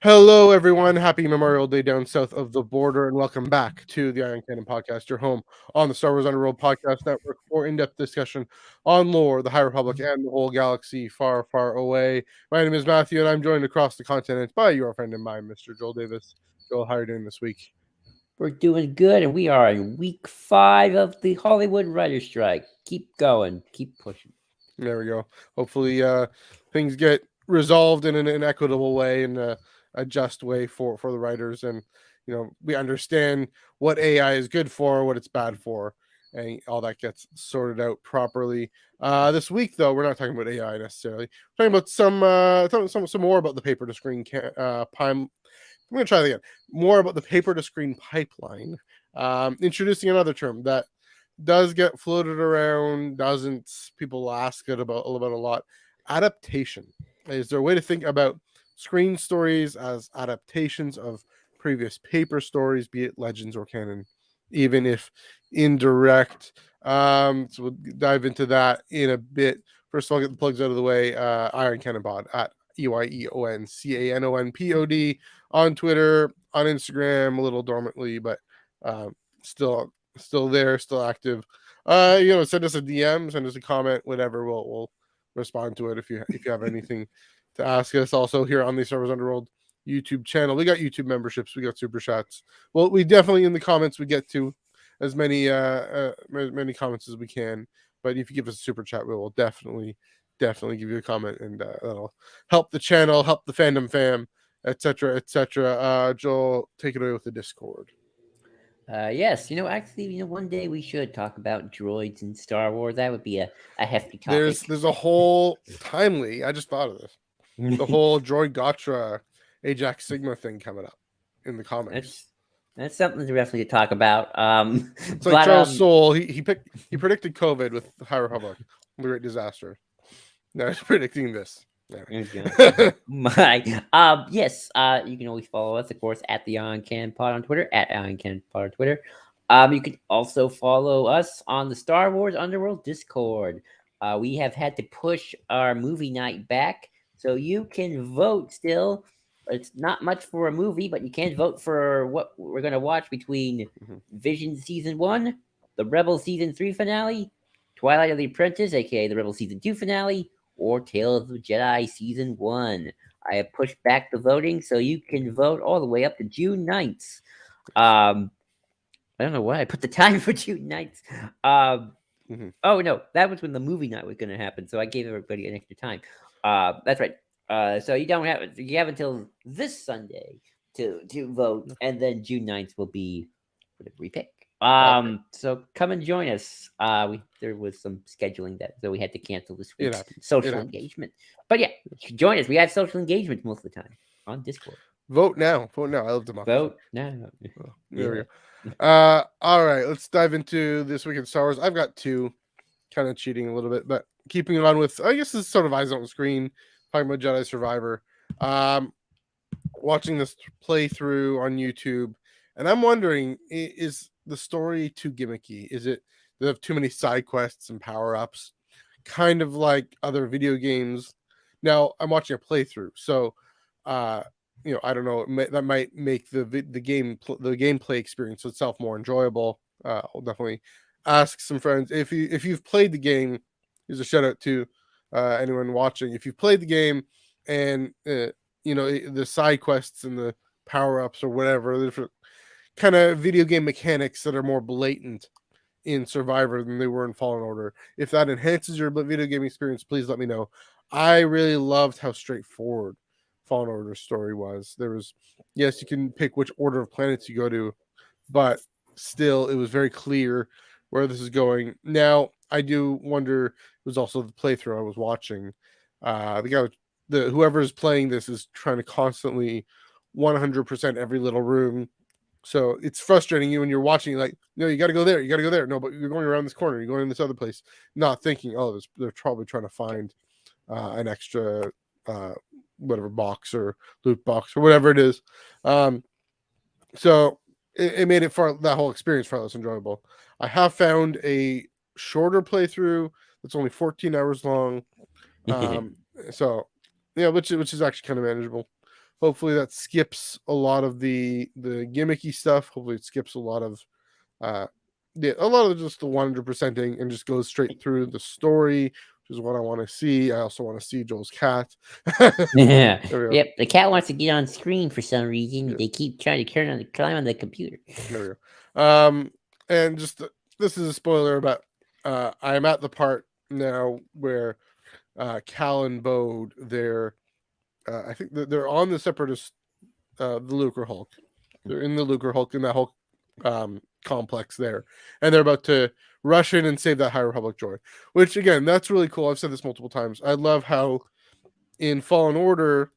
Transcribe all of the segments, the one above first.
Hello, everyone. Happy Memorial Day down south of the border, and welcome back to the Iron Canon podcast, your home on the Star Wars Underworld podcast network for in-depth discussion on lore, the High Republic, and the whole galaxy far, far away. My name is Matthew, and I'm joined across the continent by your friend and mine, Mr. Joel Davis. Joel, how are you doing this week? We're doing good, and we are in week 5 of the Hollywood writer's strike. Keep going, keep pushing. There we go. Hopefully, things get resolved in an equitable way and a just way for the writers, and we understand what AI is good for, what it's bad for, and all that gets sorted out properly. This week, though, we're not talking about AI necessarily. We're talking about some more about the paper to screen I'm going to try that again. More about the paper to screen pipeline. Introducing another term that does get floated around, doesn't people ask it about a lot. Adaptation. Is there a way to think about screen stories as adaptations of previous paper stories, be it legends or canon, even if indirect? So we'll dive into that in a bit. First of all, get the plugs out of the way. Iron Cannon Pod at EYEONCANONPOD on Twitter, on Instagram, a little dormantly, but still there, still active. Send us a DM, send us a comment, whatever. We'll respond to it if you have anything to ask us. Also here on the Star Wars Underworld YouTube channel, we got YouTube memberships, we got super chats. Well, we definitely in the comments we get to as many comments as we can. But if you give us a super chat, we will definitely give you a comment, and that'll help the channel, help the fandom fam, etc. etc. Joel, take it away with the Discord. Yes, actually, one day we should talk about droids in Star Wars. That would be a hefty topic. There's a whole timely. I just thought of this. The whole Droid Gatra Ajax Sigma thing coming up in the comics. That's something to definitely talk about. It's like Charles Soule. He predicted COVID with the High Republic, the Great Disaster. Now he's predicting this. My yes, you can always follow us, of course, at the Iron Cannon Pod on Twitter, at Iron Cannon Pod on Twitter. You can also follow us on the Star Wars Underworld Discord. We have had to push our movie night back, so you can vote still. It's not much for a movie, but you can vote for what we're going to watch between Vision Season 1, the Rebel Season 3 finale, Twilight of the Apprentice, aka the Rebel Season 2 finale, or Tales of the Jedi Season 1. I have pushed back the voting, so you can vote all the way up to June 9th. I don't know why I put the time for June 9th. Oh, no, that was when the movie night was going to happen, so I gave everybody an extra time. That's right. So you have until this Sunday to vote, and then June 9th will be whatever we pick. So come and join us. There was some scheduling so we had to cancel this week's social engagement. But yeah, join us. We have social engagement most of the time on Discord. Vote now. I love democracy. Vote now. There we go. All right, let's dive into this week in Star Wars. I've got two, kind of cheating a little bit, but keeping it on with, I guess this is sort of eyes on the screen, talking about Jedi Survivor. Watching this playthrough on YouTube, and I'm wondering, is the story too gimmicky? Is it they have too many side quests and power-ups, kind of like other video games? Now I'm watching a playthrough, so I don't know, that might make the gameplay experience itself more enjoyable. I'll definitely ask some friends if you've played the game. Here's a shout out to anyone watching. If you've played the game and the side quests and the power-ups or whatever, the different kind of video game mechanics that are more blatant in Survivor than they were in Fallen Order, if that enhances your video game experience, please let me know. I really loved how straightforward Fallen Order's story was. There was, yes, you can pick which order of planets you go to, but still it was very clear where this is going. Now I do wonder, it was also the playthrough I was watching. The guy, whoever is playing this is trying to constantly 100% every little room. So it's frustrating you when you're watching, like, no, you got to go there. You got to go there. No, but you're going around this corner. You're going in this other place, not thinking, oh, they're probably trying to find an extra whatever box or loot box or whatever it is. So it made that whole experience far less enjoyable. I have found a shorter playthrough that's only 14 hours long. So yeah, which is actually kind of manageable. hopefully that skips a lot of the gimmicky stuff. Hopefully it skips a lot of uh a lot of just the 100%ing and just goes straight through the story, which is what I want to see. I also want to see Joel's cat. Yeah. There we go. Yep. The cat wants to get on screen for some reason. Yeah, They keep trying to climb on the computer. there we go. And just this is a spoiler, but I'm at the part now where Cal and Bode, they're I think they're on the separatist, the Lucre Hulk. They're in the Lucre Hulk in that Hulk complex there, and they're about to rush in and save that High Republic droid. Which again, that's really cool. I've said this multiple times. I love how in Fallen Order,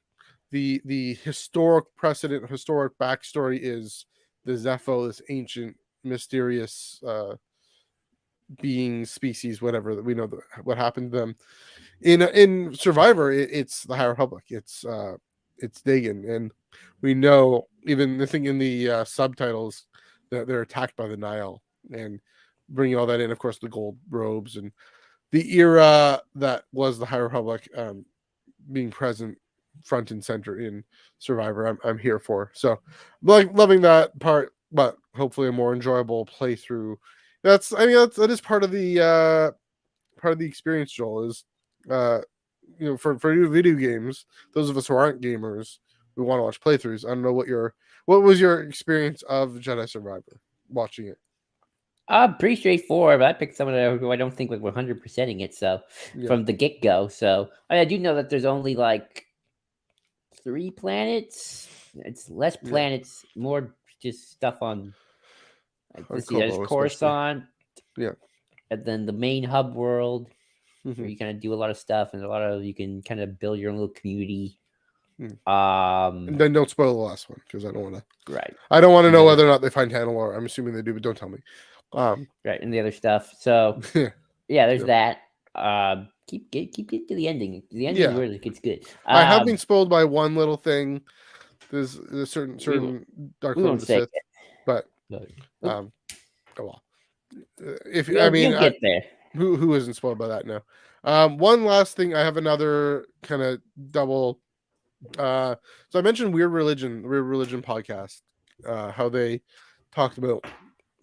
the historic precedent, historic backstory is the Zepho, this ancient, mysterious being, species, whatever that we know what happened to them. In Survivor, it's the High Republic. It's Dagon, and we know even the thing in the subtitles that they're attacked by the Nile, and bringing all that in, of course, the gold robes and the era that was the High Republic being present front and center in Survivor. I'm here for, so like loving that part, but hopefully a more enjoyable playthrough. That is part of the experience, Joel, is for new video games, those of us who aren't gamers, we want to watch playthroughs. I don't know what was your experience of Jedi Survivor watching it? Pretty straightforward, but I picked someone who I don't think was 100%ing it, so Yeah, from the get go. So I do know that there's only like 3 planets. It's less yeah. planets, more just stuff on. Like, On let's see, there's Kobo especially. Coruscant, Yeah. and then the main hub world where Mhm. you kind of do a lot of stuff and you can kind of build your own little community. Mm. Um, And then don't spoil the last one because I don't want to. right, I don't want to and know the whether or not they find Hannibal. I'm assuming they do, but don't tell me. right, and the other stuff. So Yeah, yeah, there's yeah, that. Keep getting to the ending. The ending yeah. really gets good. I have been spoiled by one little thing. There's a We won't, certain Dark we Lord won't of the say Sith, but it. um, oh well. If I mean, You'll get there. who isn't spoiled by that now? One last thing. I have another kind of double. So I mentioned Weird Religion podcast. How they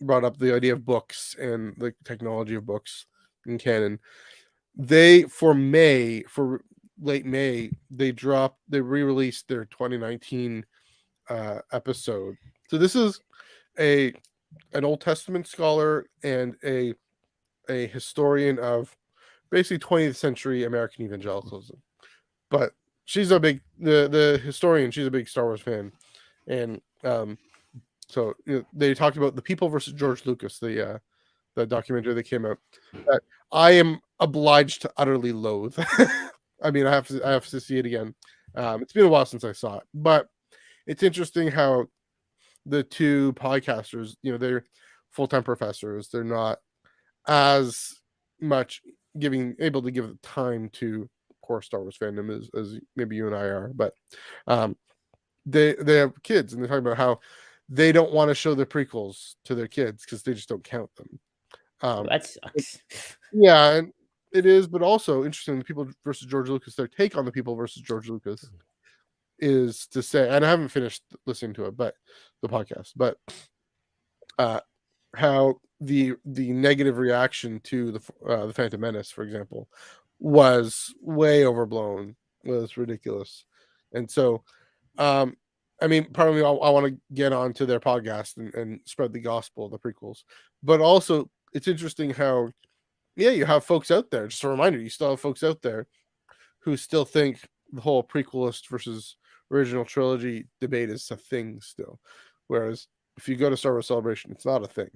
brought up the idea of books and the technology of books in canon. They for late May they re-released their 2019 episode. So this is a an Old Testament scholar and a historian of basically 20th century American evangelicalism. But she's a big the historian. She's a big Star Wars fan, and so they talked about the people versus George Lucas, the documentary that came out. That I am obliged to utterly loathe. I mean, I have to see it again. It's been a while since I saw it, but it's interesting how the two podcasters, they're full-time professors. They're not as much able to give time to core Star Wars fandom as maybe you and I are, but um, they have kids and they're talking about how they don't want to show the prequels to their kids because they just don't count them. Well, that sucks. Yeah, and it is, but also interesting. The people versus George Lucas, their take on the people versus George Lucas is to say, and I haven't finished listening to it, but the podcast, but how the negative reaction to the Phantom Menace, for example, was way overblown, was ridiculous, and so I mean, part of me, I want to get onto their podcast and spread the gospel of the prequels, but also it's interesting how you have folks out there. Just a reminder, you still have folks out there who still think the whole prequelist versus original trilogy debate is a thing still. Whereas if you go to Star Wars Celebration, it's not a thing.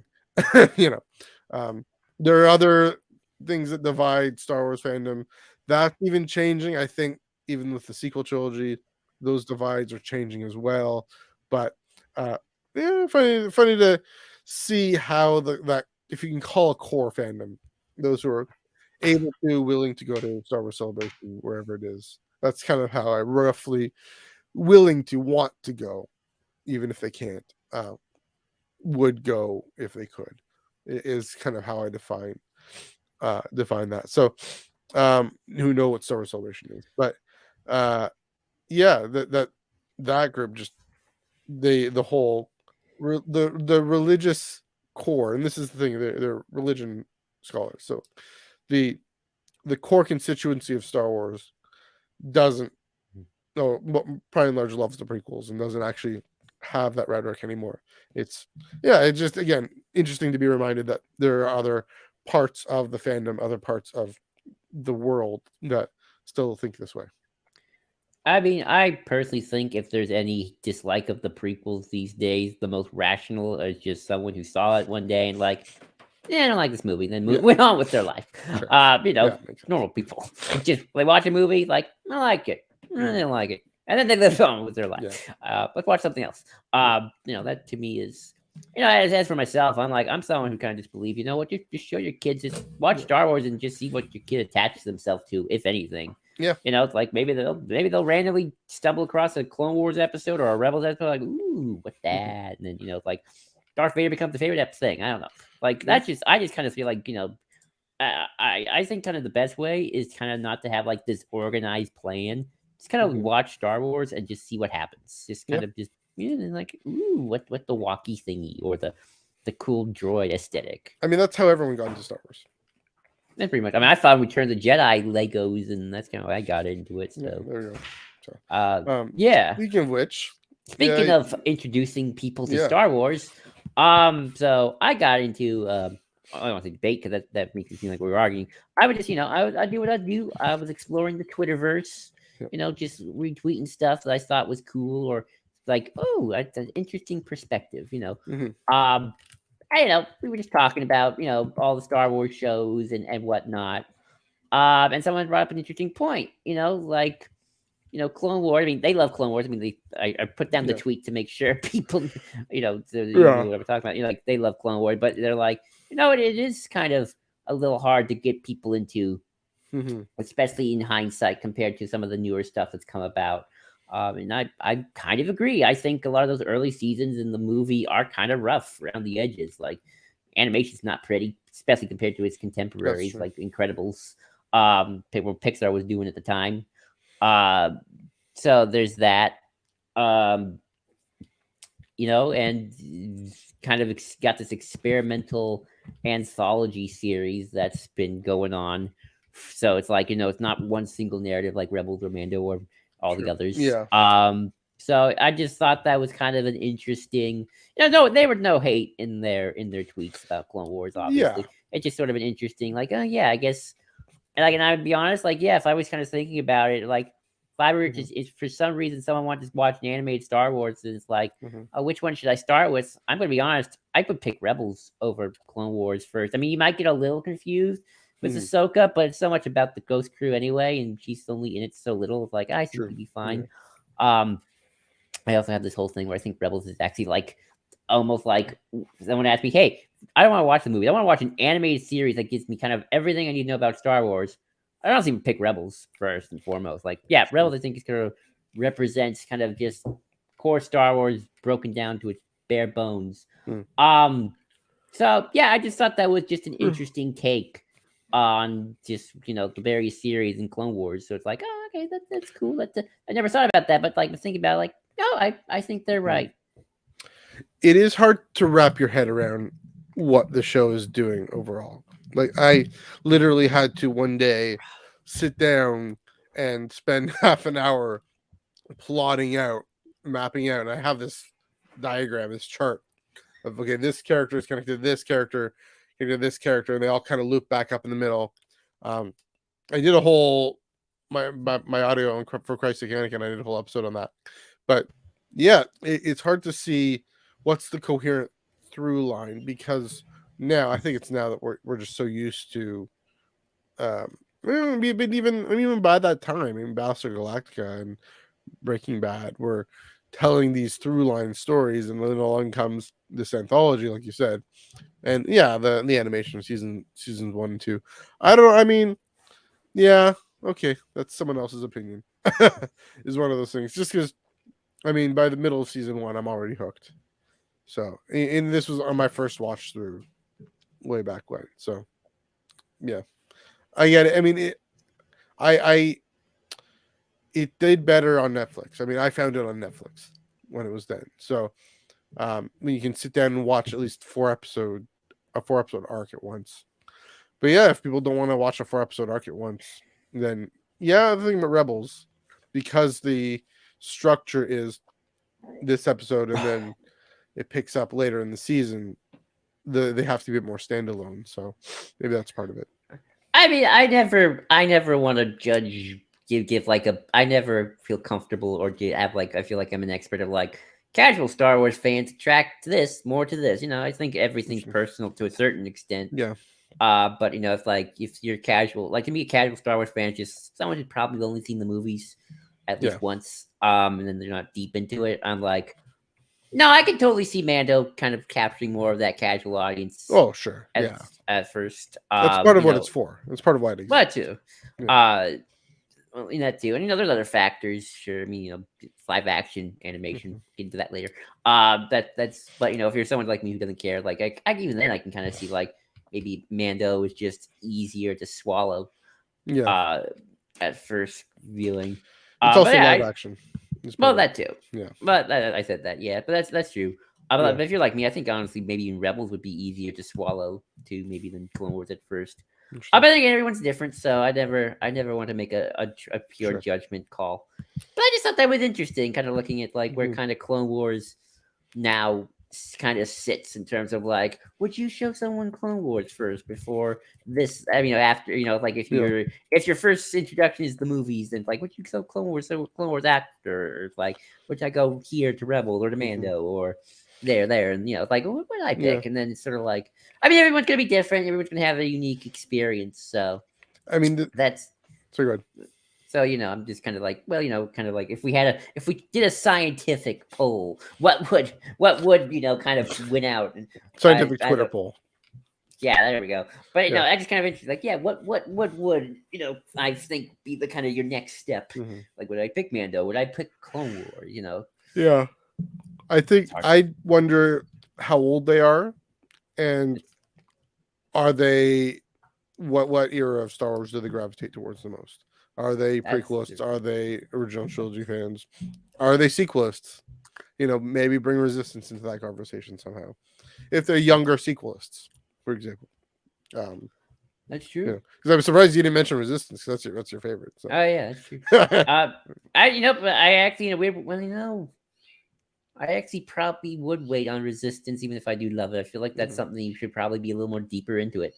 you know, there are other things that divide Star Wars fandom. That's even changing. I think even with the sequel trilogy, those divides are changing as well. But funny to see how that if you can call a core fandom, those who are willing to go to Star Wars Celebration wherever it is. That's kind of how I roughly willing to want to go, even if they can't. Would go if they could. It is kind of how I define that. So, who know what Star Wars Celebration is, but yeah, that that group just the whole the religious core, and this is the thing, they're religion scholars, so the core constituency of Star Wars doesn't, no, probably in large loves the prequels and doesn't actually have that rhetoric anymore. It's, yeah, it's just, again, interesting to be reminded that there are other parts of the fandom, other parts of the world that still think this way. I mean, I personally think if there's any dislike of the prequels these days, the most rational is just someone who saw it one day and like, yeah, I don't like this movie, then went on with their life. Sure. Yeah, normal people. Just they watch a movie, like, I like it. I didn't like it. And then they live on with their life. Yeah. Let's watch something else. That to me is, as for myself, I'm someone who kind of just believe, just show your kids, just watch Star Wars and just see what your kid attaches themselves to, if anything. Yeah. It's like maybe they'll randomly stumble across a Clone Wars episode or a Rebels episode, like, ooh, what's that? And then, it's like Darth Vader becomes the favorite thing. I don't know. Like, I just kind of feel like, I think kind of the best way is kind of not to have like this organized plan. Just kind of watch Star Wars and just see what happens. Just kind of just, like, ooh, what the walkie thingy or the cool droid aesthetic. I mean, that's how everyone got into Star Wars. That's pretty much. I mean, I found Return of the Jedi Legos, and that's kind of how I got into it. So there you go. So, yeah. Speaking of which, speaking of introducing people to Star Wars, so I got into I don't want to say debate because that makes it seem like we were arguing. I would just, I do what I do. I was exploring the Twitterverse, just retweeting stuff that I thought was cool or like, oh, that's an interesting perspective, we were just talking about, all the Star Wars shows and whatnot. And someone brought up an interesting point, like, Clone Wars. I mean, they love Clone Wars. I mean, I put down the tweet to make sure people, what we're talking about. Like they love Clone Wars, but they're like, it is kind of a little hard to get people into, especially in hindsight compared to some of the newer stuff that's come about. And I kind of agree. I think a lot of those early seasons in the movie are kind of rough around the edges. Like animation's not pretty, especially compared to its contemporaries, like Incredibles, what Pixar was doing at the time. So there's that, and kind of got this experimental anthology series that's been going on. So it's like, it's not one single narrative like Rebels or Mando or all the others. So I just thought that was kind of an interesting, there were no hate in their tweets about Clone Wars, obviously. It's just sort of an interesting, like, oh yeah, I guess. And I would be honest, like, if I was kind of thinking about it, like, if I were just, if for some reason someone wanted to watch an animated Star Wars, and it's like, which one should I start with? I'm going to be honest, I would pick Rebels over Clone Wars first. I mean, you might get a little confused with Ahsoka, but it's so much about the Ghost Crew anyway, and she's only in it so little. It's like, I think you'd be fine. I also have this whole thing where I think Rebels is actually like, almost like someone asked me, hey, I don't want to watch the movie. I want to watch an animated series that gives me kind of everything I need to know about Star Wars. I don't even pick Rebels first and foremost. Like, Rebels I think is kind of represents kind of just core Star Wars broken down to its bare bones. So I just thought that was just an interesting take on just the various series in Clone Wars. So it's like, oh, okay, that's cool. I never thought about that, but like thinking about it, like, no, I think they're right. It is hard to wrap your head around what the show is doing overall. Like, I literally had to one day sit down and spend half an hour plotting out, mapping out, and I have this diagram, this chart of, okay, this character is connected to this character, and they all kind of loop back up in the middle. I did a whole my audio on For Christ's Sake Anakin. I did a whole episode on that, but it's hard to see what's the coherent through line, because now I think it's now that we're just so used to, even by that time, in Battlestar Galactica and Breaking Bad, we're telling these through line stories, and then along comes this anthology, like you said, and the animation seasons 1 and 2. I don't know. I mean, okay, that's someone else's opinion. Is one of those things. Just because, I mean, by the middle of season 1, I'm already hooked. So, and this was on my first watch through way back when. So, I get it. I mean, it did better on Netflix. I mean, I found it on Netflix when it was then. So when you can sit down and watch at least a 4 episode arc at once. But yeah, if people don't want to watch a 4 episode arc at once, then yeah, the thing about Rebels, because the structure is this episode and then it picks up later in the season, they have to be a bit more standalone. So maybe that's part of it. I mean, I never want to judge, give like a. I never feel comfortable or have like. I feel like I'm an expert of like casual Star Wars fans attract to this more to this. You know, I think everything's personal to a certain extent. Yeah. But you know, if you're casual, like to me, a casual Star Wars fan, just someone who's probably only seen the movies at least once, and then they're not deep into it. I'm like, no, I can totally see Mando kind of capturing more of that casual audience. Oh, sure. At first, that's part of what it's for. That's part of why it exists. But too, well, in that too, and you know, there's other factors. Sure, I mean, you know, live action animation. Get into that later. That's. But you know, if you're someone like me who doesn't care, like I even then I can kind of see like maybe Mando is just easier to swallow. Yeah. At first viewing. It's also live action. Well, that too. Yeah. But I said that. Yeah, but that's true. But if you're like me, I think honestly maybe even Rebels would be easier to swallow too, maybe than Clone Wars at first. But I think everyone's different, so I never want to make a pure judgment call. But I just thought that was interesting, kind of looking at like where kind of Clone Wars now kind of sits in terms of like, would you show someone Clone Wars first before this? I mean, after like if your first introduction is the movies, then like would you show Clone Wars after? Or like would I go here to Rebel or to Mando or there, and like what would I pick? And then it's sort of like, I mean, everyone's gonna be different. Everyone's gonna have a unique experience. So I mean, that's so good. So I'm just kind of like, well, kind of like if we did a scientific poll, what would kind of win out? Scientific Twitter poll. Yeah, there we go. But I just kind of interested, like, yeah, what would I think be the kind of your next step? Like, would I pick Mando? Would I pick Clone Wars? Yeah, I think I wonder how old they are, and are they what era of Star Wars do they gravitate towards the most? Are they prequelists? Are they original trilogy fans? Are they sequelists? Maybe bring Resistance into that conversation somehow. If they're younger sequelists, for example. That's true. Because I'm surprised you didn't mention Resistance. Because that's your favorite. So. Oh yeah, that's true. But I actually I actually probably would wait on Resistance, even if I do love it. I feel like that's something you should probably be a little more deeper into it.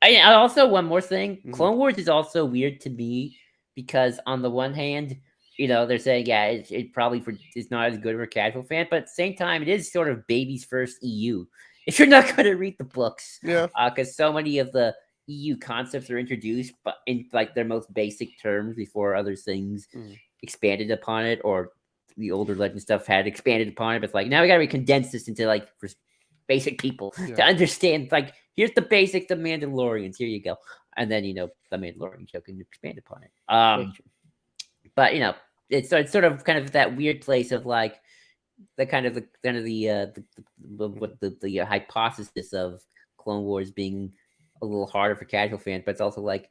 I also, one more thing, Clone Wars is also weird to me because on the one hand, they're saying, yeah, it probably is not as good for a casual fan, but at the same time, it is sort of baby's first EU. If you're not going to read the books, because so many of the EU concepts are introduced, but in like their most basic terms before other things expanded upon it, or the older legend stuff had expanded upon it. But it's like now we got to condense this into like for basic people to understand. Like here's the basics of Mandalorians. Here you go, and then the Mandalorian show can expand upon it. But it's sort of kind of that weird place of like the hypothesis of Clone Wars being a little harder for casual fans, but it's also like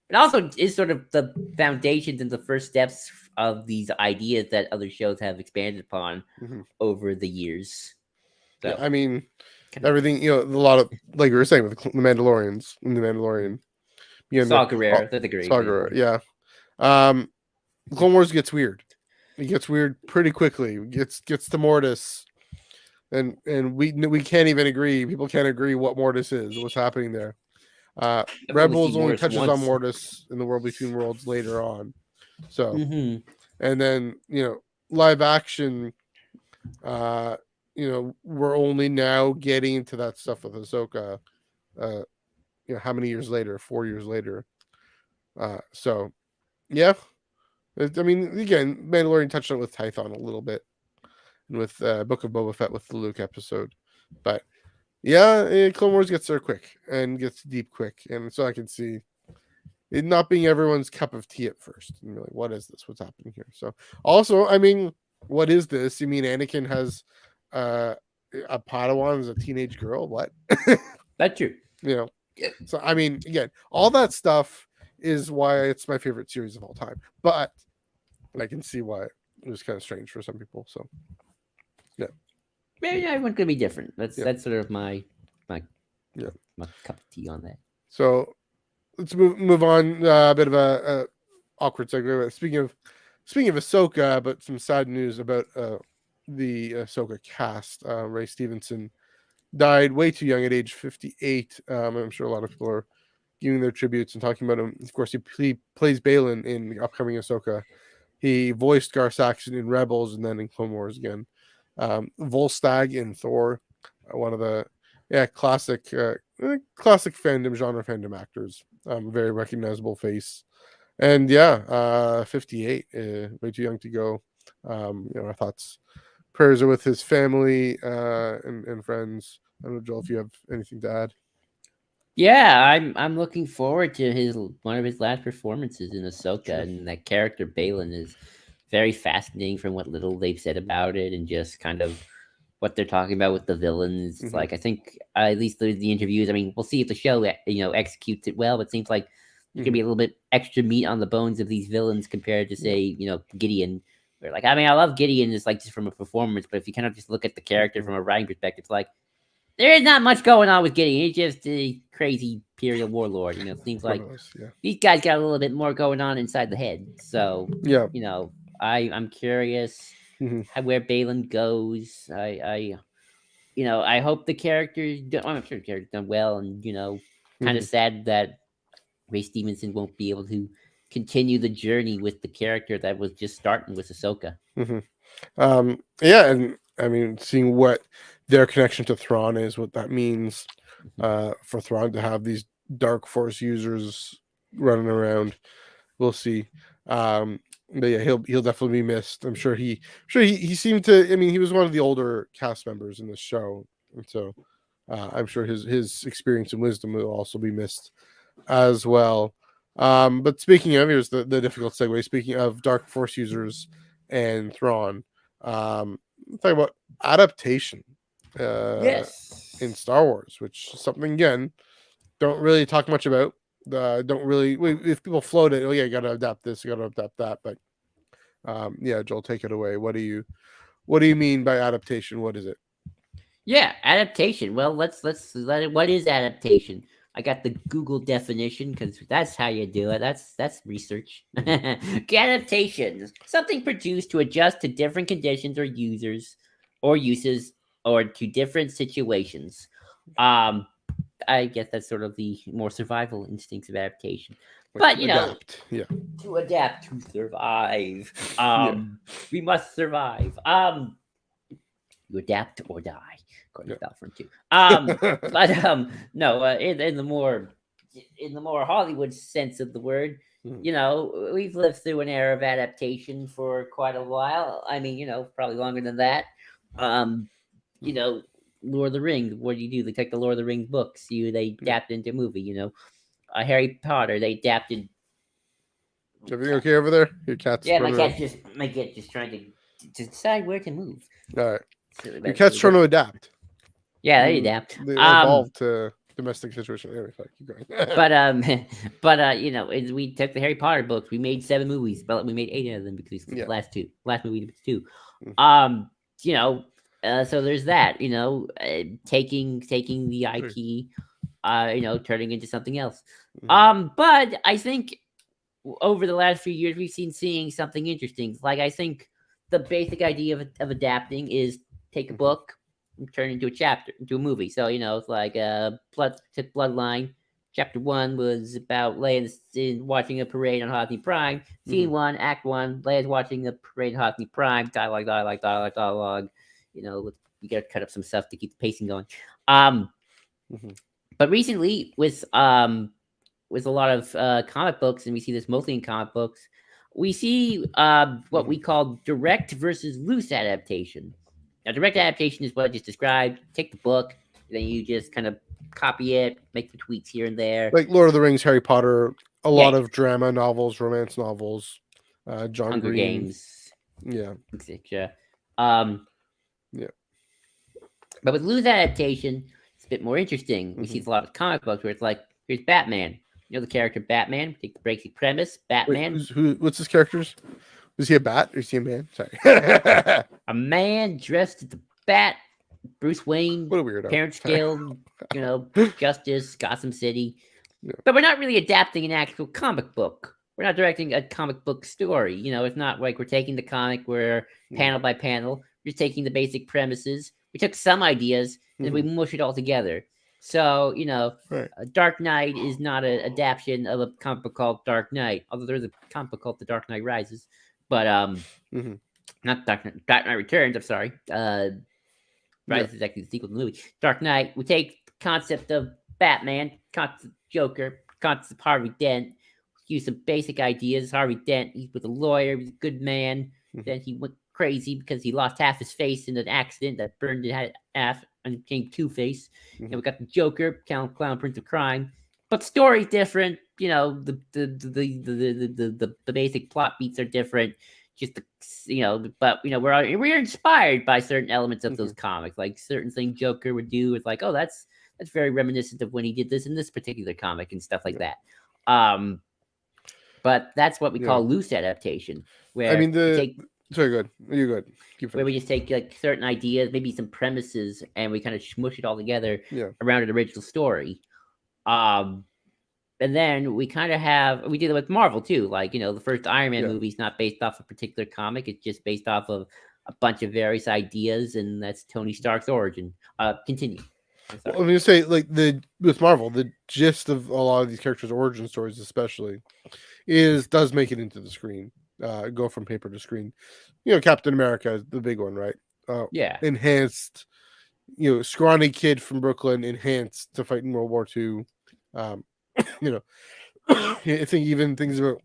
it also is sort of the foundations and the first steps of these ideas that other shows have expanded upon over the years. So, yeah, I mean, everything, a lot of, like we were saying with the Mandalorians and the Mandalorian. Saw Gerrera, that's a great example. Yeah. Clone Wars gets weird. It gets weird pretty quickly. It gets to Mortis. And we can't even agree. People can't agree what Mortis is, what's happening there. Rebels only touches on Mortis in the World Between Worlds later on. So, and then, live action, we're only now getting into that stuff with Ahsoka, how many years later? 4 years later. So, yeah. I mean, again, Mandalorian touched on it with Tython a little bit, and with Book of Boba Fett with the Luke episode. But, yeah, Clone Wars gets there quick and gets deep quick. And so I can see it not being everyone's cup of tea at first. And you're like, what is this? What's happening here? So, also, I mean, what is this? You mean Anakin has a Padawan as a teenage girl? What? That's true. So I mean, again, all that stuff is why it's my favorite series of all time. But I can see why it was kind of strange for some people. So yeah, Maybe everyone's gonna be different. yeah, That's sort of my yeah. my cup of tea on that. So let's move on. A bit of a awkward segue. Speaking of Ahsoka, but some sad news about the Ahsoka cast. Ray Stevenson died way too young at age 58. I'm sure a lot of people are giving their tributes and talking about him. Of course, he plays Balin in the upcoming Ahsoka. He voiced Gar Saxon in Rebels and then in Clone Wars again. Volstagg in Thor, one of the classic fandom actors. Very recognizable face, and 58, way too young to go. Our thoughts, prayers are with his family and friends. I don't know, Joel, if you have anything to add. Yeah, I'm looking forward to his one of his last performances in Ahsoka, Sure. and that character Balin is very fascinating from what little they've said about it, and just kind of what they're talking about with the villains. Mm-hmm. Like I think at least the interviews. I mean, we'll see if the show executes it well, but it seems like there could be a little bit extra meat on the bones of these villains compared to say Gideon. Where like I mean I love Gideon just like just from a performance, but if you kind of just look at the character from a writing perspective, it's like there is not much going on with Gideon. He's just a crazy imperial warlord. It seems One like of those, yeah. these guys got a little bit more going on inside the head. So Yeah. I'm curious Mm-hmm. where Balin goes. I hope the character's done. I'm sure the character's done well, and kind of Mm-hmm. sad that Ray Stevenson won't be able to continue the journey with the character that was just starting with Ahsoka. Mm-hmm. Yeah, and I mean, seeing what their connection to Thrawn is, what that means for Thrawn to have these Dark Force users running around, we'll see. But yeah, he'll definitely be missed. I'm sure he seemed to. I mean, he was one of the older cast members in the show, and so I'm sure his experience and wisdom will also be missed as well. But speaking of, here's the difficult segue. Speaking of Dark Force users and Thrawn, talk about adaptation in Yes. Star Wars, which is something again don't really talk much about. Don't really if people float it. Oh yeah, you got to adapt this, you got to adapt that. But yeah, Joel, take it away. What do you mean by adaptation? What is it? Yeah, adaptation. Well, let's let it. What is adaptation? I got the Google definition because that's how you do it. That's research. Adaptations: something produced to adjust to different conditions or users, or uses, or to different situations. Um, I guess that's sort of the more survival instincts of adaptation. Like But to adapt. Yeah. to adapt to survive. Yeah. We must survive. You adapt or die, according Yeah. to Battlefront 2. But no, in the more Hollywood sense of the word, we've lived through an era of adaptation for quite a while. I mean, probably longer than that. Um, you know, Lord of the Rings. What do? They take the Lord of the Rings books. They adapt into a movie. Harry Potter. They adapted. Everything okay over there? Your cat's Yeah, running around. my cat just trying to decide where to move. All right. Silly Your bad cat's silly trying bird. to adapt. Yeah, they adapt. They evolved to domestic situation. Anyway, sorry, keep going. But we took the Harry Potter books. We made 7 movies, but we made 8 of them because the Yeah. last movie was 2. Mhm. So there's that. Taking the IP, turning into something else. But I think over the last few years we've seeing something interesting. Like I think the basic idea of adapting is take a book and turn it into a chapter, into a movie. So it's like Bloodline. Chapter 1 was about Leia watching a parade on Hotham Prime. Scene 1, Act 1, Leia's watching a parade on Hotham Prime. Dialogue. We gotta cut up some stuff to keep the pacing going. But recently with a lot of comic books, and we see this mostly in comic books, we see what we call direct versus loose adaptation. Now, direct adaptation is what I just described. Take the book, then you just kind of copy it, make some tweaks here and there. Like Lord of the Rings, Harry Potter, a lot of drama novels, romance novels, John Hunger Green. Games. Yeah. Etc. Yeah. But with loose adaptation, it's a bit more interesting. We see a lot of comic books where it's like, here's Batman. the character Batman. Take the basic premise: Wait, Batman, what's his character's? Is he a bat or is he a man? Sorry. a man dressed as the Bat, Bruce Wayne, What a weirdo. Parents Sorry. Guild, Justice, Gotham City. Yeah. But we're not really adapting an actual comic book. We're not directing a comic book story. It's not like we're taking the comic where panel by panel. We're just taking the basic premises. We took some ideas and we mush it all together. So, Right. Dark Knight is not an adaptation of a comic book called Dark Knight, although there's a comic book called The Dark Knight Rises. But not Dark Knight Returns, I'm sorry. Rises is actually the sequel to the movie. Dark Knight, we take the concept of Batman, concept of Joker, concept of Harvey Dent, use some basic ideas. Harvey Dent, he was a lawyer, he was a good man. Then he went crazy because he lost half his face in an accident that burned it half and became Two-Face. And we got the Joker, Clown Prince of Crime. But story's different. The basic plot beats are different. Just but we're inspired by certain elements of those comics, like certain things Joker would do. It's like, oh, that's very reminiscent of when he did this in this particular comic and stuff like that. But that's what we call loose adaptation, where sorry, good. You're good. Where we just take like certain ideas, maybe some premises, and we kind of smush it all together around an original story. And then we kind of we did it with Marvel too. Like, the first Iron Man movie is not based off a particular comic. It's just based off of a bunch of various ideas, and that's Tony Stark's origin. Continue. Well, I'm going to say, like, with Marvel, the gist of a lot of these characters' origin stories, especially, does make it into the screen. Go from paper to screen. Captain America is the big one, right? Enhanced, scrawny kid from Brooklyn, enhanced to fight in World War II. I think even things about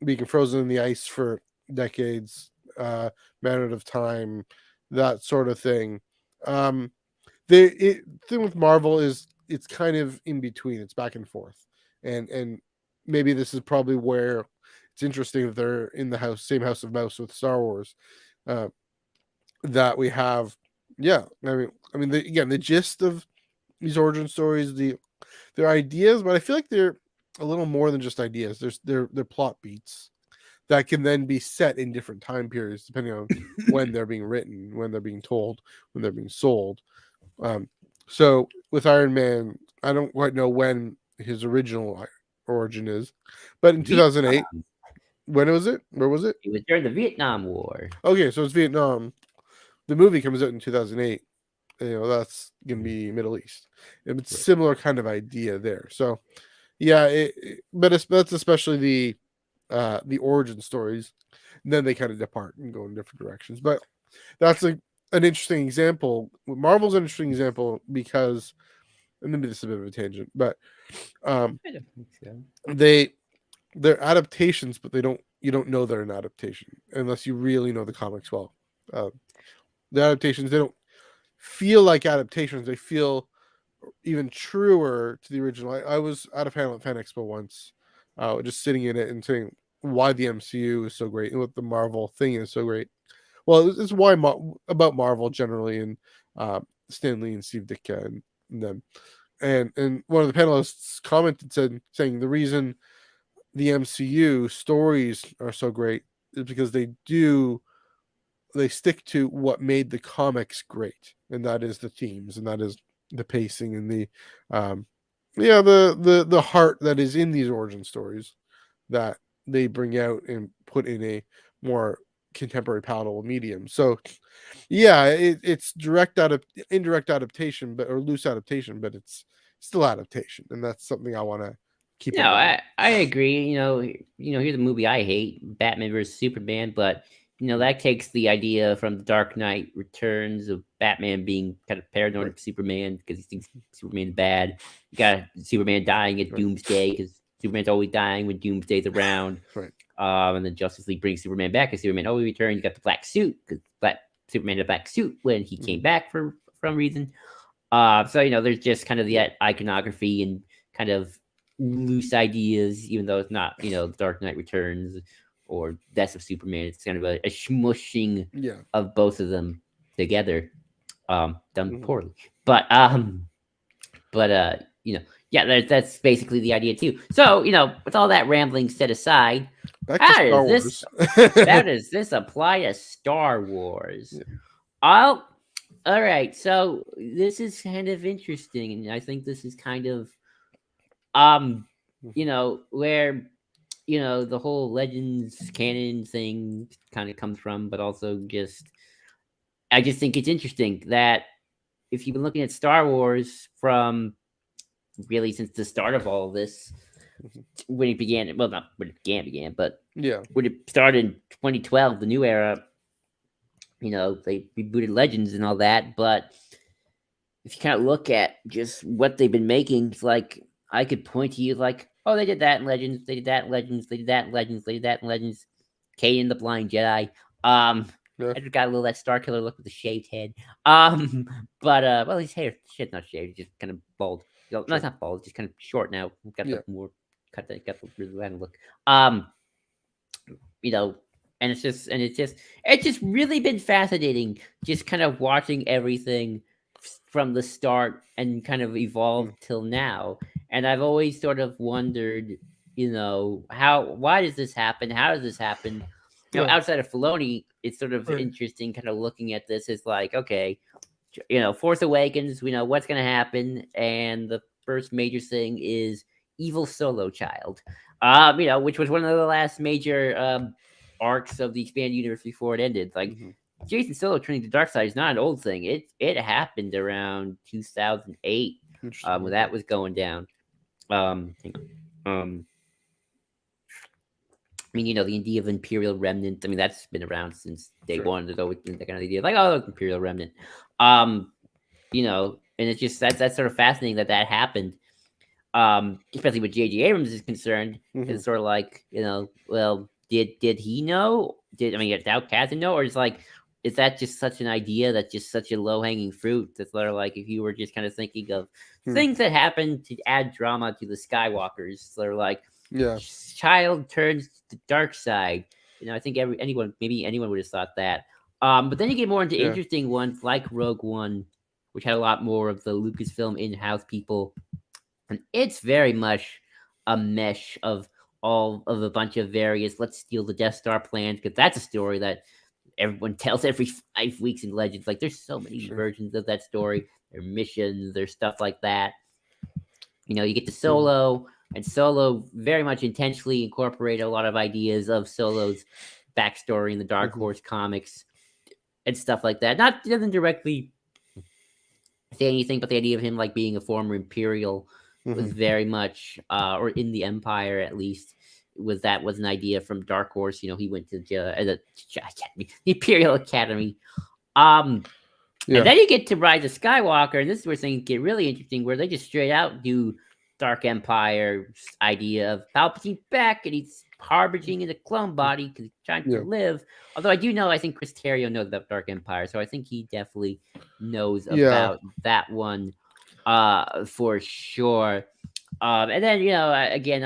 being frozen in the ice for decades, matter of time, that sort of thing. The thing with Marvel is it's kind of in between. It's back and forth, and memaybe this is probably where it's interesting that they're in the same house of mouse with Star Wars. That we have, the gist of these origin stories, their ideas, but I feel like they're a little more than just ideas. They're plot beats that can then be set in different time periods depending on when they're being written, when they're being told, when they're being sold. So with Iron Man, I don't quite know when his original origin is, but in 2008, when was it? Where was it? It was during the Vietnam War. Okay, so it's Vietnam. The movie comes out in 2008. That's gonna be Middle East. It's similar kind of idea there. So but that's especially the origin stories. And then they kind of depart and go in different directions. But that's an interesting example. Marvel's an interesting example because, and maybe this is a bit of a tangent, but they're adaptations, but you don't know they're an adaptation unless you really know the comics well. The adaptations, they don't feel like adaptations. They feel even truer to the original. I was at a panel at Fan Expo once, just sitting in it and saying why the MCU is so great and what the Marvel thing is so great. Well, it's why about Marvel generally, and Stan Lee and Steve Ditko and them. And one of the panelists commented saying the reason the MCU stories are so great is because they stick to what made the comics great, and that is the themes, and that is the pacing, and the heart that is in these origin stories that they bring out and put in a more contemporary palatable medium. So it's indirect adaptation, or loose adaptation, but it's still adaptation, and that's something I want to keep. No, I agree. Here's a movie I hate, Batman vs Superman, but that takes the idea from the Dark Knight Returns of Batman being kind of paranoid of Superman because he thinks Superman's bad. You got Superman dying at Doomsday because Superman's always dying when Doomsday's around. And then Justice League brings Superman back, and Superman always returns. You got the black suit because Superman had a black suit when he came back for some reason. So there's just kind of the iconography and kind of loose ideas, even though it's not the Dark Knight Returns or Death of Superman. It's kind of a smushing of both of them together, done poorly. But Yeah, that's basically the idea too. So, with all that rambling set aside, Back to how Star does this Wars. how does this apply to Star Wars? Yeah. I'll All right, so this is kind of interesting, and I think this is kind of um, where the whole Legends canon thing kind of comes from, but also just I just think it's interesting that if you've been looking at Star Wars from really since the start of all of this, Mhm. when it began, well, not when it began, but Yeah. when it started in 2012, the new era, they rebooted Legends and all that, but if you kind of look at just what they've been making, it's like I could point to you like, oh, they did that in Legends, they did that in Legends, they did that in Legends, they did that in Legends. Kanan the Blind Jedi. Yeah. I just got a little that Star Killer look with the shaved head. But well, his hair shit's not shaved, just kind of bald. No, it's Sure. not bald, it's just kind of short now. Got the Yeah. more got the really random look. Um, you know, and it's just really been fascinating, just kind of watching everything from the start and kind of Mm. evolved till now. And I've always sort of wondered, why does this happen? How does this happen? Yeah. Outside of Filoni, it's sort of Right. interesting, kind of looking at this. It's like, okay, Force Awakens, we know what's going to happen, and the first major thing is evil solo child, which was one of the last major arcs of the expanded universe before it ended. Like Hmm. Jason Solo turning to the dark side is not an old thing. It happened around 2008 Interesting. when Okay. that was going down. Hang on. I mean, the idea of Imperial Remnant. I mean, that's been around since day Sure. one. There's always been that kind of idea, like, oh, look, Imperial Remnant. Um, and it's just that's sort of fascinating that happened. Especially with J.J. Abrams is concerned, Hmm. it's sort of like, well, did he know? Did I mean, did Outcast know, or is that just such an idea that's just such a low hanging fruit? That's sort of like if you were just kind of thinking of Hmm. things that happen to add drama to the Skywalkers. They're like Yeah. child turns to the dark side. I think maybe anyone would have thought that. But then you get more into Yeah. interesting ones like Rogue One, which had a lot more of the Lucasfilm in-house people, and it's very much a mesh of all of a bunch of various let's steal the Death Star plans, because that's a story that everyone tells every 5 weeks in Legends. Like there's so many Sure. versions of that story. There are missions, there's stuff like that. You get to Hmm. Solo, and Solo very much intentionally incorporated a lot of ideas of Solo's backstory in the Dark Hmm. Horse comics and stuff like that. Not doesn't directly say anything, but the idea of him like being a former Imperial was Hmm. very much, or in the Empire at least, was an idea from Dark Horse. He went to the Imperial Academy. Um, and Yeah. then you get to Rise of Skywalker, and this is where things get really interesting, where they just straight out do Dark Empire's idea of Palpatine back, and he's harboring in a clone body because he's trying to Yeah. live. Although I think Chris Terrio knows about Dark Empire, so I think he definitely knows Yeah. about that one for sure. And then again,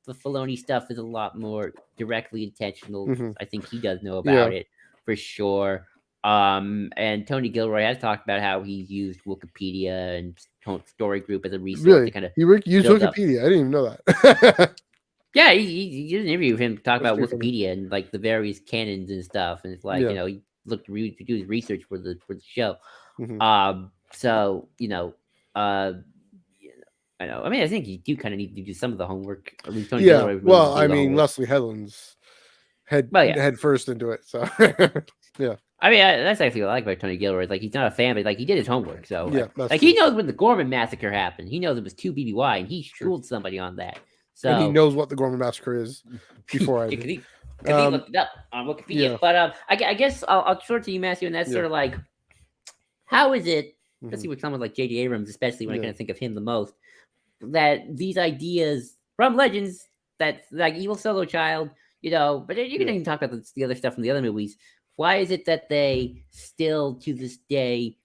the Filoni stuff is a lot more directly intentional. Hmm. I think he does know Yeah. about it for sure. And Tony Gilroy has talked about how he used Wikipedia and Story Group as a resource to Really? kind of You used build up. Wikipedia? I didn't even know that. Yeah, he did an interview with him talk That's about pretty funny. Wikipedia and like the various canons and stuff, and it's like Yeah. he looked to do his research for the show. Hmm. So uh, I know. I mean, I think you do kind of need to do some of the homework. At least Tony Yeah. Gilroy willing to Well, do I the mean, homework. Leslie Headland's Well, yeah. head first into it. So yeah. I mean, that's actually what I like about Tony Gilroy. Like, he's not a fan, but like he did his homework. So, Yeah. That's like true. he knows when the Gorman massacre happened. He knows it was two BBY, and he Sure. schooled somebody on that. And he So, knows what the Gorman Massacre is before I do. because he looked it up on Wikipedia. Yeah. But I guess I'll turn to you, Matthew, and that's Yeah. sort of like, how is it, Hmm. especially with someone like J.J. Abrams, especially when I Yeah. kind of think of him the most, that these ideas from Legends, that like Evil Solo Child, but you can Yeah. even talk about the other stuff from the other movies. Why is it that they still to this day,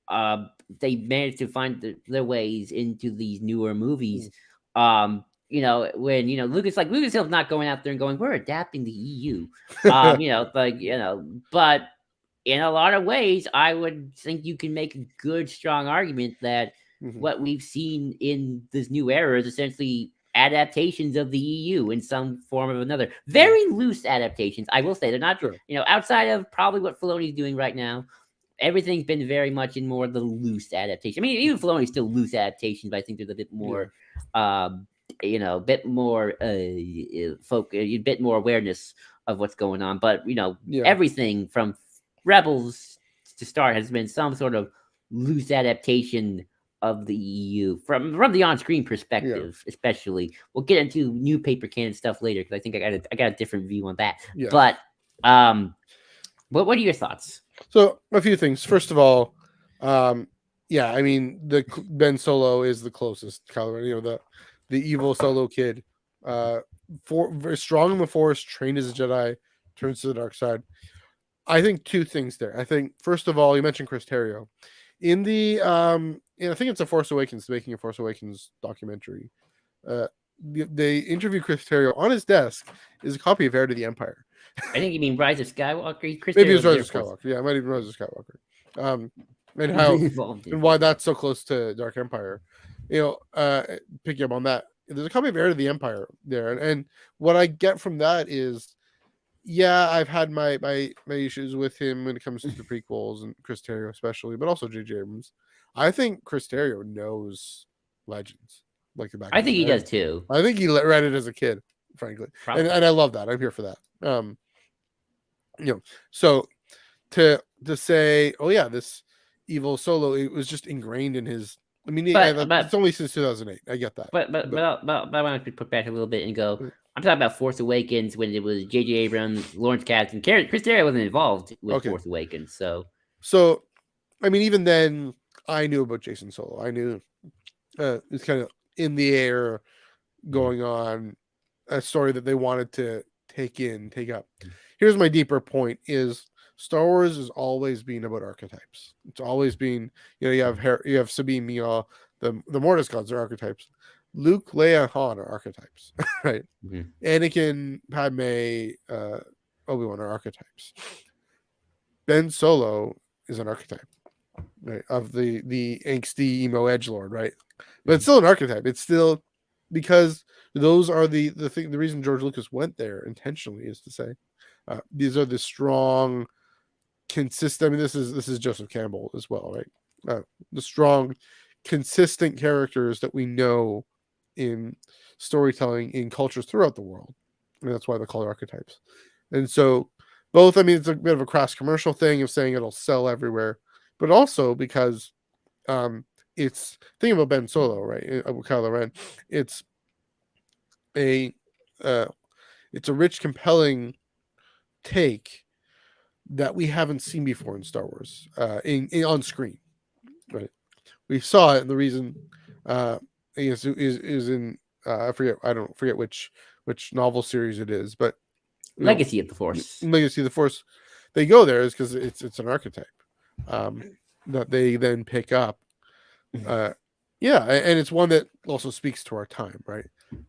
uh, they manage to find their ways into these newer movies? Mm. When Lucasfilm's not going out there and going, we're adapting the EU, but in a lot of ways, I would think you can make a good, strong argument that Mhm. what we've seen in this new era is essentially adaptations of the EU in some form or another. Yeah. Very loose adaptations, I will say. They're not, Sure. outside of probably what Filoni's doing right now. Everything's been very much in more of the loose adaptation. I mean, even Filoni's still loose adaptations, but I think there's a bit Yeah. more, bit more a bit more awareness of what's going on. But Yeah. everything from Rebels to start has been some sort of loose adaptation of the EU from the on-screen Yeah. perspective, especially. We'll get into new paper canon stuff later because I think I got a different view on that. Yeah. But what are your thoughts? So a few things. First of all, yeah, I mean Ben Solo is the closest Kylo Ren. The evil Solo kid, very strong in the Force, trained as a Jedi, turns to the dark side. I think two things there. I think first of all, you mentioned Chris Terrio in the I think it's a Force Awakens, making a Force Awakens documentary. They interview Chris Terrio. On his desk is a copy of Heir to the Empire. I think you mean Rise of Skywalker. Chris Maybe Terrio it's was Rise Air of Force. Skywalker. Yeah, it might even Rise of Skywalker. And He's how involved in and why that's so close to Dark Empire. Picking up on that, there's a copy of Heir to the Empire there, and what I get from that is, yeah, I've had my issues with him when it comes to the prequels and Chris Terrio especially, but also J.J. Abrams. I think Chris Terrio knows Legends like the back I of his think he does hand. too. I think he read it as a kid, frankly, Probably. and I love that. I'm here for that. So to say, oh yeah, this evil Solo, it was just ingrained in his. I mean, it's only since 2008. I get that. I want to put back a little bit and go. I'm talking about Force Awakens when it was J.J. Abrams, Lawrence Kasdan, Chris Terrio wasn't involved with Force Awakens, So, I mean, even then, I knew about Jason Solo. I knew it's kind of in the air, going on, a story that they wanted to take up. Here's my deeper point: is Star Wars has always been about archetypes. It's always been, you have Sabine, Mia, the Mortis gods are archetypes. Luke, Leia, Han are archetypes, right? Mhm. Anakin, Padme, Obi-Wan are archetypes. Ben Solo is an archetype, right? Of the angsty emo edgelord, right? But it's still an archetype. It's still because those are the thing. The reason George Lucas went there intentionally is to say these are the strong, consistent. I mean, this is Joseph Campbell as well, right? The strong, consistent characters that we know in storytelling in cultures throughout the world, and that's why they're called archetypes. And so, both. I mean, it's a bit of a crass commercial thing of saying it'll sell everywhere, but also because it's thinking about Ben Solo, right? Kylo Ren. It's a rich, compelling take that we haven't seen before in Star Wars, in on screen, right? We saw it, and the reason is in I forget which novel series it is, but Legacy of the Force. Legacy of the Force, they go there is because it's an archetype that they then pick up. Yeah, and it's one that also speaks to our time, right?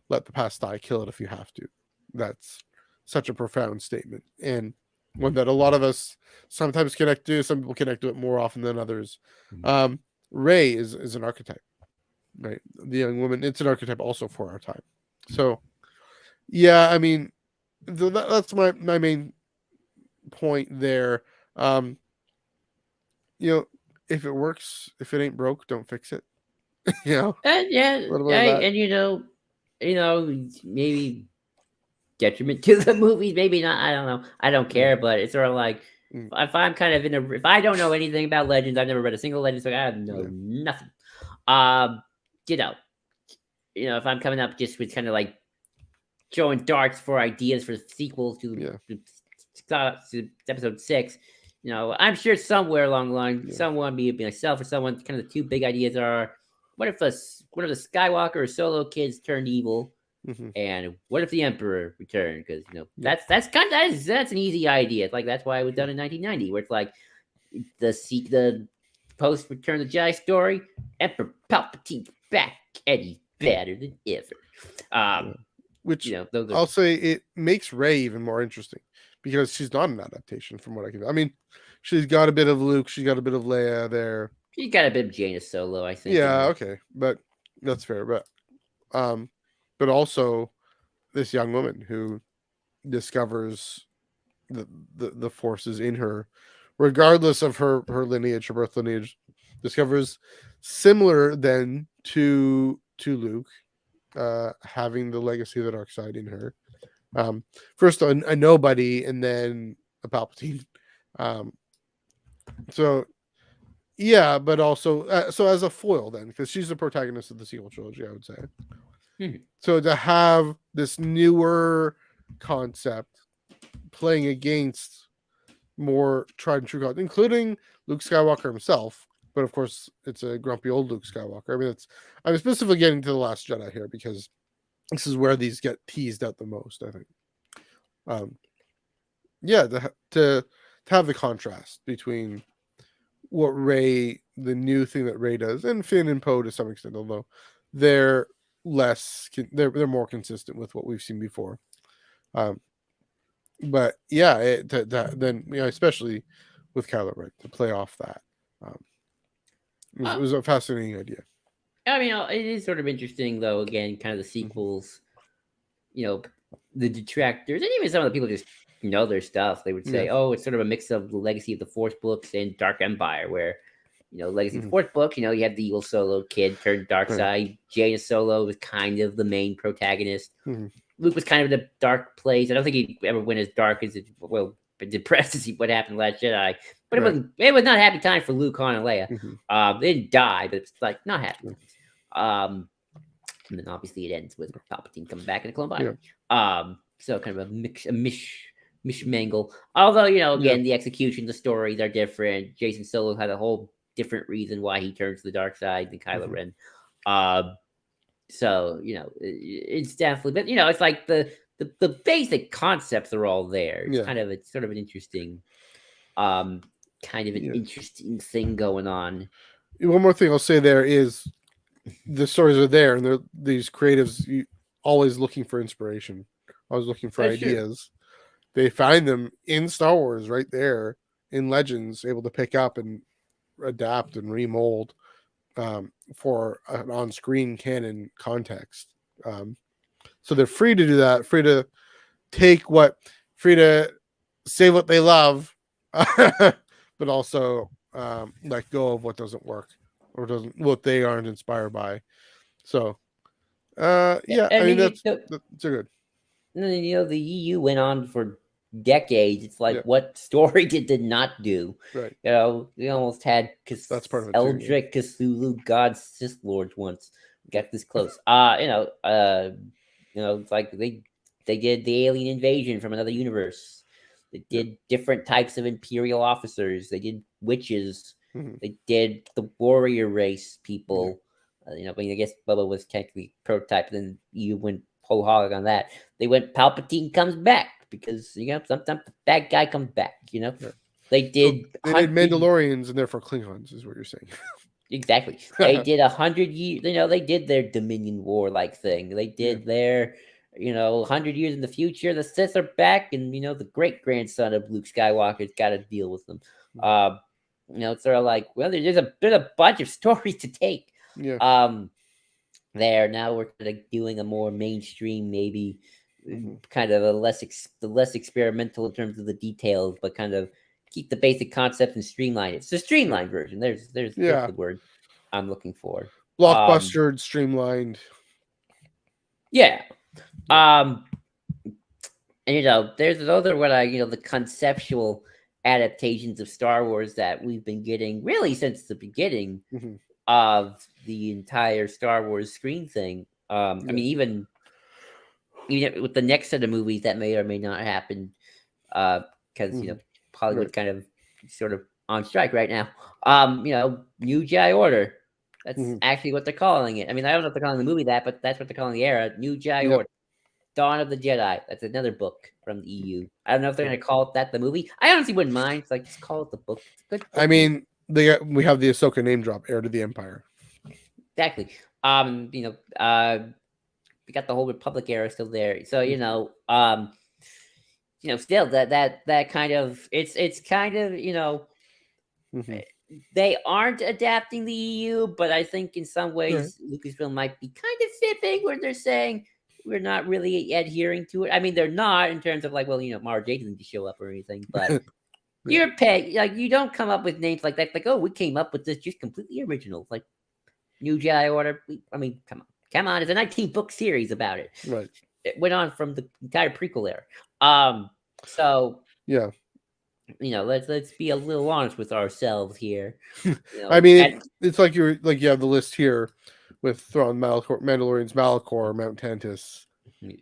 Let the past die, kill it if you have to. That's such a profound statement, and one that a lot of us sometimes connect to. Some people connect to it more often than others. Rey is an archetype, right? The young woman, it's an archetype also for our time. So, yeah, I mean, that's my main point there. If it works, if it ain't broke, don't fix it. And yeah, what about that? and maybe detriment to the movies, maybe not. I don't know. I don't care, but it's sort of like if I'm kind of if I don't know anything about Legends, I've never read a single Legends book. I know nothing. You know, if I'm coming up just with kind of like throwing darts for ideas for sequels to episode 6. I'm sure somewhere along the line, someone, be it myself or someone, kind of the two big ideas are: what if one of the Skywalker or Solo kids turned evil, and what if the Emperor returned? Because that's an easy idea. It's like that's why it was done in 1990, where it's like the post Return of the Jedi story, Emperor Palpatine's back and he's better than ever. Which I'll say it makes Rey even more interesting because she's not an adaptation from what I can. I mean, she's got a bit of Luke, she's got a bit of Leia there, He got a bit of Jaina Solo, I think, in Yeah, there. okay, but that's fair. Um, but also this young woman who discovers the forces in her, regardless of her lineage, her birth lineage, discovers similar then to Luke, having the legacy of the dark side in her. First a nobody, and then a Palpatine. Um, so yeah, but also so as a foil then, because she's the protagonist of the sequel trilogy, I would say. Mhm. So to have this newer concept playing against more tried and true content, including Luke Skywalker himself. But of course, it's a grumpy old Luke Skywalker. I mean, I'm specifically getting to the Last Jedi here because this is where these get teased out the most. I think. Um, yeah, to have the contrast between what Ray, the new thing that Ray does, and Finn and Poe to some extent, although they're they're more consistent with what we've seen before. Um, but yeah, then especially with Kylo Ren to play off that, um, it Uh, was a fascinating idea. I mean, it is sort of interesting, though. Again, kind of the Mhm. sequels. You know, the detractors, and even some of the people just know their stuff. They would Yeah. say, "Oh, it's sort of a mix of the Legacy of the Force books and Dark Empire," where Legacy of the Mhm. Force book, you have the evil Solo kid turned dark Right. side. Jaina Solo was kind of the main protagonist. Mhm. Luke was kind of in a dark place. I don't think he ever went as dark as depressed as what happened Last Jedi. But Right. it was not a happy time for Luke, Han, and Leia. Mhm. They didn't die, but it's like not happy Yeah. times. And then obviously it ends with Palpatine coming back in a clone body. Yeah. So kind of a mishmangle. Although Yeah. again, the execution, the stories are different. Jason Solo had a whole different reason why he turns to the dark side than Kylo Mhm. Ren. So it's definitely, but it's like the basic concepts are all there. It's Yeah. it's sort of an um Yeah. interesting thing going on. One more thing I'll say there is the stories are there, and they're these creatives always looking for inspiration, always looking for That's true. ideas. They find them in Star Wars right there in Legends, able to pick up and adapt and remold for an on-screen canon context. So they're free to do that, free to take what, free to say what they love, but also let go of what doesn't work or doesn't what they aren't inspired by. So yeah, I I mean mean, that's a good. the EU went on for decades. It's like, Yeah, what story did not do? right. We almost had That's part of it too. Yeah. Eldrick Cthulhu God Sith Lords once. Got this close. It's like they did the alien invasion from another universe. They Yeah. did different types of imperial officers. They did witches. Mm-hmm. They did the warrior race Yeah. people. I mean, I guess Bubba was technically prototype. Then you went whole hog on that. They went Palpatine comes back because sometimes the bad guy comes back. Yeah. They So did they made 100. Mandalorians and therefore Klingons, is what you're saying. Exactly. They did 100 years. They did their Dominion War like thing. They Yeah. did their, 100 years in the future. The Sith are back, and the great grandson of Luke Skywalker's got to deal with them. Mhm. Uh, it's sort of like, well, there's a bunch of stories to take. Yeah. Um, there now we're kind of doing a more mainstream, maybe Mm-hmm. kind of the less experimental in terms of the details, but kind of keep the basic concepts and streamline it. It's a Yeah. streamlined version. There's Yeah. the word I'm looking for. Blockbustered, streamlined. Yeah. Yeah. Um, and there's those are what the conceptual adaptations of Star Wars that we've been getting really since the beginning Mm-hmm. of the entire Star Wars screen thing. I Yeah. mean, even with the next set of movies that may or may not happen, because Mm-hmm. Right. Hollywood kind of sort of on strike right now. New Jedi Order. That's Mm-hmm. actually what they're calling it. I mean, I don't know if they're calling the movie that, but that's what they're calling the era. New Jedi Yep. Order. Dawn of the Jedi. That's another book from the EU. I don't know if they're going to call it that the movie. I honestly wouldn't mind. It's like, just call it the book. It's a good I book. mean, we have the Ahsoka name drop, heir to the Empire. Exactly. We got the whole Republic era still there. So still that kind of it's kind of Mm-hmm. they aren't adapting the EU, but I think in some Right. ways Lucasfilm might be kind of fibbing where they're saying we're not really adhering to it. I mean, they're not in terms of like, well, Mara Jade didn't show up or anything, but Yeah. you're paying like you don't come up with names like that. Like, oh, we came up with this just completely original, like New Jedi Order. I mean, come on, it's a 19-book series about it. Right. It went on from the entire prequel era. So Yeah. let's be a little honest with ourselves here. I mean, And it's like you have the list here with Thrawn, Mandalorian's Malachor, Mount Tantus. I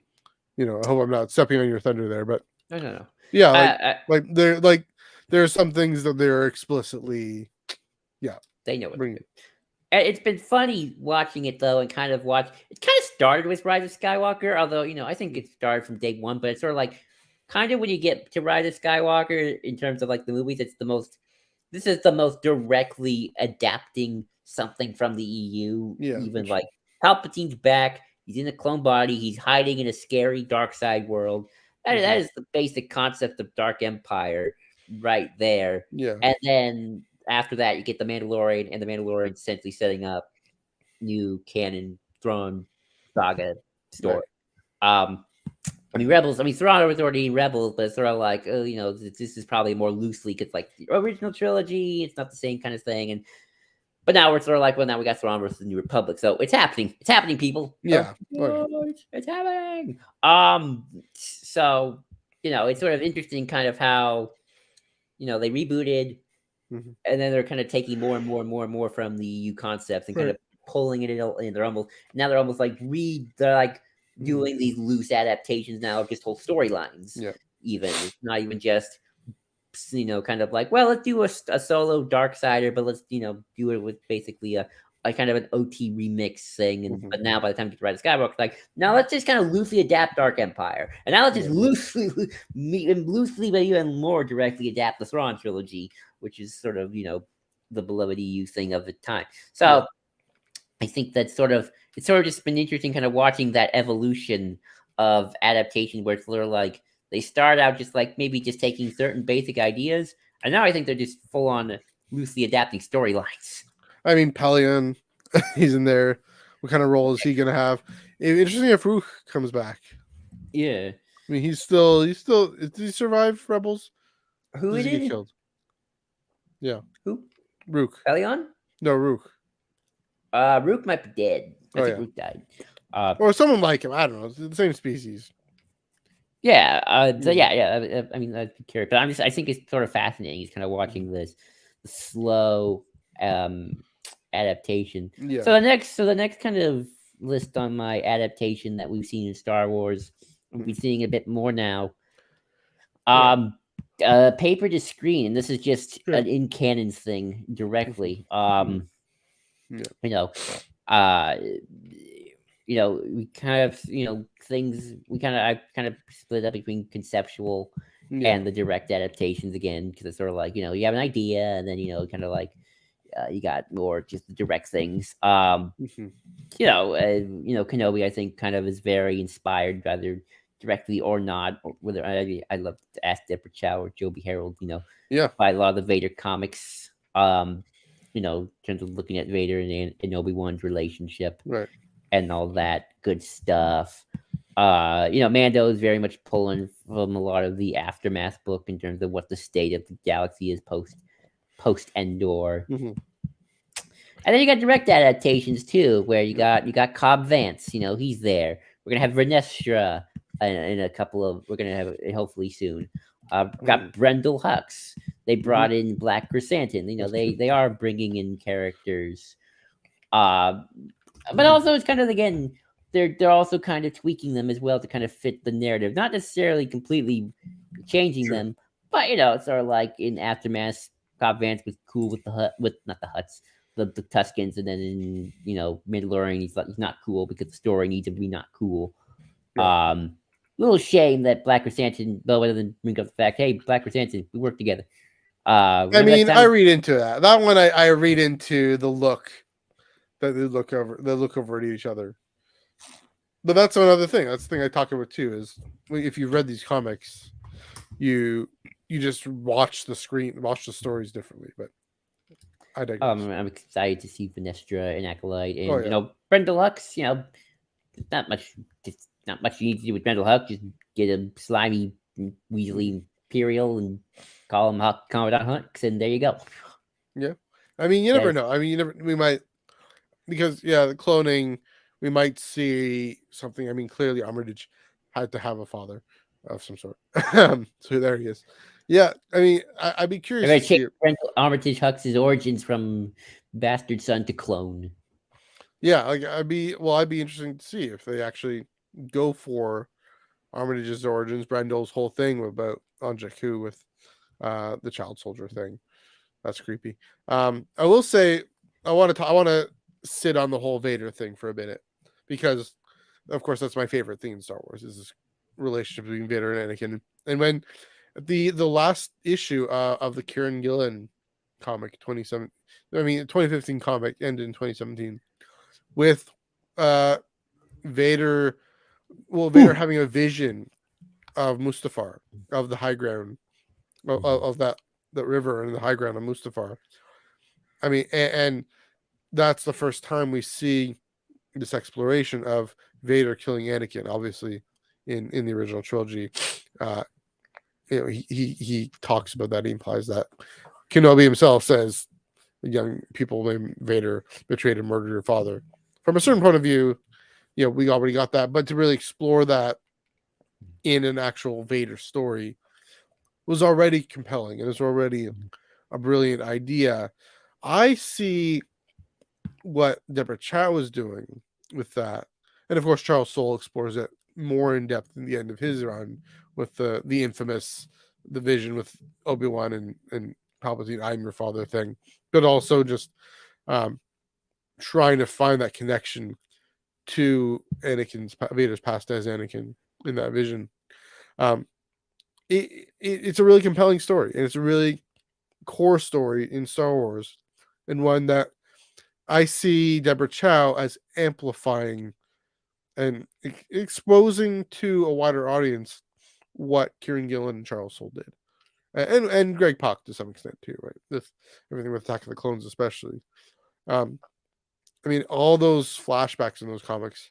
hope I'm not stepping on your thunder there, but no. yeah, there are some things that they're explicitly, They know what. bringing. It's been funny watching it though, and kind of watch. It kind of started with Rise of Skywalker, although I think it started from day one. But it's sort of like, kind of when you get to Rise of Skywalker in terms of like the movies, it's the most. This is the most directly adapting something from the EU. Yeah, Even like Palpatine's back. He's in a clone body. He's hiding in a scary dark side world. That is the basic concept of Dark Empire, right there. Yeah. And then after that, you get the Mandalorian, and the Mandalorian essentially setting up new canon Thrawn saga story. Right. I mean, Rebels. I mean, Thrawn was already in Rebels, but it's sort of like, oh, this is probably more loosely because like the original trilogy, it's not the same kind of thing. But now we're sort of like, well, now we got Thrawn versus the New Republic, so it's happening. It's happening, people. Yeah. It's happening. So it's sort of interesting, kind of how they rebooted. Mm-hmm. And then they're kind of taking more and more and more and more from the EU concepts and kind of pulling it in. And they're almost like they're like doing these loose adaptations now of just whole storylines. Yeah. Even it's not even just kind of like, well, let's do a solo Darksider, but let's do it with basically a kind of an OT remix thing. And but now by the time you get to Rise of Skywalker, it's like, now let's just kind of loosely adapt Dark Empire, and now let's just loosely but even more directly adapt the Thrawn trilogy, which is sort of the beloved EU thing of the time. So I think that's it's sort of just been interesting, kind of watching that evolution of adaptation, where it's sort of like they start out just like maybe just taking certain basic ideas, and now I think they're just full on loosely adapting storylines. I mean, Pelion, he's in there. What kind of role is he going to have? Interesting if Rook comes back. Yeah. I mean, he's still. Did he survive Rebels? Who did he get killed? Yeah. Who? Rook. Pelion? No, Rook. Rook might be dead. I think Rook died. Or someone like him. I don't know. It's the same species. Yeah. So yeah. I mean, I'd be curious, but I think it's sort of fascinating. He's kind of watching this slow adaptation. Yeah. So the next kind of list on my adaptation that we've seen in Star Wars, we'll be seeing a bit more now. Paper to screen, and this is just an in canon thing directly. We kind of things I kind of split up between conceptual and the direct adaptations again, because it's sort of like you have an idea, and then kind of like you got more just the direct things. Kenobi, I think, kind of is very inspired, either directly or not. Or whether I love to ask Deborah Chow or Joby Harold, by a lot of the Vader comics. In terms of looking at Vader and Obi-Wan's relationship, right, and all that good stuff. Mando is very much pulling from a lot of the Aftermath book in terms of what the state of the galaxy is post Endor. And then you got direct adaptations too, where you got Cobb Vanth. He's there. We're gonna have Vernestra in a couple of. We're gonna have it hopefully soon. Got Brendel Hux. They brought in Black Chrysanthemum. They are bringing in characters. But also it's kind of, again, they're also kind of tweaking them as well to kind of fit the narrative, not necessarily completely changing them, but it's sort of like in Aftermath, Cobb Vanth was cool with the Tuskens, and then in Mandalorian he's not cool because the story needs him to be not cool. Little shame that Black Chrysanthemum, though, rather than bring up the fact, hey, Black Chrysanthemum, we work together. I mean, I read into that. That one I read into the look that they look over at each other. But that's another thing. That's the thing I talk about too, is if you've read these comics, you just watch the stories differently. But I digress. I'm excited to see Finestra and Acolyte, Oh and yeah. Brenda Lux. Not much, just not much you need to do with Brenda Lux. Just get a slimy Mhm. Weasley Imperial and call him Commandant Hux, and there you go. Yeah. I mean, you never Yes. know. I mean, you never. We might, because yeah, the cloning. We might see something. I mean, clearly, Armitage had to have a father of some sort. So there he is. Yeah. I mean, I'd be They're curious gonna to change see it. Armitage Hux's origins from bastard son to clone. Yeah. Like I'd be interesting to see if they actually go for Armitage's origins, Brendel's whole thing about on Jakku with the child soldier thing. That's creepy. I will say I want to sit on the whole Vader thing for a minute because, of course, that's my favorite thing in Star Wars is this relationship between Vader and Anakin. And when the last issue of the Kieran Gillen comic 2015 comic ended in 2017 with uh Vader Vader Ooh. having a vision of Mustafar, of the high ground, Mhm. of that river and the high ground of Mustafar. I mean, and that's the first time we see this exploration of Vader killing Anakin. Obviously, in the original trilogy, uh, he talks about that. He implies that Kenobi himself says young people named Vader betrayed and murdered your father. From a certain point of view, we already got that, but to really explore that in an actual Vader story was already compelling and was already a brilliant idea. I see what Deborah Chow was doing with that, and of course Charles Soule explores it more in depth in the end of his run with the infamous the vision with Obi-Wan and Palpatine, I'm your father thing, but also just um, trying to find that connection to Anakin's Vader's past as Anakin in that vision. Um, it's a really compelling story, and it's a really core story in Star Wars, and one that I see Deborah Chow as amplifying and exposing to a wider audience what Kieran Gillen and Charles Soule did, and Greg Pak to some extent too, right? This everything with Attack of the Clones, especially. Um, I mean, all those flashbacks in those comics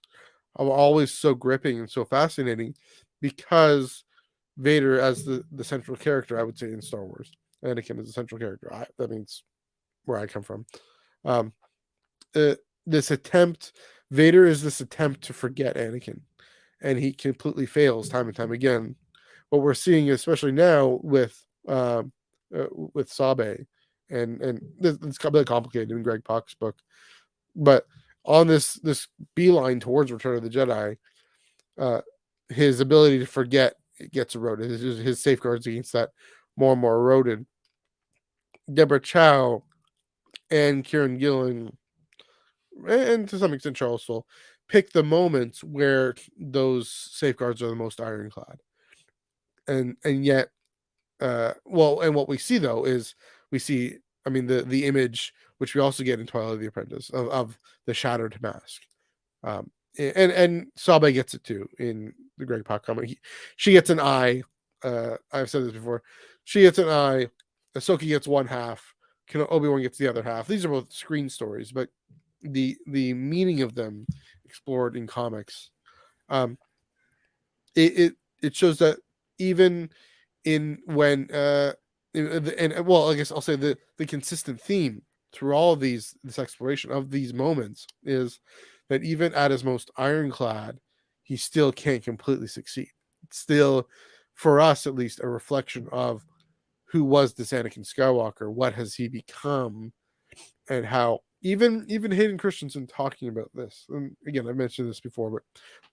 are always so gripping and so fascinating because Vader as the central character, I would say in Star Wars, Anakin is the central character. That means where I come from. Um, uh, this attempt, Vader is this attempt to forget Anakin, and he completely fails time and time again. What we're seeing, especially now with Sabe, and it's a bit complicated in Greg Pak's book, but on this beeline towards Return of the Jedi, uh, his ability to forget gets eroded. His safeguards against that more and more eroded. Deborah Chow and Kieran Gillen, and to some extent Charles Soule, pick the moments where those safeguards are the most ironclad, and yet, and what we see though is we see, I mean, the image which we also get in Twilight of the Apprentice of the shattered mask. And Sabe gets it too in the Greg Pak comic. She gets an eye. I've said this before. She gets an eye. Ahsoka gets one half. Obi-Wan gets the other half. These are both screen stories, but the meaning of them explored in comics. Um, it shows that even in when and well, I guess I'll say the consistent theme through all of this exploration of these moments is that even at his most ironclad, he still can't completely succeed. It's still, for us at least, a reflection of who was this Anakin Skywalker, what has he become, and how even Hayden Christensen talking about this. And again, I mentioned this before,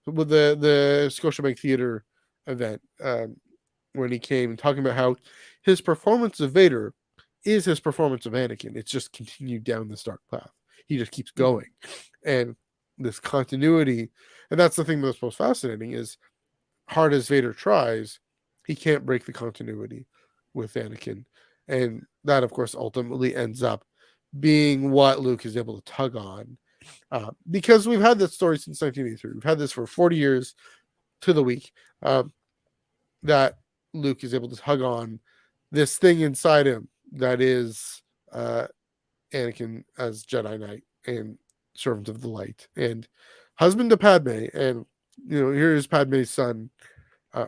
but with the Scotiabank Theater event, when he came talking about how his performance of Vader is his performance of Anakin. It's just continued down this dark path. He just keeps going, and this continuity, and that's the thing that's most fascinating is hard as Vader tries, he can't break the continuity with Anakin, and that of course ultimately ends up being what Luke is able to tug on, because we've had this story since 1983. We've had this for 40 years to the week, that Luke is able to tug on this thing inside him that is uh, Anakin as Jedi Knight and servant of the light and husband to Padme. And here's Padme's son,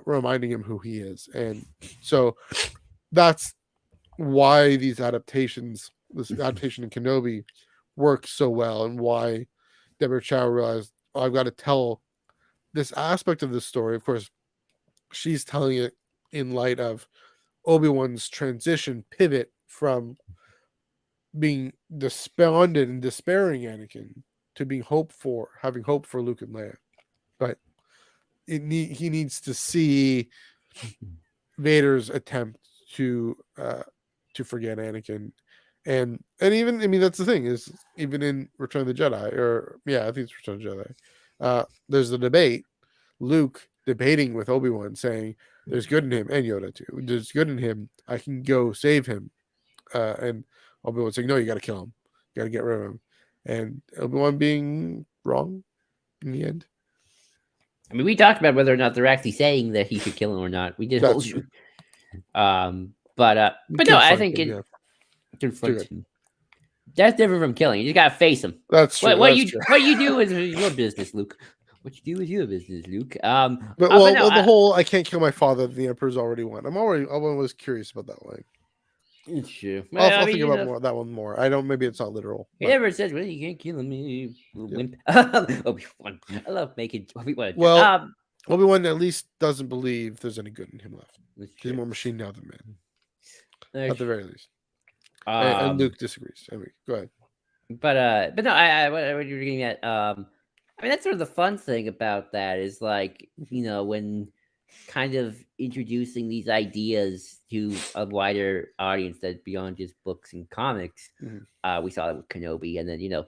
reminding him who he is. And so that's why this adaptation in Kenobi works so well, and why Deborah Chow realized, oh, I've got to tell this aspect of the story. Of course, she's telling it in light of Obi-Wan's transition pivot from being despondent and despairing Anakin to being having hope for Luke and Leia. But he needs to see Vader's attempt to forget Anakin, and even, I mean, that's the thing, is even in Return of the Jedi, or yeah, I think it's Return of the Jedi. There's the debate, Luke debating with Obi-Wan, saying there's good in him, and Yoda too. There's good in him. I can go save him, and Obi-Wan saying, no, you got to kill him. You got to get rid of him, and Obi-Wan being wrong in the end. I mean, we talked about whether or not they're actually saying that he should kill him or not. We did That's hold true. but no, I think it confront him. That's different from killing. You just gotta face him. That's true. What you do is your business, Luke. What you do is your business, Luke. But no, the whole "I can't kill my father," the Emperor's already won. I was curious about that line. Sure. I'll think about that one more. I don't. Maybe it's not literal. He never says, "Well, you can't kill him, you wimp." Obi-Wan. I love making Obi-Wan. Well, Obi-Wan at least doesn't believe there's any good in him left. He's more machine now than man, at the very least. And Luke disagrees. I mean, go ahead. But no, I what you were getting at. I mean, that's sort of the fun thing about that is, like, when kind of introducing these ideas to a wider audience that's beyond just books and comics. We saw it with Kenobi, and then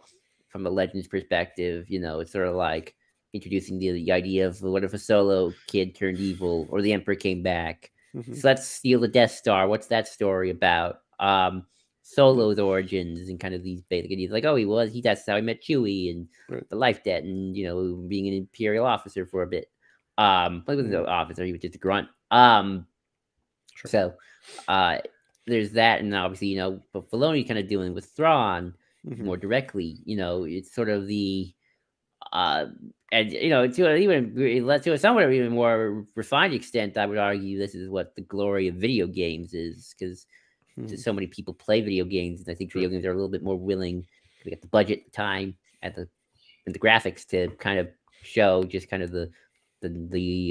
from a Legends perspective, it's sort of like introducing the idea of, what if a Solo kid turned evil, or the Emperor came back? So let's steal the Death Star. What's that story about? Solo's origins and kind of these basic ideas, like, oh, that's how he met Chewie, and the life debt, and being an Imperial officer for a bit. But he wasn't an officer; he was just a grunt. So there's that, and obviously, but Filoni kind of dealing with Thrawn more directly. It's sort of the and to a somewhat even more refined extent, I would argue this is what the glory of video games is, because so many people play video games, and I think video games are a little bit more willing to get the budget, the time, and the graphics to kind of show just kind of the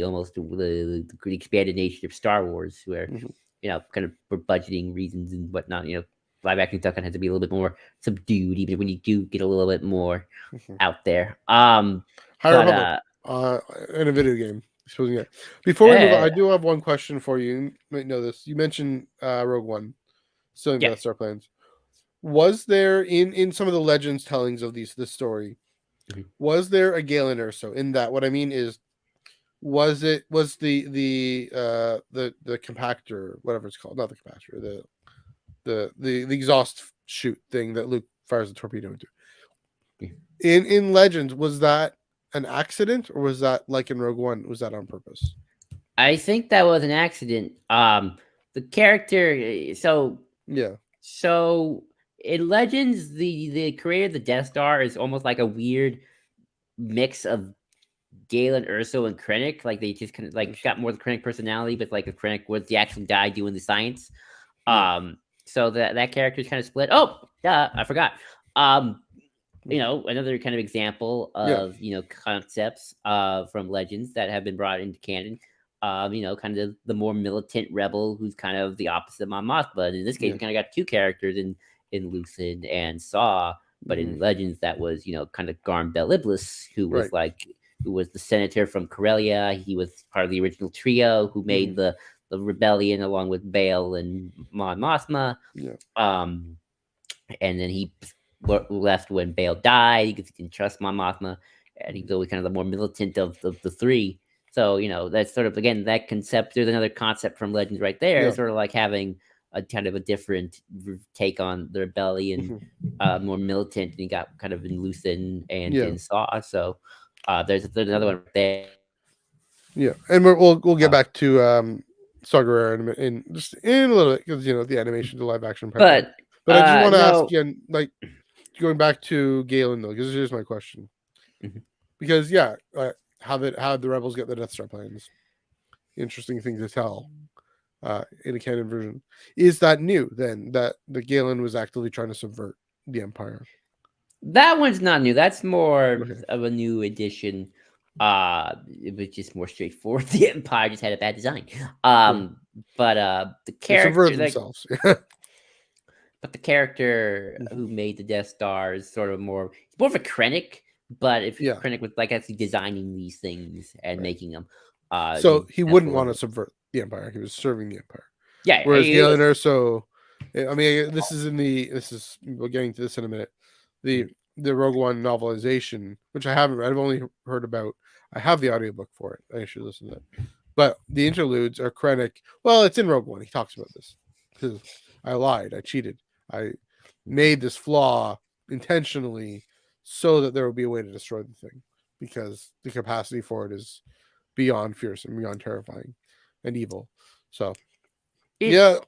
almost the expanded nature of Star Wars, where kind of for budgeting reasons and whatnot, live action stuff kind of has to be a little bit more subdued, even when you do get a little bit more out there. Higher Republic in a video game. Before we move on, I do have one question for you. You might know this. You mentioned Rogue One, still Death Star plans. Was there in some of the Legends tellings of this story, was there a Galen Erso in that? What I mean is, was the compactor, whatever it's called, not the compactor, the exhaust chute thing that Luke fires the torpedo into? In Legends, was that an accident, or was that, like in Rogue One, was that on purpose? I think that was an accident. The character, so in Legends, the creator of the Death Star is almost like a weird mix of Galen Erso and Krennic. Like, they just kind of like got more of the Krennic personality, but like a Krennic was the actual guy doing the science. So that character is kind of split. Oh, I forgot. Another kind of example of concepts from Legends that have been brought into canon. Kind of the more militant rebel who's kind of the opposite of Mon Mothma. And in this case, we kind of got two characters in Lucid and Saw, but in Legends that was kind of Garm Bel Iblis, who was who was the senator from Corellia. He was part of the original trio who made the rebellion along with Bail and Mon Mothma. And then he left when Bail died because he didn't trust Mon Mothma, and he's always kind of the more militant of the three. So that's sort of, again, that concept. There's another concept from Legends right there, sort of like having a kind of a different take on the rebellion, more militant, and he got kind of in Lucid and in Saw. So there's another one right there. Yeah, and we'll get back to Saw Gerrera in just in a little bit, because the animation to live action. But But I just want to ask No. again, like going back to Galen though, because here's my question. Mhm. Because how the rebels get the Death Star plans? Interesting thing to tell in a canon version. Is that new then? That the Galen was actively trying to subvert the Empire? That one's not new. That's more Okay, of a new edition. It was just more straightforward. The Empire just had a bad design. yeah, But the they subverted character, themselves. but the character Mhm. who made the Death Star is sort of more of a Krennic. But if Yeah, Krennic was like actually designing these things and right. making them, So he that's a wouldn't little want to bit. subvert the Empire. He was serving the Empire. Yeah, Whereas he Galen was. Erso, I mean, this is we're getting to this in a minute. The Mhm. the Rogue One novelization, which I haven't read, I've only heard about. I have the audiobook for it. I should listen to it. But the interludes are Krennic. Well, it's in Rogue One. He talks about this. Because I lied. I cheated. I made this flaw intentionally so that there would be a way to destroy the thing. Because the capacity for it is beyond fearsome, beyond terrifying and evil. So, yeah.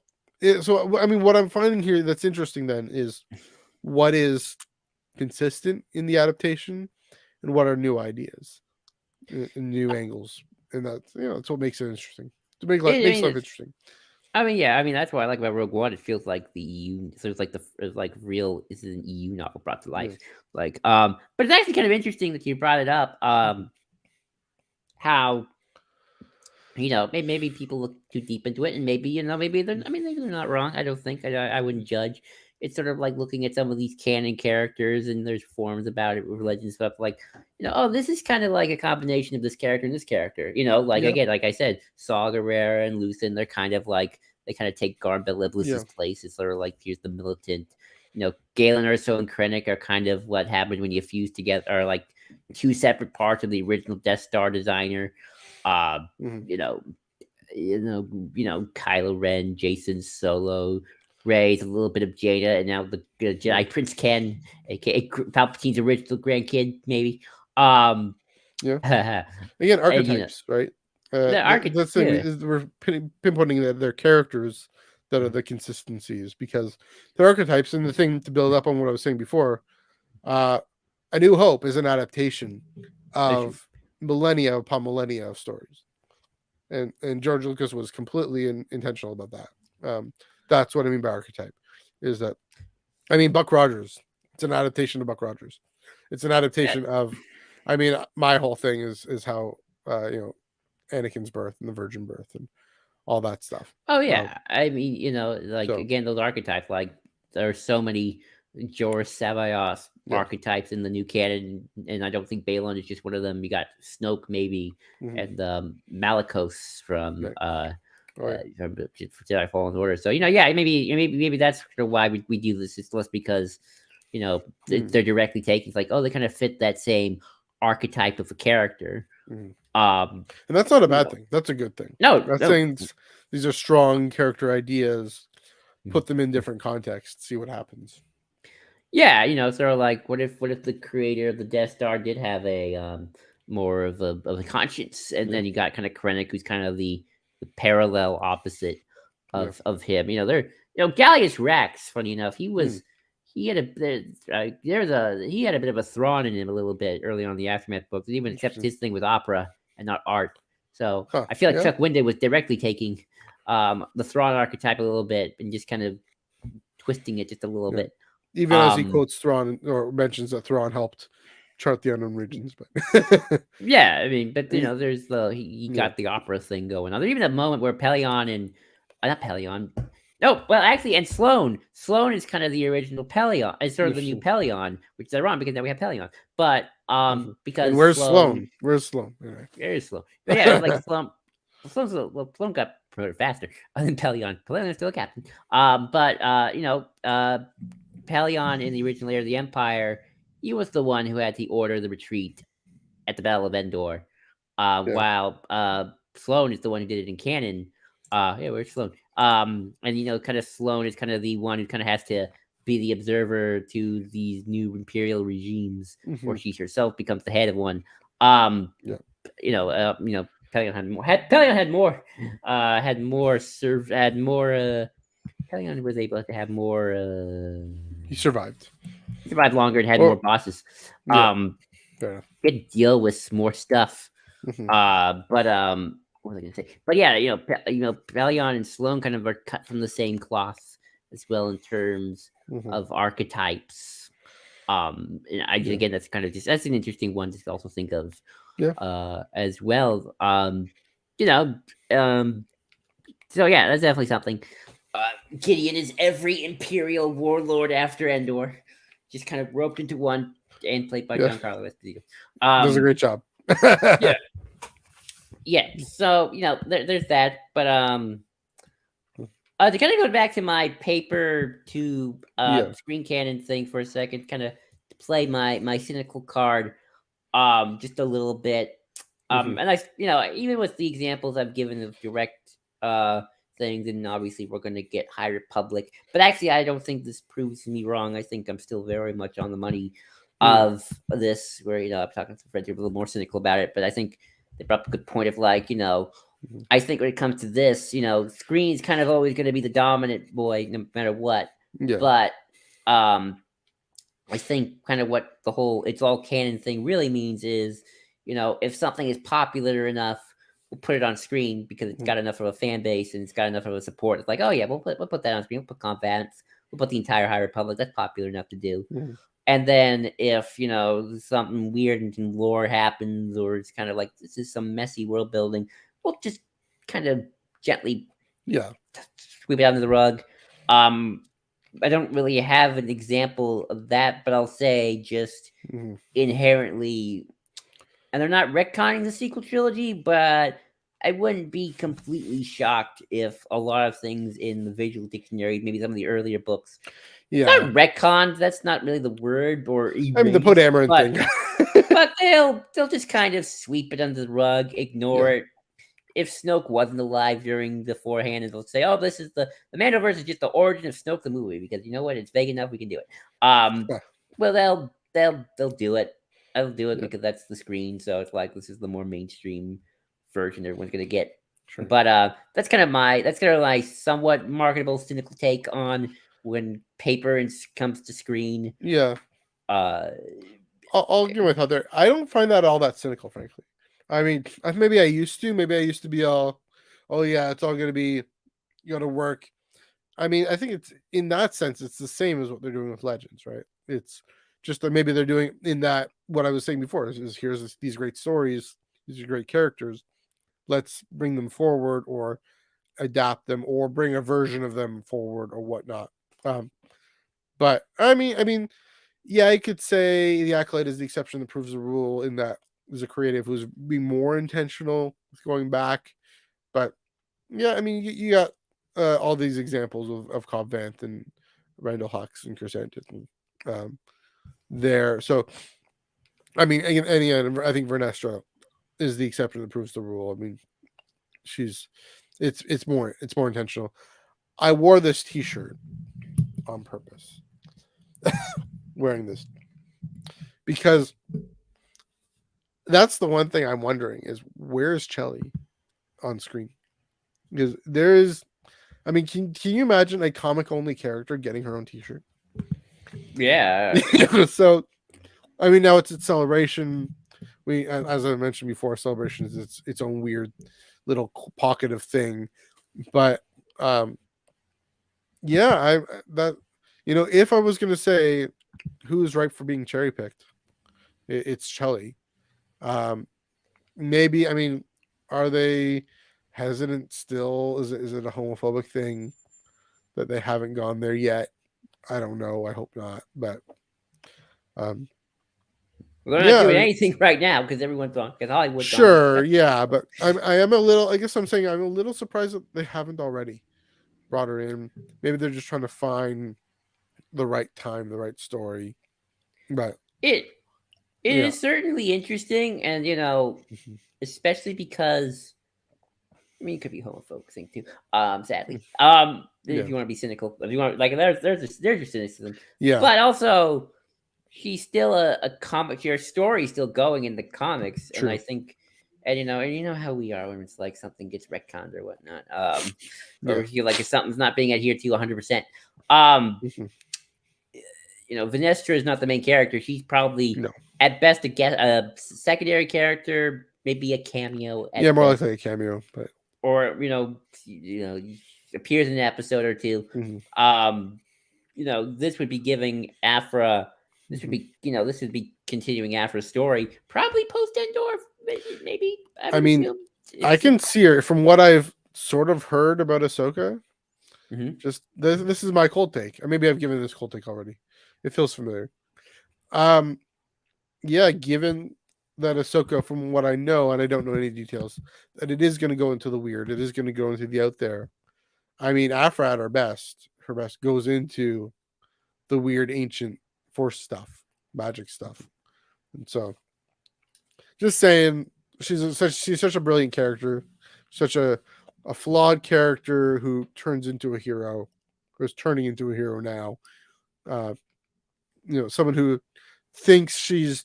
It's So, I mean, what I'm finding here that's interesting then is what is consistent in the adaptation and what are new ideas and new angles. And that's, that's what makes it interesting. To make life it, I makes mean, life it's interesting. I mean, yeah, I mean that's what I like about Rogue One. It feels like the EU, so it's like it's like real. This is an EU novel brought to Yeah. life. Like, but it's actually kind of interesting that you brought it up. Mhm. How maybe people look too deep into it, and maybe maybe they're. I mean, maybe they're not wrong. I don't think I wouldn't judge. It's sort of like looking at some of these canon characters, and there's forums about it, religion stuff. Like, oh, this is kind of like a combination of this character and this character. Like Yeah. again, like I said, Saw Gerrera and Lucen, they're kind of like they kind of take Garba Yeah. Leblis's place. It's sort of like here's the militant. Galen Erso and Krennic are kind of what happens when you fuse together, are like two separate parts of the original Death Star designer. Uh, Hmm. you know, Kylo Ren, Jason Solo, Rey's a little bit of Jada, and now the Yeah. Jedi Prince Ken, aka Palpatine's original grandkid, maybe. Um, Yeah. and Again, archetypes, right? the That's the thing. yeah. We're pinpointing that they're characters that are the consistencies because they're archetypes. And the thing to build up on what I was saying before, uh, A New Hope is an adaptation That's true. of millennia upon millennia of stories. And George Lucas was completely intentional about that. That's what I mean by archetype, is that I mean Buck Rogers. It's an adaptation of Buck Rogers. It's an Yeah. adaptation of. I mean, my whole thing is how Anakin's birth and the virgin birth and all that stuff. Oh Um, yeah, I mean, like so again, those archetypes. Like there are so many Joris Savaios yeah, archetypes in the new canon, and I don't think Balon is just one of them. You got Snoke maybe, hmm and Malicos right. Oh yeah, from Jedi Fallen Order. So yeah, maybe that's sort of why we do this. It's less because mm-hmm. they're directly taking. It's like, oh, they kind of fit that same archetype of a character. Mm-hmm. Um, And that's not a you bad know, thing. That's a good thing. no, That's no. saying these are strong character ideas. Mhm. Put them in different contexts. See what happens. Yeah, sort of like what if the creator of the Death Star did have a more of a conscience, and Yeah, then you got kind of Krennic, who's kind of the parallel opposite yeah. of him. There, Gallius Rax. Funny enough, Mm. he had he had a bit of a Thrawn in him a little bit early on in the Aftermath books. Even except Interesting. his thing with opera and not art. So Huh? I feel like Yeah. Chuck Wendig was directly taking the Thrawn archetype a little bit and just kind of twisting it just a little Yeah. bit. Even as he Um, quotes Thrawn or mentions that Thrawn helped chart the unknown regions, but Yeah, I mean, but he, there's he yeah, got the opera thing going on. There's even a moment where Pelion and not Pelion. No, well, actually, and Sloan is kind of the original Pelion. It's sort of the new interesting. Pelion, which is ironic because now we have Pelion. But Mhm. And because where's Sloan, Sloan? Where's Sloan? Anyway. very slow. But yeah, it's like Sloan got promoted faster than Pelion. Pelion's still a captain. But Pelion in the original Heir of the Empire, he was the one who had to order the retreat at the Battle of Endor, Yeah. while Sloan is the one who did it in canon. Yeah, where's Sloan? And kind of Sloan is kind of the one who kind of has to be the observer to these new imperial regimes, or Hmm. she herself becomes the head of one. Um, Yeah. Pelion had more. Pelion had more. Had more. Had more Canon was able to have more. He survived. Survived longer and had more Well, bosses. yeah, fair enough. Could deal with more stuff. Mhm. But what was I gonna say? But yeah, Belion and Sloan kind of are cut from the same cloth as well in terms Mhm. of archetypes. And Yeah. again, that's kind of that's an interesting one to also think of, Yeah. as well. You know, um, so yeah, that's definitely something. Gideon is every Imperial warlord after Endor, just kind of roped into one and played by Yeah. Giancarlo Esposito. Does a Um, great job. yeah, yeah. So there's that, but to kind of go back to my paper to Yeah. screen canon thing for a second, kind of play my cynical card, just a little bit. Hmm. And even with the examples I've given of direct things, and obviously we're going to get High Republic, but actually I don't think this proves me wrong. I think I'm still very much on the money Mm. of this, where I'm talking to friends who are a little more cynical about it, but I think they brought up a good point of Mhm. I think when it comes to this, screen's kind of always going to be the dominant boy, no matter what. Yeah. But I think kind of what the whole "it's all canon" thing really means is, if something is popular enough, we'll put it on screen because it's Mhm. got enough of a fan base and it's got enough of a support. It's like, oh yeah, we'll put that on screen. We'll put Combatants. We'll put the entire High Republic. That's popular enough to do. Mhm. And then if something weird and lore happens, or it's kind of like this is some messy world building, we'll just kind of gently Yeah. sweep it under the rug. Um, I don't really have an example of that, but I'll say just Mhm. inherently, and they're not retconning the sequel trilogy, but I wouldn't be completely shocked if a lot of things in the visual dictionary, maybe some of the earlier books, Yeah. not retconned, that's not really the word, or I mean, the Poe erased, Dameron but thing. they'll just kind of sweep it under the rug, ignore Yeah. it. If Snoke wasn't alive during the beforehand, and they'll say, "Oh, this is the Mandoverse is just the origin of Snoke the movie," because you know what, it's vague enough, we can do it. Yeah. Well, they'll do it. I'll do it Yeah. because that's the screen, so it's like this is the more mainstream version everyone's gonna get. Sure. But that's kind of my somewhat marketable cynical take on when paper comes to screen. Yeah. Uh, I'll give my thought there. I don't find that all that cynical, frankly. I mean, maybe I used to. Maybe I used to be all, oh yeah, it's all going to be, you got to work. I mean, I think it's in that sense, it's the same as what they're doing with Legends, right? It's just that maybe they're doing in that what I was saying before is here's these great stories, these are great characters. Let's bring them forward or adapt them or bring a version of them forward or whatnot. Um, but I mean, yeah, I could say the Acolyte is the exception that proves the rule in that there's a creative who's being more intentional with going back. But yeah, I mean, you got all these examples of Cobb Vanth and Randall Hawks and Chris Anderson there. So, I mean, and I think Vernestra is the exception that proves the rule. I mean, she's it's more intentional. I wore this T-shirt on purpose, wearing this because that's the one thing I'm wondering is where's Chelly on screen? Because there is, I mean, can you imagine a comic only character getting her own T-shirt? yeah, So, I mean, now it's celebration. As I mentioned before, celebration is its own weird little pocket of thing. But yeah, that if I was gonna say who's right for being cherry picked, it's Chelly. Um, maybe I mean, are they hesitant still? Is it a homophobic thing that they haven't gone there yet? I don't know. I hope not. But um, we're not yeah, I doing mean, anything right now because everyone's on because Hollywood's on it. sure, yeah, but I am a little. I guess I'm saying I'm a little surprised that they haven't already brought her in. Maybe they're just trying to find the right time, the right story. But It it yeah, is certainly interesting, and Mhm. especially because I mean, it could be homophobic thing too. Sadly, if Yeah, you want to be cynical, if you want like there's your cynicism, yeah, but also she's still a comic. Her story's still going in the comics, and I true. think And you know how we are when it's like something gets retconned or whatnot, or Yeah. we feel like if something's not being adhered to 100%. Um, Mhm. Venestra is not the main character. She's probably No. at best a secondary character, maybe a cameo Yeah, at more best, likely a cameo, but or appears in an episode or two. mhm, Um, this would be giving Afra. This would mhm. be, this would be continuing Afra's story, probably post Endor. Maybe I I would mean, assume I it's. can see her from what I've sort of heard about Ahsoka. Mhm. Just this is my cold take. Or maybe I've given this cold take already. It feels familiar. Um, yeah, given that Ahsoka, from what I know, and I don't know any details, that it is going to go into the weird. It is going to go into the out there. I mean, Afra at her best goes into the weird ancient force stuff, magic stuff. And so, just saying, she's such a brilliant character, such a flawed character who turns into a hero, or is turning into a hero now. Uh, someone who thinks she's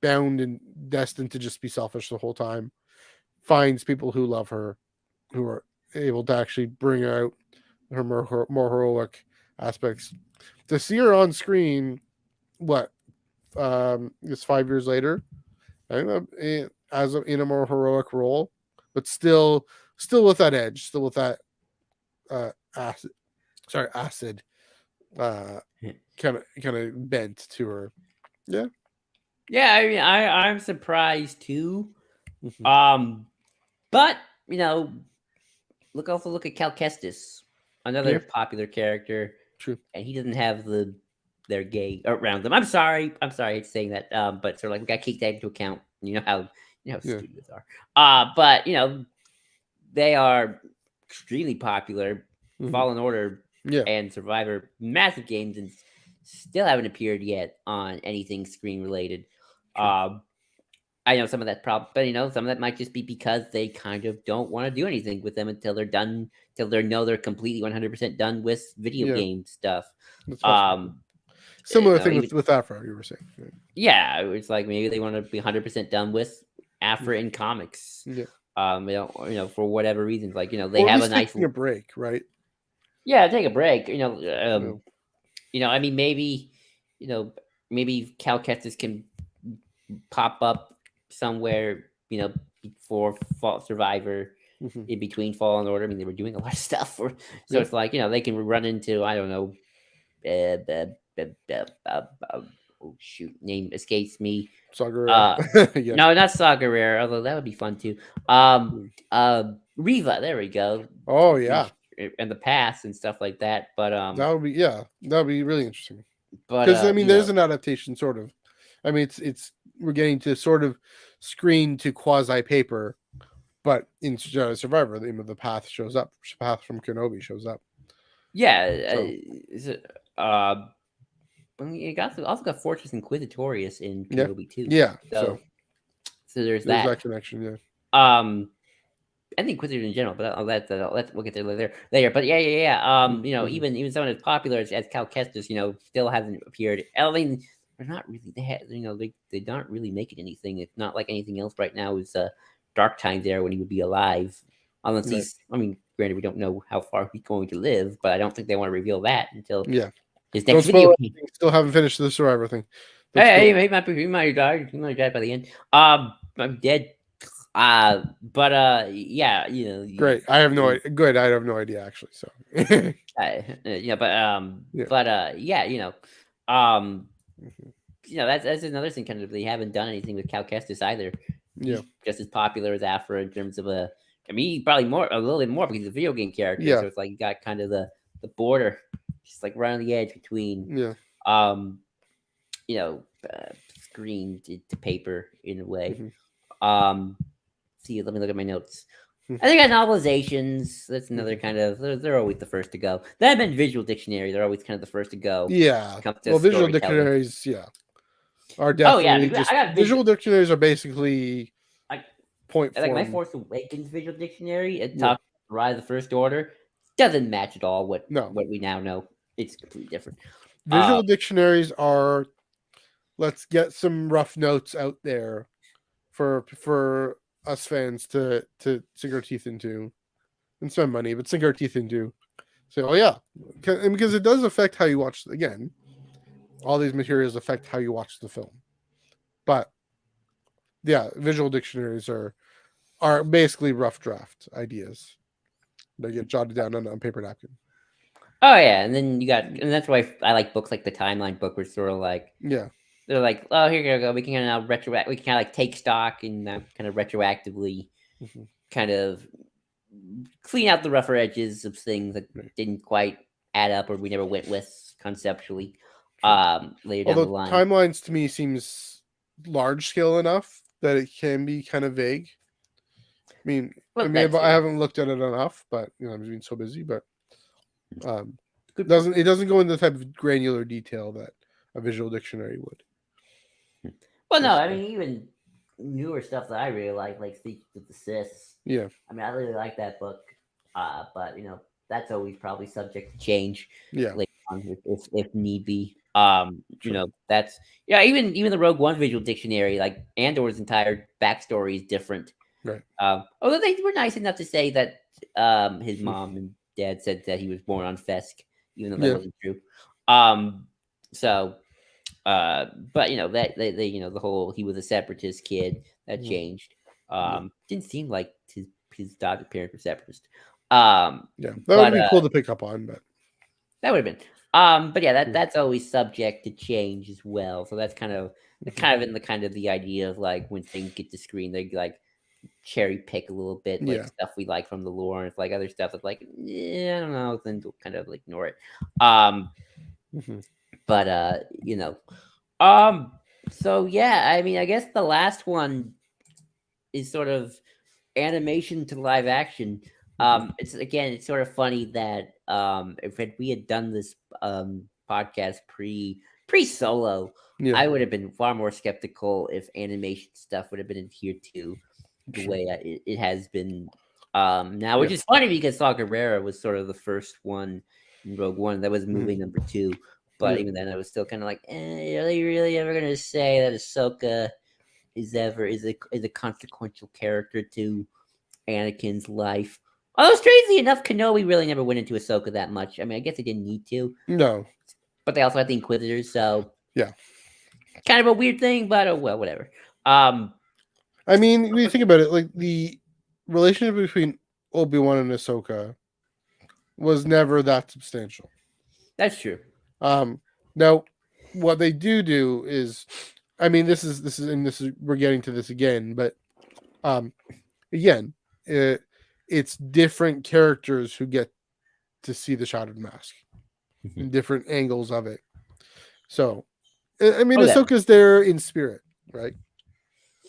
bound and destined to just be selfish the whole time, finds people who love her, who are able to actually bring out her more heroic aspects. To see her on screen, what it's 5 years later, I know, in a more heroic role, but still with that edge, still with that acid, acid, uh, kind of bent to her. Yeah. Yeah, I mean, I'm surprised too. Hmm. Um, but you know, look at Cal Kestis, Yeah. another popular character, True. and he doesn't have their gay around them. I'm sorry, it's saying that. But sort of like we got to take that into account. You know how Yeah. studios are. But they are extremely popular. Hmm. Fallen Order Yeah. and Survivor, massive games, and still haven't appeared yet on anything screen related. True. Um, I know some of that problem, but some of that might just be because they kind of don't want to do anything with them until they're done, till they know they're completely 100% done with video Yeah. game stuff. That's possible. Um, Similar thing Even with Afro, you were saying. yeah, it's like maybe they want to be 100% done with Afra in comics. Yeah. For whatever reasons, like they Or at have a least nice taking a break, right? yeah, take a break. No. I mean, you know, maybe Cal Kestis can pop up somewhere, before Fall Survivor, Hmm. in between Fallen Order. I mean, they were doing a lot of stuff, so Yeah. it's like they can run into I don't know, oh shoot, name escapes me. Sagarera. Uh, Yeah. no, not Saw Gerrera, although that would be fun too. Riva, there we go. Oh yeah. In the past and stuff like that, That would be really interesting. but Because I mean, there's an adaptation, sort of. I mean, it's we're getting to sort of screen to quasi paper, but in Survivor, the path shows up. Path from Kenobi shows up. yeah, So is it, uh, I mean, also got Fortress Inquisitorius in yeah, Kenobi too. yeah. So So there's there's that. that connection. Yeah, Um, I think Inquisitor in general, but we'll get there later. But yeah. mm-hmm. Even someone as popular as Cal Kestis, still hasn't appeared. I mean, they're not really. They aren't really making anything. It's not like anything else right now is Dark Times era when he would be alive, unless Right. he's. I mean, granted, we don't know how far he's going to live, but I don't think they want to reveal that until Yeah. his Don't next video spoil game. anything. Still haven't finished the Survivor thing. Let's Hey, go. he might have died. He might have died by the end. I'm dead. But yeah, Great. I have no idea. Good. I have no idea actually. So yeah. yeah, um, Mhm. that's another thing. Kind of, they haven't done anything with Cal Kestis either. Yeah. He's just as popular as Afra in terms of I mean, he probably a little bit more because he's a video game character. Yeah. So it's like you got kind of the border, just like right on the edge between, Yeah. um, you know, screen to paper in a way. Hmm. Um, see, let me look at my notes. Hmm. I think adaptations. That's another Hmm. kind of. They're always the first to go. That and visual dictionary. They're always kind of the first to go. Yeah. Comes to Well, visual storytelling. dictionaries, yeah, are Oh yeah, definitely I just got visual dictionaries are basically I, point like my form. Force Awakens visual dictionary. It Yeah. talks about Rise of the First Order. Doesn't match at all No. what we now know. It's completely different. Visual dictionaries are, let's get some rough notes out there for us fans to sink our teeth into and spend money, but sink our teeth into. Say, oh yeah, and because it does affect how you watch. Again, all these materials affect how you watch the film. But yeah, visual dictionaries are basically rough draft ideas. They get jotted down on paper napkin. Oh yeah, and then you got, and that's why I like books like the Timeline book, where it's sort of like Yeah. they're like, oh, here you go, we can kind of we can kind of like take stock and kind of retroactively Mm-hmm. kind of clean out the rougher edges of things that Right. didn't quite add up or we never went with conceptually Sure. later down the Although line. timelines to me seems large scale enough that it can be kind of vague. Well, I haven't looked at it enough, but I'm being so busy. But good. it doesn't go into the type of granular detail that a visual dictionary would. Well, no, Just, I mean even newer stuff that I really like Secrets of the Sis. yeah, I mean, I really like that book, but that's always probably subject to change yeah, later on if need be. sure, That's yeah. Even the Rogue One visual dictionary, like Andor's entire backstory is different. right, Although they were nice enough to say that his mom and dad said that he was born on Fesk, even though that yeah, wasn't true. Um, so, but that they the whole he was a separatist kid that mhm, changed. yeah, Didn't seem like his adopted parents were separatist. yeah. That would But be cool to pick up on, but that would have been. But yeah, yeah, that's always subject to change as well. So that's mhm, in the idea of like when things get to screen, they like cherry pick a little bit, like yeah, stuff we like from the lore, and if like other stuff that's like, yeah, I don't know, then we'll kind of like ignore it. Um, mhm, but um, so yeah, I mean, I guess the last one is sort of animation to live action. mhm, It's sort of funny that if we had done this podcast pre solo, yeah, I would have been far more skeptical if animation stuff would have been adhered to the sure, way it has been now, yeah, which is funny because Saw Gerrera was sort of the first one in Rogue One that was mhm, movie number 2. But yeah, even then, I was still kind of like, are they really ever gonna say that Ahsoka is a consequential character to Anakin's life? Although strangely enough, Kenobi really never went into Ahsoka that much. I mean, I guess they didn't need to, no, but they also had the Inquisitors, so yeah. kind of a weird thing. But oh well, whatever. Um, When you think about it, like the relationship between Obi-Wan and Ahsoka was never that substantial. that's true. Um, Now, what they do is, this is we're getting to this again, but um, again, it's different characters who get to see the shattered mask Mhm. in different angles of it. So, Oh, that Ahsoka's there in spirit, right?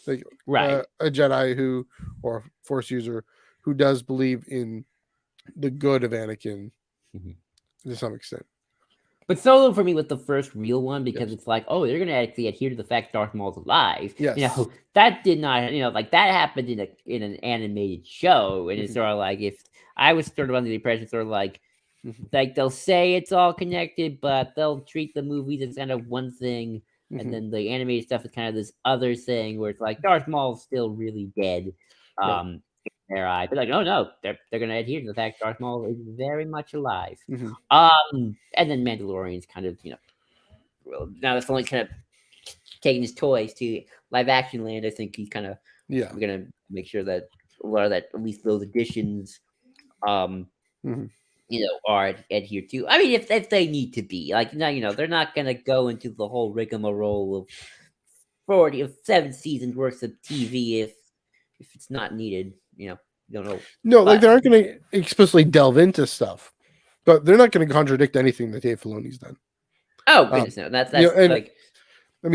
Like right. a Jedi or Force user who does believe in the good of Anakin Mhm. to some extent. But Solo for me was the first real one because Yes. it's like, oh, they're gonna actually adhere to the fact Darth Maul's alive. Yes. That did not, like that happened in an animated show, and it's Mhm, sort of like if I was sort of under the impression, sort of mhm, like they'll say it's all connected, but they'll treat the movies as kind of one thing, and mhm, then the animated stuff is kind of this other thing where it's like Darth Maul's still really dead. right. In their eye, but like, oh no, they're gonna adhere to the fact Darth Maul is very much alive. Mhm, And then Mandalorian's kind of, well, now that's only kind of taking his toys to live action land. I think he's kind of yeah. we're gonna make sure that a lot of that, at least those additions, um, Mhm, are adhered to. I mean, if they need to be, like, no, they're not gonna go into the whole rigmarole of 7 seasons worth of TV if it's not needed. You don't know, no, like but they aren't going to explicitly delve into stuff, but they're not going to contradict anything that Dave Filoni's done. oh Um, goodness, no, that's and like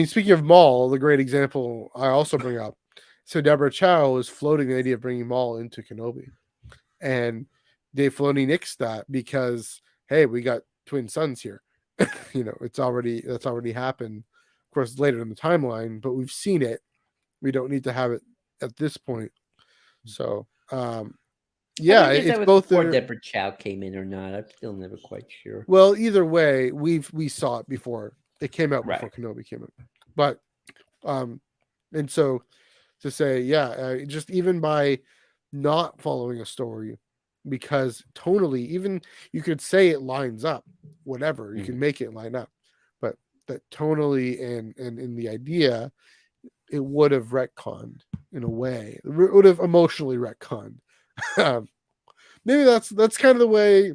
speaking of Maul, the great example I also bring up. So Deborah Chow was floating the idea of bringing Maul into Kenobi, and Dave Filoni nixed that because hey, we got twin sons here. That's already happened. Of course, later in the timeline, but we've seen it. We don't need to have it at this point. So, I yeah, wonder if that it's was both before their. Deborah Chow came in or not. I'm still never quite sure. Well, either way, we saw it before. It came out Right. before Kenobi came out, but and so to say, just even by not following a story, because tonally, even you could say it lines up, whatever, you can make it line up, but that tonally and in the idea, it would have retconned in a way. It would have emotionally retconned. Maybe that's kind of the way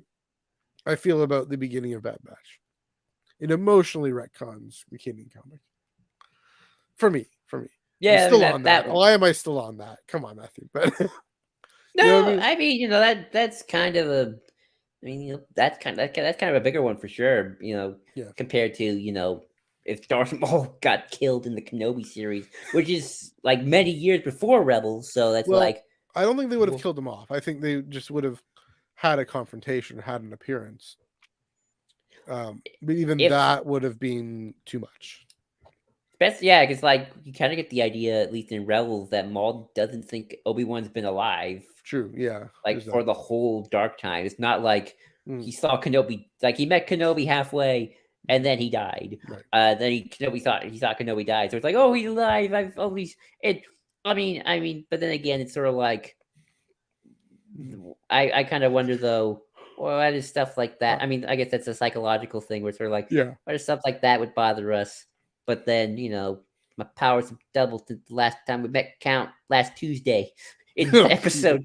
I feel about the beginning of Bad Batch. It emotionally retcons the Canon comic. For me. I'm Yeah, I mean still on that. Why am I still on that? Come on, Matthew. But no, you know what I mean? I mean, that's kind of a, I mean, that's kind of a bigger one for sure. Yeah. Compared to if Darth Maul got killed in the Kenobi series, which is like many years before Rebels, so that's Well, like, I don't think they would have well, killed him off. I think they just would have had a confrontation, had an appearance. But even if that would have been too much. best, yeah, because like you kind of get the idea, at least in Rebels, that Maul doesn't think Obi-Wan's been alive True. Yeah. like There's for that. the whole dark time. It's not like Mm, he saw Kenobi, like he met Kenobi halfway and then he died. right. Then Kenobi thought he saw Kenobi die, so it's like, oh, he's alive. I've always it. I mean, but then again, it's sort of like I kind of wonder though. Well, why does stuff like that? I mean, I guess that's a psychological thing where it's sort of like, Yeah. why does stuff like that would bother us? But then, my powers have doubled since the last time we met Count last Tuesday in Oh, episode.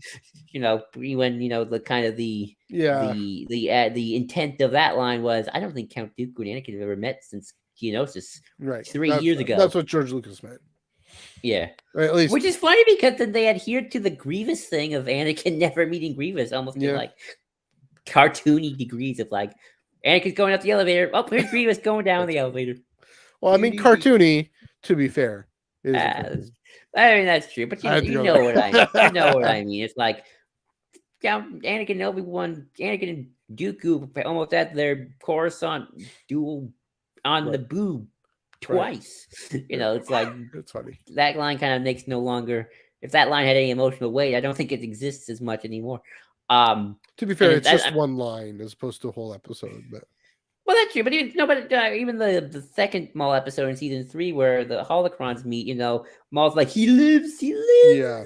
When the kind of yeah. the intent of that line was, I don't think Count Dooku and Anakin have ever met since Geonosis Right. 3 years ago. That's what George Lucas meant. Yeah. Or at least. Which is funny because then they adhered to the Grievous thing of Anakin never meeting Grievous, almost to like cartoony degrees of like Anakin's going up the elevator. Oh, here's Grievous going down the elevator. Well, I mean, cartoony. To be fair, it is. I mean, that's true, but you know what I mean. You know what I mean. It's like Anakin and Obi-Wan, Anakin and Dooku almost had their Coruscant duel on the boob twice. It's like it's funny. That line kind of makes no longer. If that line had any emotional weight, I don't think it exists as much anymore. To be fair, it's just one line as opposed to a whole episode. But well, that's true. But even the second Maul episode in season 3, where the holocrons meet, Maul's like, he lives. yeah,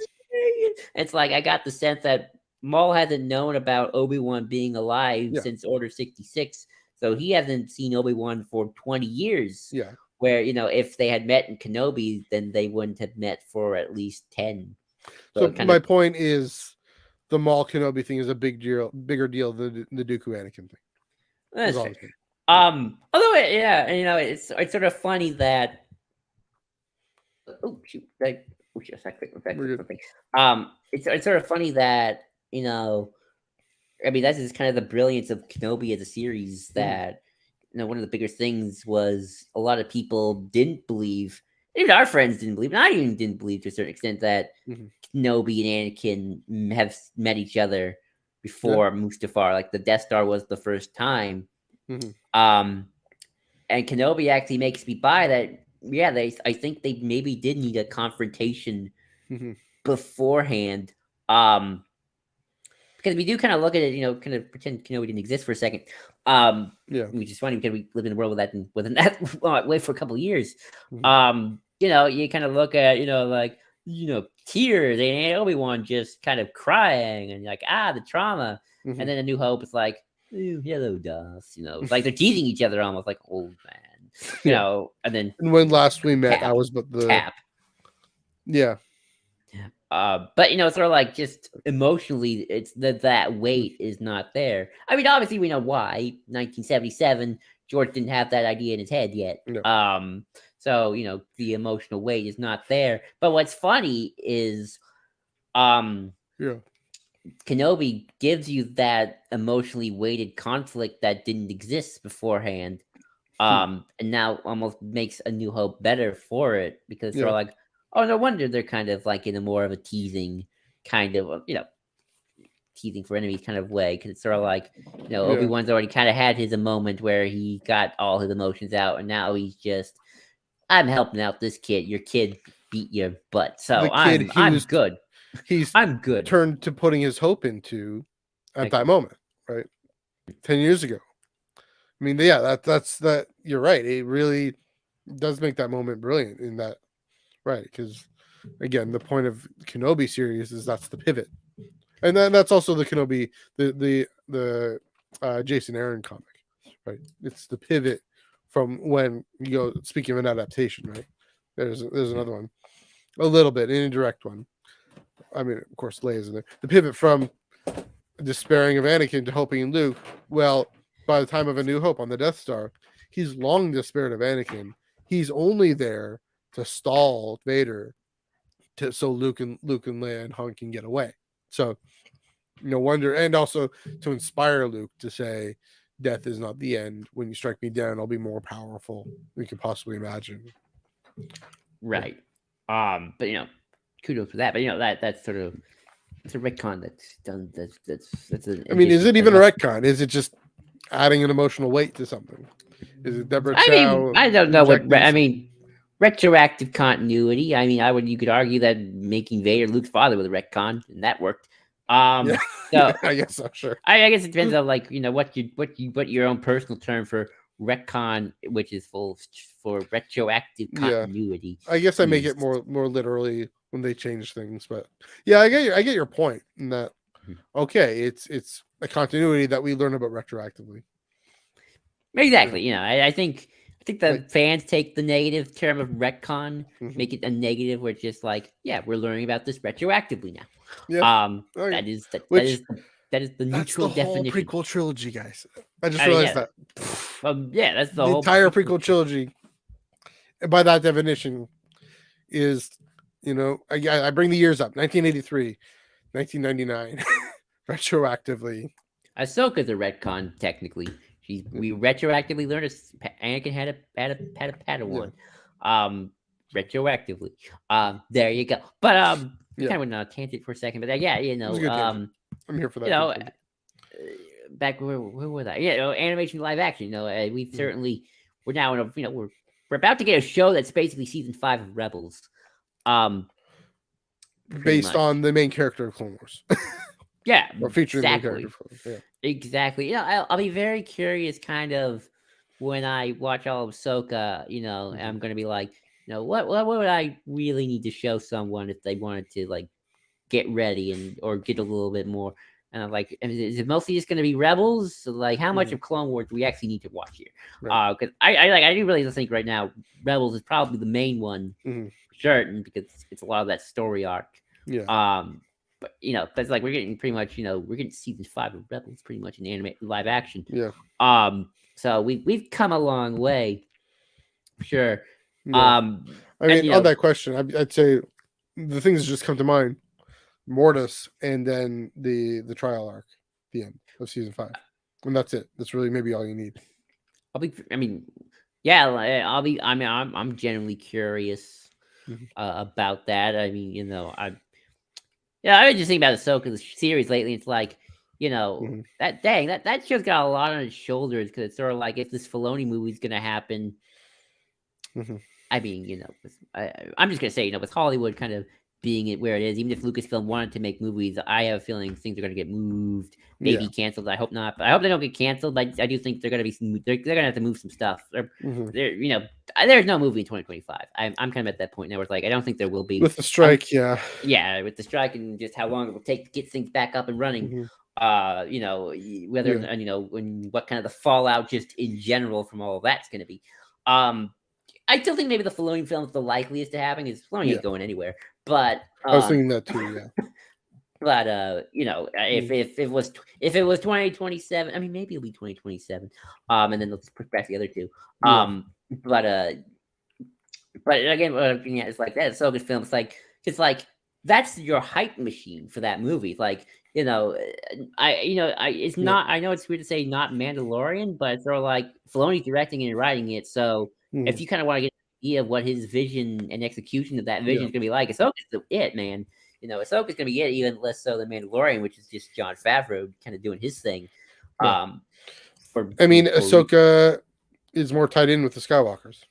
It's like I got the sense that Maul hasn't known about Obi-Wan being alive since Order 66, so he hasn't seen Obi-Wan for 20 years. Yeah. Where if they had met in Kenobi, then they wouldn't have met for at least 10. So my point is, the Maul Kenobi thing is a bigger deal than the Dooku Anakin thing. That's fair. Although it's sort of funny that it's sort of funny that I mean, that's just kind of the brilliance of Kenobi as a series, that one of the bigger things was a lot of people didn't believe, even our friends didn't believe, and I even didn't believe to a certain extent, that Kenobi and Anakin have met each other before Mustafar. Like the Death Star was the first time. And Kenobi actually makes me buy that. Yeah, I think they maybe did need a confrontation beforehand. Because we do kind of look at it, kind of pretend Kenobi didn't exist for a second. Which is funny because we live in a world within that way for a couple of years. You kind of look at, like, tears and Obi-Wan just kind of crying and like, the trauma. And then A New Hope is like, hello, Darth. It's like they're teasing each other almost like old man. And then when last we met, Cap, I was but the Cap. Yeah. But sort of like just emotionally, it's that weight is not there. I mean, obviously we know why. 1977, George didn't have that idea in his head yet. No. So the emotional weight is not there. But what's funny is, Kenobi gives you that emotionally weighted conflict that didn't exist beforehand. And now almost makes A New Hope better for it, because they're like, oh, no wonder they're kind of like in a more of a teasing kind of, teasing for enemies kind of way. Because it's sort of like, Obi-Wan's already kind of had his moment where he got all his emotions out, and now he's just, I'm helping out this kid. Your kid beat your butt, so I'm good. I'm good. Turned to putting his hope into at that moment, right? 10 years ago. I mean, that's you're right. It really does make that moment brilliant in that, right? Because again, the point of Kenobi series is that's the pivot, and then that's also the Kenobi, the Jason Aaron comic, right? It's the pivot from when you go. Speaking of an adaptation, right? There's another one, a little bit an indirect one. I mean, of course, Leia's in there. The pivot from despairing of Anakin to hoping Luke. Well, by the time of A New Hope on the Death Star, he's long despaired of Anakin. He's only there to stall Vader, so Luke and Leia and Han can get away. So no wonder, and also to inspire Luke to say, "Death is not the end. When you strike me down, I'll be more powerful than you could possibly imagine." Right. But kudos for that. But that's sort of it's a retcon that's done. That's an I mean, is it addition even a that's retcon? Is it just adding an emotional weight to something? Is it Deborah I mean, Chow I don't know what injecting I some- mean. Retroactive continuity. I mean, you could argue that making Vader Luke's father was a retcon, and that worked. Yeah. So I guess so. Sure. I guess it depends on like what your own personal term for retcon, which is for retroactive Yeah. continuity. I guess I make is. it more literally when they change things, but yeah, I get your point in that. Mhm. Okay, it's a continuity that we learn about retroactively. Exactly. I think the Like- fans take the negative term of retcon, Mhm. make it a negative where it's just like, yeah, we're learning about this retroactively now. Yeah. Okay. That is the Which- That's the That's neutral the whole definition. prequel trilogy, guys. I just I mean, realized yeah. that. Yeah, that's the The whole entire prequel trilogy, by that definition, is I bring the years up: 1983, 1999, retroactively. Ahsoka's a retcon technically. We retroactively learned Anakin had a Padawan. Retroactively. There you go. But Yeah. kind of went on a tangent for a second, but yeah, It was a good tangent. I'm here for that. back where was I? Yeah, animation live action. We've certainly we're now in a we're about to get a show that's basically season 5 of Rebels. Based on the main character of Clone Wars. Yeah, Or featuring exactly. the main character. Yeah. Exactly. I'll be very curious, kind of, when I watch all of Ahsoka. And I'm gonna be like, what would I really need to show someone if they wanted to like get ready or get a little bit more. And I'm like, is it mostly just going to be Rebels? So, like, how much of Clone Wars do we actually need to watch here? Right. Because I do really think right now Rebels is probably the main one, for certain, because it's a lot of that story arc. Yeah. But that's like we're getting pretty much we're getting season 5 of Rebels pretty much in anime live action. Yeah. So we've come a long way, for sure. Yeah. I mean, on that question, I'd say the things that just come to mind: Mortis, and then the trial arc, the end of season 5, and that's it. That's really maybe all you need. I'm genuinely curious about that. I mean, I was just thinking about Ahsoka's series lately. It's like, that show's got a lot on its shoulders, because it's sort of like, if this Filoni movie is going to happen. I mean, I'm just gonna say, with Hollywood kind of being it where it is, even if Lucasfilm wanted to make movies, I have a feeling things are gonna get moved, maybe canceled. I hope not, but I hope they don't get canceled. But I do think they're gonna have to move some stuff. There's no movie in 2025. I'm kind of at that point now where it's like, I don't think there will be with the strike. With the strike and just how long it will take to get things back up and running. Whether when what kind of the fallout just in general from all of that's going to be. I still think maybe the Filoni film is the likeliest to happen. Is Filoni ain't going anywhere, but I was thinking that too. Yeah. But if it was 2027, I mean, maybe it'll be 2027. And then let's push back the other two. But again, it's like that. It's so good film. It's like that's your hype machine for that movie. Like, it's not. I know it's weird to say not Mandalorian, but it's sort of like Filoni directing and writing it. So if you kind of want to get an idea of what his vision and execution of that vision is going to be like, Ahsoka's it, man. Ahsoka's going to be it, even less so than Mandalorian, which is just Jon Favreau kind of doing his thing. Ahsoka is more tied in with the Skywalkers.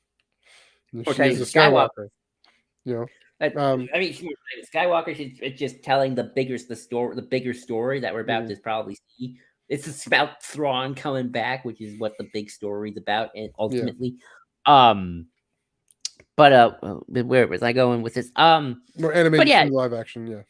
She is a Skywalker. Skywalker. It's just telling the bigger story that we're about to probably see. It's about Thrawn coming back, which is what the big story is about, and ultimately, but But where was I going with this? More But animation yeah, to live action. Yeah.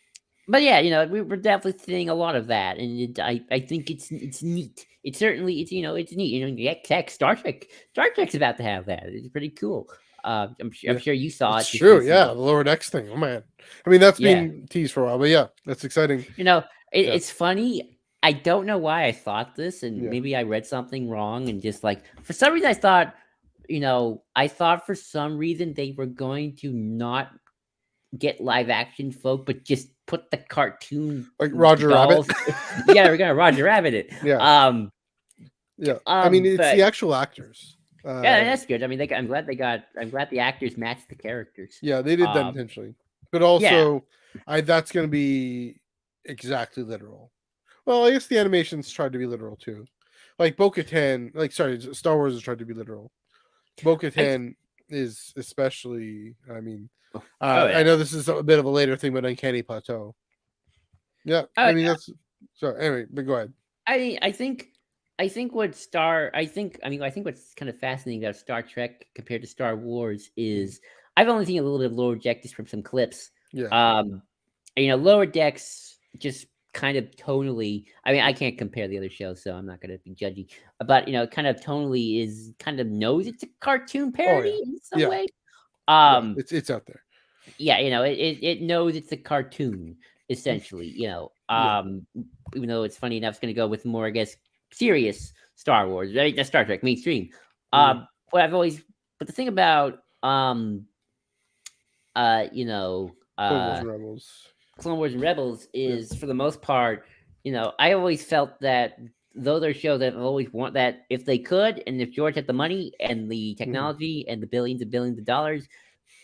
but yeah, we're definitely seeing a lot of that, and I think it's neat. It's certainly it's neat. Yeah, heck, Star Trek's about to have that. It's pretty cool. I'm Yeah. sure you saw It's it just true. Yeah, recently. the lower decks thing. Oh man. I mean, that's Yeah, been teased for a while, but yeah, that's exciting. you know, Yeah. it's funny. I don't know why I thought this, and Yeah. maybe I read something wrong, and just like for some reason I thought, I thought for some reason they were going to not get live action folk, but just put the cartoon Like Roger Rabbit. dolls. Yeah, we're gonna Roger Rabbit it. Yeah. Yeah. I mean, it's But the actual actors. yeah, that's good. I mean, I'm glad the actors matched the characters. Yeah, they did that Um, intentionally. But yeah, also, that's going to be exactly literal. Well, I guess the animations tried to be literal too. Like Bo-Katan, like sorry, Star Wars has tried to be literal. I, Bo-Katan is especially. I mean, oh I yeah, know this is a bit of a later thing, but Uncanny Plateau. Yeah, oh I mean yeah. that's. So anyway, but go ahead. I think I think what's kind of fascinating about Star Trek compared to Star Wars Mm. is I've only seen a little bit of Lower Deck just from some clips. Yeah, Um, Lower Decks just kind of tonally. I mean, I can't compare the other shows, so I'm not going to be judgy. But kind of tonally is kind of knows it's a cartoon oh yeah, parody in some yeah, way. yeah. Um, It's out there. yeah, it knows it's a cartoon essentially. Yeah, Even though it's funny enough, it's going to go with more, I guess, serious Star Wars, right? That's Star Trek mainstream. yeah. But but the thing about uh, you know, Clone Wars uh, and Rebels. Clone Wars and Rebels Yeah, is for the most part, I always felt that though they're shows that I've always want that if they could, and if George had the money and the mm, technology and the billions and billions of dollars,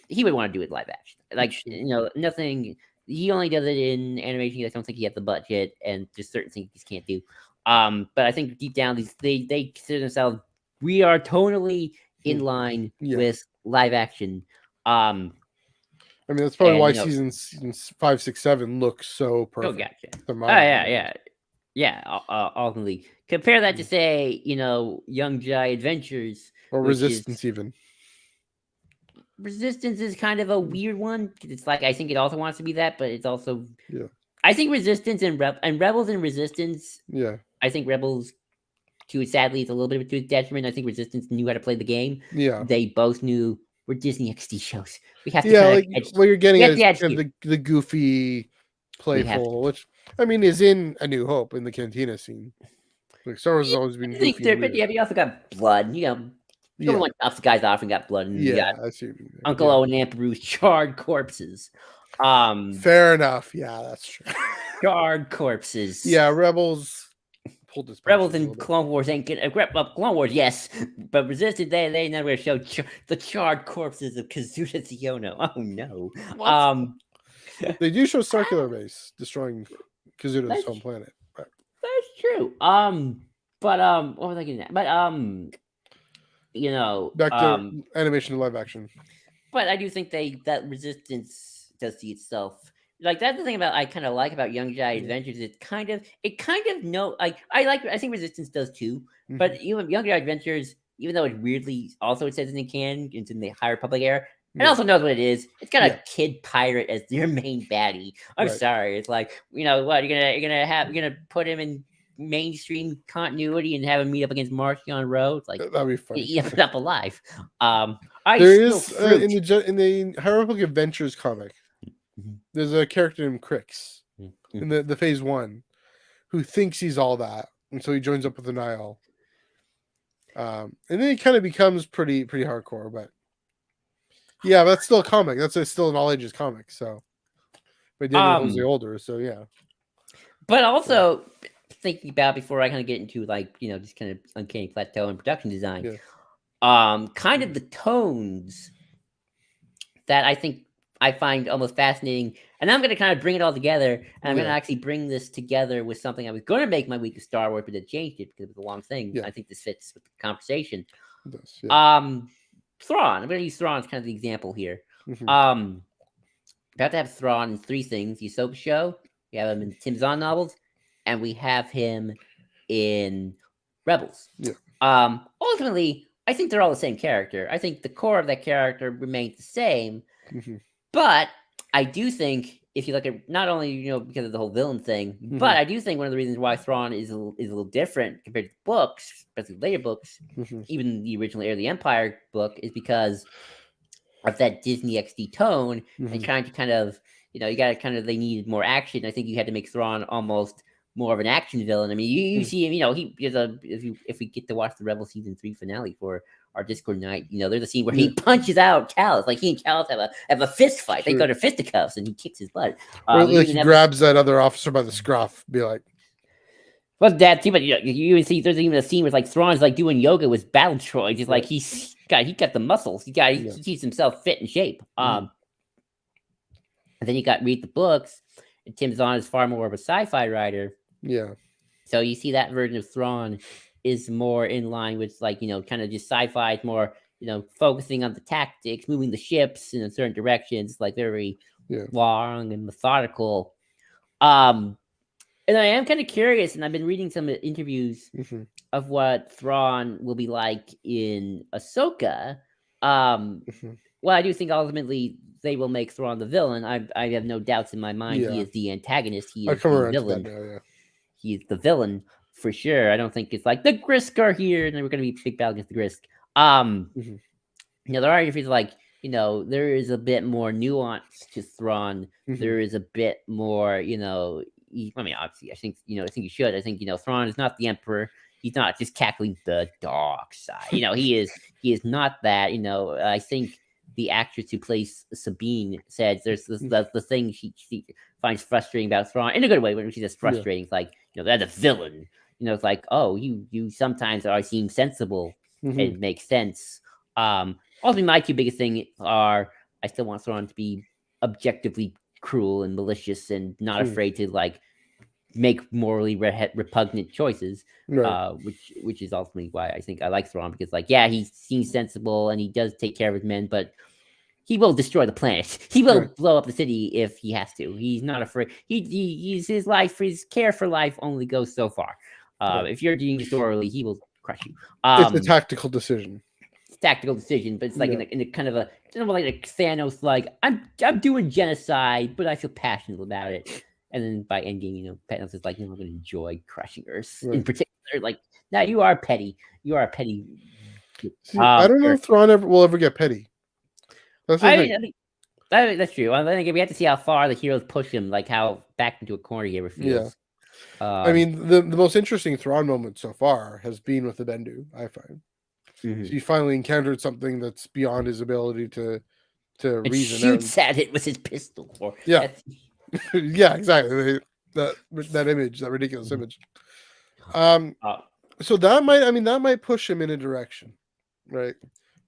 he would want to do it live action. that's Like true. nothing. He only does it in animation. I don't think he has the budget, and just certain things he just can't do. But I think deep down, they consider themselves we are tonally in Mm, line yeah. with live action. Um, I mean, that's probably and why seasons 5, 6, 7 look so oh, perfect. gotcha. To Oh my yeah, eyes. yeah, yeah. Ultimately, compare that to Mm. say Young Jai Adventures, Or which is Resistance, even. Resistance is kind of a Mm, weird one. It's like I think it also wants to be that, but it's also yeah, I think Resistance and Rebels and Resistance. yeah, I think Rebels to sadly it's a little bit of a detriment. I think Resistance knew how to play the game. yeah, They both knew we're Disney XD shows. We have to yeah. kind of Like what you're we getting at have is to kind execute. of the goofy, We have to. playful, which I mean is in A New Hope in the Cantina scene. Like Star Wars has always been I think goofy and they're, but weird. yeah, we also got blood. Yeah, Everyone ups the guys off and got blood, and we got yeah. I see what you mean there. Uncle Yeah, Owen and Aunt Beru's charred corpses. Um, fair enough. Yeah, that's true. charred corpses. Yeah, Rebels pulled his Rebels punches a and little bit. Clone Wars ain't good. Clone Wars, yes, but Resistance they never show the charred corpses of Kazuda Ziono. Oh no. What? Um, They do show Circular Base destroying Kazuda's that's home planet. But that's true. But what was I getting at? But back to animation to live action. but I do think that Resistance does see itself. Like that's the thing about I kind of like about Young Jai Yeah. Adventures. It kind of know like I think Resistance does too. Mhm. But even Young Jai Adventures, even though it weirdly also it says in the canon, it's in the High Republic era. It Yeah. also knows what it is. It's got Yeah. a kid pirate as your main baddie. I'm Right. sorry. It's like what you're gonna put him in mainstream continuity and have him meet up against Marcion Rowe. It's like That'd be funny. you end up alive. I There steal is fruit. in the Hierarchical Adventures comic. Mhm. There's a character named Crix Mhm. in the phase 1 who thinks he's all that, and so he joins up with the Nile. And then he kind of becomes pretty hardcore, but yeah, that's still a comic. That's still an all ages comic. So, by Daniel Jose older. So yeah, But also thinking about before I kind of get into like just kind of uncanny plateau and production design. yeah, Kind of the tones that I think I find almost fascinating. And I'm going to kind of bring it all together. And I'm going to yeah, actually bring this together with something I was going to make my week of Star Wars, but it changed it because it was a long thing. yeah. I think this fits with the conversation. It does. Yeah. Thrawn. I'm going to use Thrawn as kind of the example here. Mhm. About to have Thrawn in 3 things: the Ahsoka show, we have him in Tim Zahn novels, and we have him in Rebels. Yeah. Ultimately, I think they're all the same character. I think the core of that character remains the same, Mm-hmm. but I do think if you look at not only because of the whole villain thing, Mm-hmm. but I do think one of the reasons why Thrawn is a little different compared to the books, especially later books, Mm-hmm. even the original Heir of the Empire book, is because of that Disney XD tone and Mm-hmm. trying to kind of you got to kind of they needed more action. I think you had to make Thrawn almost more of an action villain. I mean, you see him, he is a if we get to watch the Rebel season 3 finale for our Discord night, there's a scene where he punches out Callus, like he and Callus have a fist fight. They go to fisticuffs and he kicks his butt. Or like he grabs that other officer by the scruff, be like, well, that too, but you see, there's even a scene where like Thrawn's like doing yoga with battle droids. Just like he got the muscles. He keeps himself fit in shape. And then you got read the books, and Tim Zahn is far more of a sci-fi writer. Yeah. So you see that version of Thrawn is more in line with like kind of just sci-fi. It's more focusing on the tactics, moving the ships in certain directions, like very long and methodical. And I am kind of curious, and I've been reading some interviews of what Thrawn will be like in Ahsoka. Well, I do think ultimately they will make Thrawn the villain. I have no doubts in my mind. He is the antagonist. He is the villain. Now, He's the villain for sure. I don't think it's like the Grisk are here and we're going to be big battle against the Grisk. There are interviews like there is a bit more nuance to Thrawn. There is a bit more I mean, obviously, I think you should. I think Thrawn is not the Emperor. He's not just cackling the dark side. He is not that. I think the actress who plays Sabine said there's the thing she finds frustrating about Thrawn in a good way. When she says frustrating, it's like that's a villain. It's like, oh, you sometimes seem sensible and make sense. Also, my two biggest things are I still want Thrawn to be objectively cruel and malicious and not afraid to like make morally repugnant choices, which is ultimately why I think I like Thrawn, because like he seems sensible and he does take care of his men, but he will destroy the planet. He will blow up the city if he has to. He's not afraid. He's his care for life only goes so far. If you're doing this orally, he will crush you. It's a tactical decision. Tactical decision, but it's like in a kind of a like a Thanos, like I'm doing genocide, but I feel passionate about it. And then by Endgame, Thanos is like, I'm going to enjoy crushing Earth in particular. Like, now you are petty. You are petty. See, I don't know if Thrawn will ever get petty. That's the thing. I think that's true. I think we have to see how far the heroes push him, like how back into a corner he ever feels. I mean, the most interesting Thrawn moment so far has been with the Bendu, I find. So he finally encountered something that's beyond his ability to reason. Shoots at it with his pistol. Yeah, exactly. That image, that ridiculous image. So that might push him in a direction, right?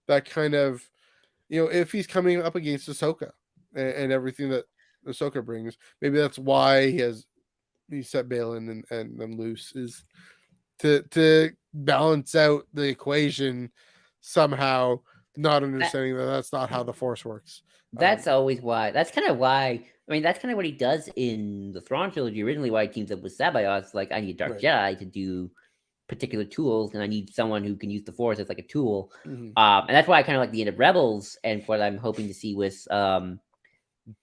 That kind of, if he's coming up against Ahsoka and everything that Ahsoka brings, maybe that's why he set Balin and them loose, is to balance out the equation somehow, not understanding that that's not how the Force works. That's always why. That's kind of why. I mean, that's kind of what he does in the Thrawn trilogy. Originally, why he teams up with Sabayoth, like, I need a Dark Jedi to do particular tools, and I need someone who can use the Force as like a tool. And that's why I kind of like the end of Rebels, and what I'm hoping to see with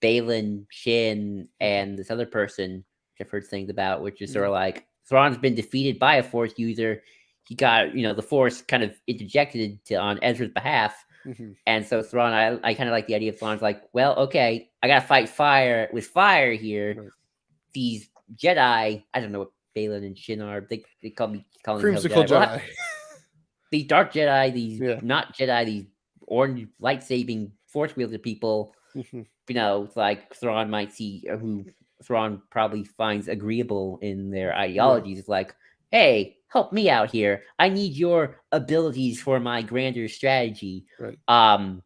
Balin, Shin, and this other person, which I've heard things about, which is sort of like Thrawn's been defeated by a Force user. He got, the Force kind of interjected on Ezra's behalf. And so Thrawn, I kind of like the idea of Thrawn's like, well, okay, I gotta fight fire with fire here. These Jedi, I don't know what Balin and Shin are. They calling Creamsicle Jedi. These dark Jedi, these not Jedi, these orange lightsabing Force wielder people. It's like Thrawn might see, who Thrawn probably finds agreeable in their ideologies. It's like, hey, help me out here. I need your abilities for my grander strategy. Because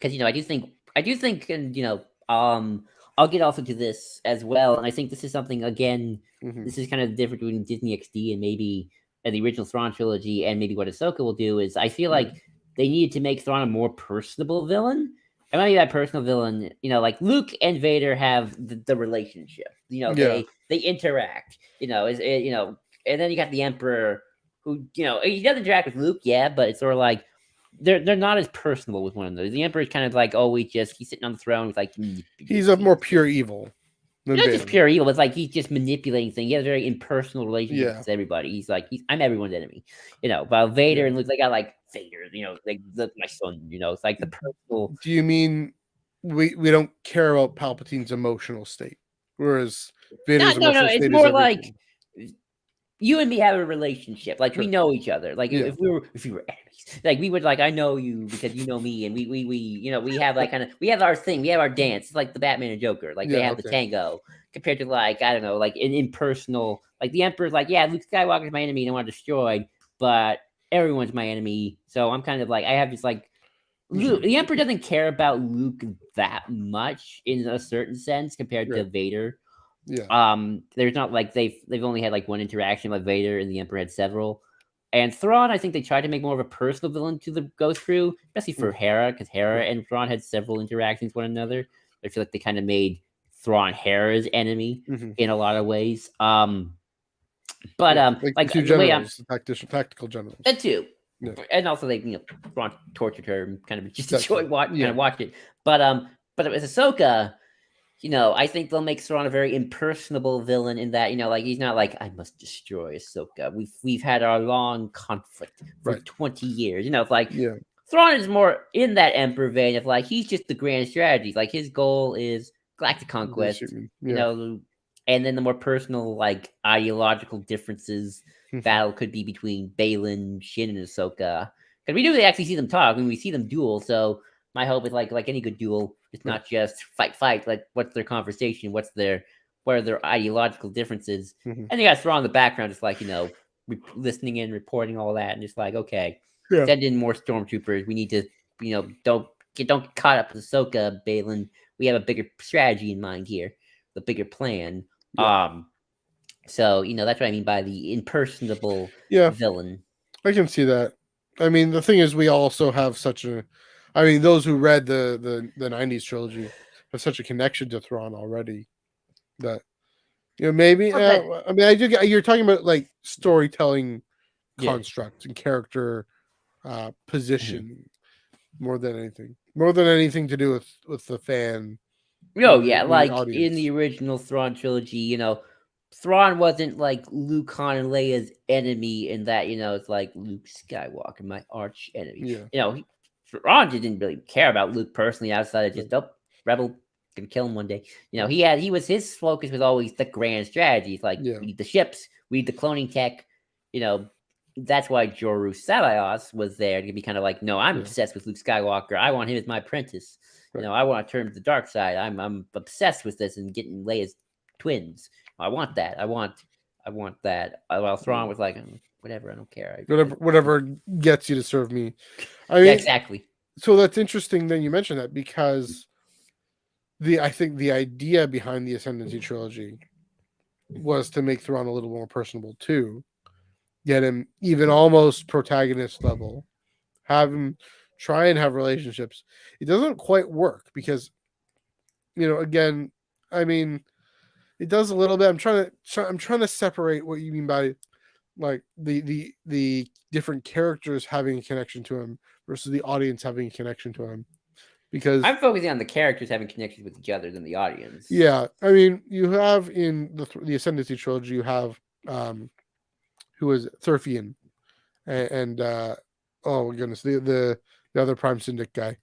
I do think, and I'll get also to this as well. And I think this is something, again, this is kind of different between Disney XD and maybe the original Thrawn trilogy, and maybe what Ahsoka will do is, I feel like they needed to make Thrawn a more personable villain. And maybe that personal villain, like Luke and Vader have the relationship. They interact. And then you got the Emperor, who he does interact with Luke, yeah, but it's sort of like they're not as personable with one another. The Emperor is kind of like always just he's sitting on the throne, with like He's a more pure evil than not just Vader. pure evil. It's like he's just manipulating things. He has a very impersonal relationship Yeah. with everybody. He's like I'm everyone's enemy, While Vader Yeah. and Luke, they got like Vader, like look my son, It's like the personal. Do you mean we don't care about Palpatine's emotional state, whereas Vader's No. emotional It's state is more like everything? you and me have a relationship. Like we Sure. know each other. Like Yeah. if we were enemies, like we would like I know you because you know me, and we have like kind of we have our thing. We have our dance. It's like the Batman and Joker. Like they Yeah. have the Okay. tango compared to like I don't know, like an impersonal. Like the Emperor's like Luke Skywalker's my enemy and I want destroyed, but everyone's my enemy. So I'm kind of like I have this like Luke. The Emperor doesn't care about Luke that much in a certain sense compared to Right. Vader. Yeah. There's not like they've only had like one interaction with Vader, and the Emperor had several. And Thrawn, I think they tried to make more of a personal villain to the Ghost Crew, especially for Hera, because Hera and Thrawn had several interactions with one another. I feel like they kind of made Thrawn Hera's enemy in a lot of ways. But like like the two the way I'm generals, the tactical generals. that too. Yeah. And also they Thrawn tortured her and kind of just enjoyed kind Yeah. of watched it. But with Ahsoka, I think they'll make Thrawn a very impersonable villain in that, like he's not like I must destroy Ahsoka. We've had our long conflict for 20 years. It's like Yeah. Thrawn is more in that Emperor vein of like he's just the grand strategy. Like his goal is galactic conquest, and then the more personal, like ideological differences battle could be between Baylan, Shin, and Ahsoka. Because we do actually see them talk when we see them duel. So my hope is like any good duel, it's not just fight. Like what's their conversation? What are their ideological differences? And you guys throw on the background, just like listening in, reporting all that, and just like okay, send in more stormtroopers. We need to don't get caught up with Ahsoka, Baylan. We have a bigger strategy in mind here, the bigger plan. So that's what I mean by the impersonable villain. I can see that. I mean, the thing is, we also have such a. I mean, those who read the '90s trilogy have such a connection to Thrawn already that maybe. I mean, I do. You're talking about like storytelling construct and character position more than anything to do with the fan. Like audience. in the original Thrawn trilogy, Thrawn wasn't like Luke, Han, and Leia's enemy in that, it's like Luke Skywalker, my arch enemy. Thrawn didn't really care about Luke personally outside of just, Rebel, gonna kill him one day. His focus was always the grand strategies. Like, we need the ships, we need the cloning tech. That's why Joru Sabios was there to be kind of like, no, I'm obsessed with Luke Skywalker. I want him as my apprentice. I want to turn to the dark side. I'm obsessed with this and getting Leia's twins. I want that. I want that. While Thrawn was like, whatever, I don't care. Whatever gets you to serve me. I mean, exactly. So that's interesting that you mentioned that because I think the idea behind the Ascendancy trilogy was to make Thrawn a little more personable too, get him even almost protagonist level, have him try and have relationships. It doesn't quite work because, again, I mean, it does a little bit. I'm trying to separate what you mean by like the different characters having a connection to him versus the audience having a connection to him. Because I'm focusing on the characters having connections with each other than the audience. Yeah, I mean, you have in the Ascendancy trilogy, you have who is Thurfian, and oh my goodness, the other Prime Syndic guy.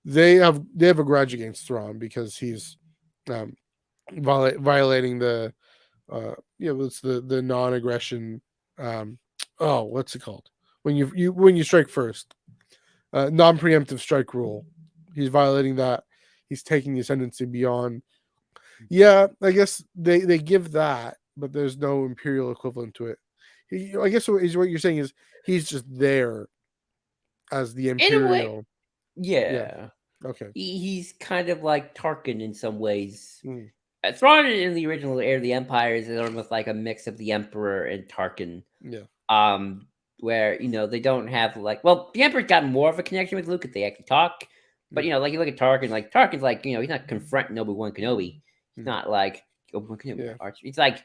They have a grudge against Thrawn because he's violating the it's the non-aggression. What's it called when you strike first? Non-preemptive strike rule. He's violating that. He's taking the Ascendancy beyond. Yeah, I guess they give that, but there's no Imperial equivalent to it. I guess what you're saying is he's just there as the Imperial. Yeah. Okay. He's kind of like Tarkin in some ways. Thrawn in the original Heir of the Empire is almost like a mix of the Emperor and Tarkin. Yeah. Where they don't have like, well, the Emperor's got more of a connection with Luke if they actually talk. But like you look at Tarkin, like Tarkin's like he's not confronting Obi-Wan Kenobi. He's not like Obi-Wan Kenobi. It's like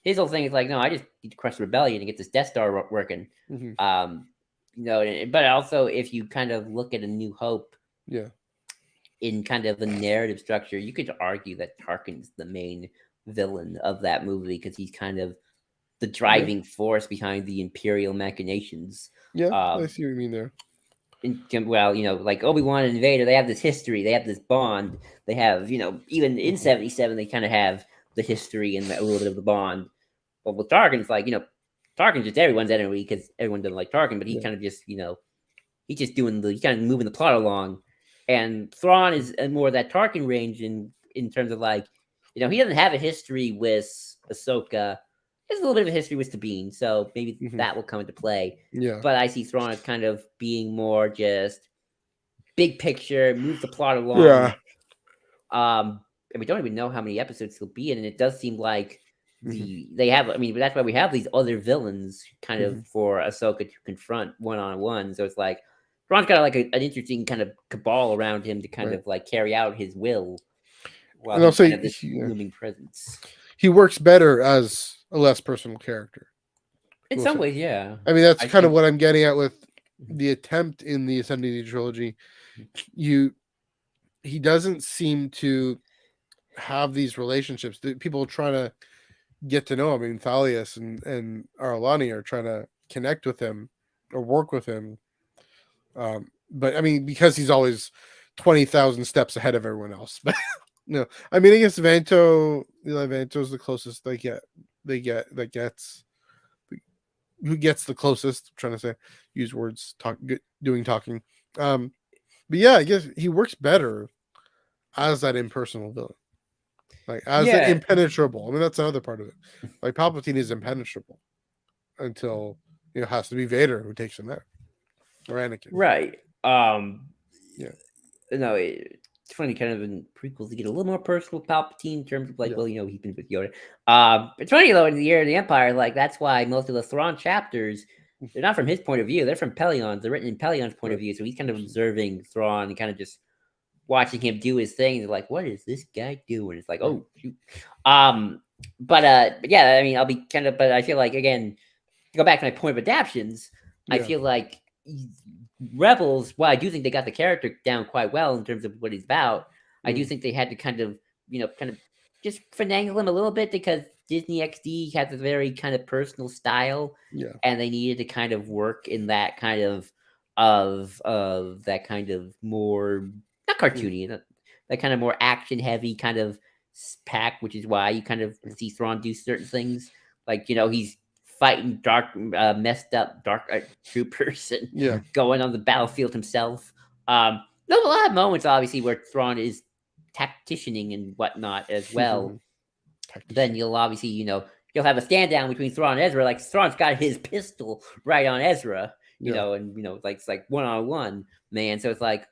his whole thing is like, no, I just need to crush the rebellion and get this Death Star working. Hmm. But also if you kind of look at A New Hope Yeah. in kind of a narrative structure, you could argue that Tarkin's the main villain of that movie because he's kind of the Yeah. driving force behind the Imperial machinations. Yeah. I Um, see what you mean there. well, like Obi-Wan and Vader, they have this history, they have this bond, they have, even in Hmm. 77, they kind of have the history and a little bit of the bond. But with Tarkin, it's like, Tarkin's just everyone's enemy because everyone doesn't like Tarkin, but he Yeah. kind of just, he's just he's kind of moving the plot along. And Thrawn is more of that Tarkin range in terms of like, he doesn't have a history with Ahsoka. He has a little bit of a history with Sabine, so maybe Hmm. that will come into play. Yeah. But I see Thrawn as kind of being more just big picture, move the plot along. Yeah. And we don't even know how many episodes he'll be in, and it does seem like Hmm. they have. I mean, that's why we have these other villains kind of Hmm. for Ahsoka to confront one on one. So it's like Ron's got like an interesting kind of cabal around him to kind Right. of like carry out his will, while And I'll he's kind say of this looming presence. he works better as a less personal character. In We'll some say. ways, yeah, I mean, that's I kind of think. what I'm getting at with the attempt in the Ascending trilogy. You He doesn't seem to have these relationships. People trying to get to know him. I mean, Thalias and Aralani are trying to connect with him or work with him. But I mean, because he's always 20,000 steps ahead of everyone else. But no, I mean, I guess Vanto's the closest They get that gets who gets the closest. I'm trying to say, use words, doing talking. Um, but yeah, I guess he works better as that impersonal villain. Like as that Yeah, impenetrable. I mean, that's another part of it. Like Palpatine is impenetrable until it has to be Vader who takes him there, or Anakin. right. Yeah, No, it's funny, kind of in prequels, you get a little more personal with Palpatine in terms of like, yeah, well, he's been with Yoda. It's funny though, in the Year of the Empire, like that's why most of the Thrawn chapters, they're not from his point of view, they're from Pelion's. They're written in Pelion's point of right. view, so he's kind of observing Thrawn and kind of just watching him do his thing. And like, what is this guy doing? It's like, Right. oh shoot. But yeah, I mean, I'll be kind of, but I feel like again, to go back to my point of adaptions, I Yeah. feel like Rebels, while I do think they got the character down quite well in terms of what he's about, I do Mm, think they had to kind of just finagle him a little bit because Disney XD has a very kind of personal style, yeah. and they needed to kind of work in that kind of that kind of more not Mm, cartoony, that kind of more action heavy kind of pack, which is why you kind of mm, see Thrawn do certain things. Like he's fighting messed up dark troopers and yeah. going on the battlefield himself. There's a lot of moments, obviously, where Thrawn is tacticianing and whatnot as well. Then Tactician. you'll obviously, you'll have a stand down between Thrawn and Ezra. Like Thrawn's got his pistol right on Ezra, Yeah. and like it's like one on one, man. So it's like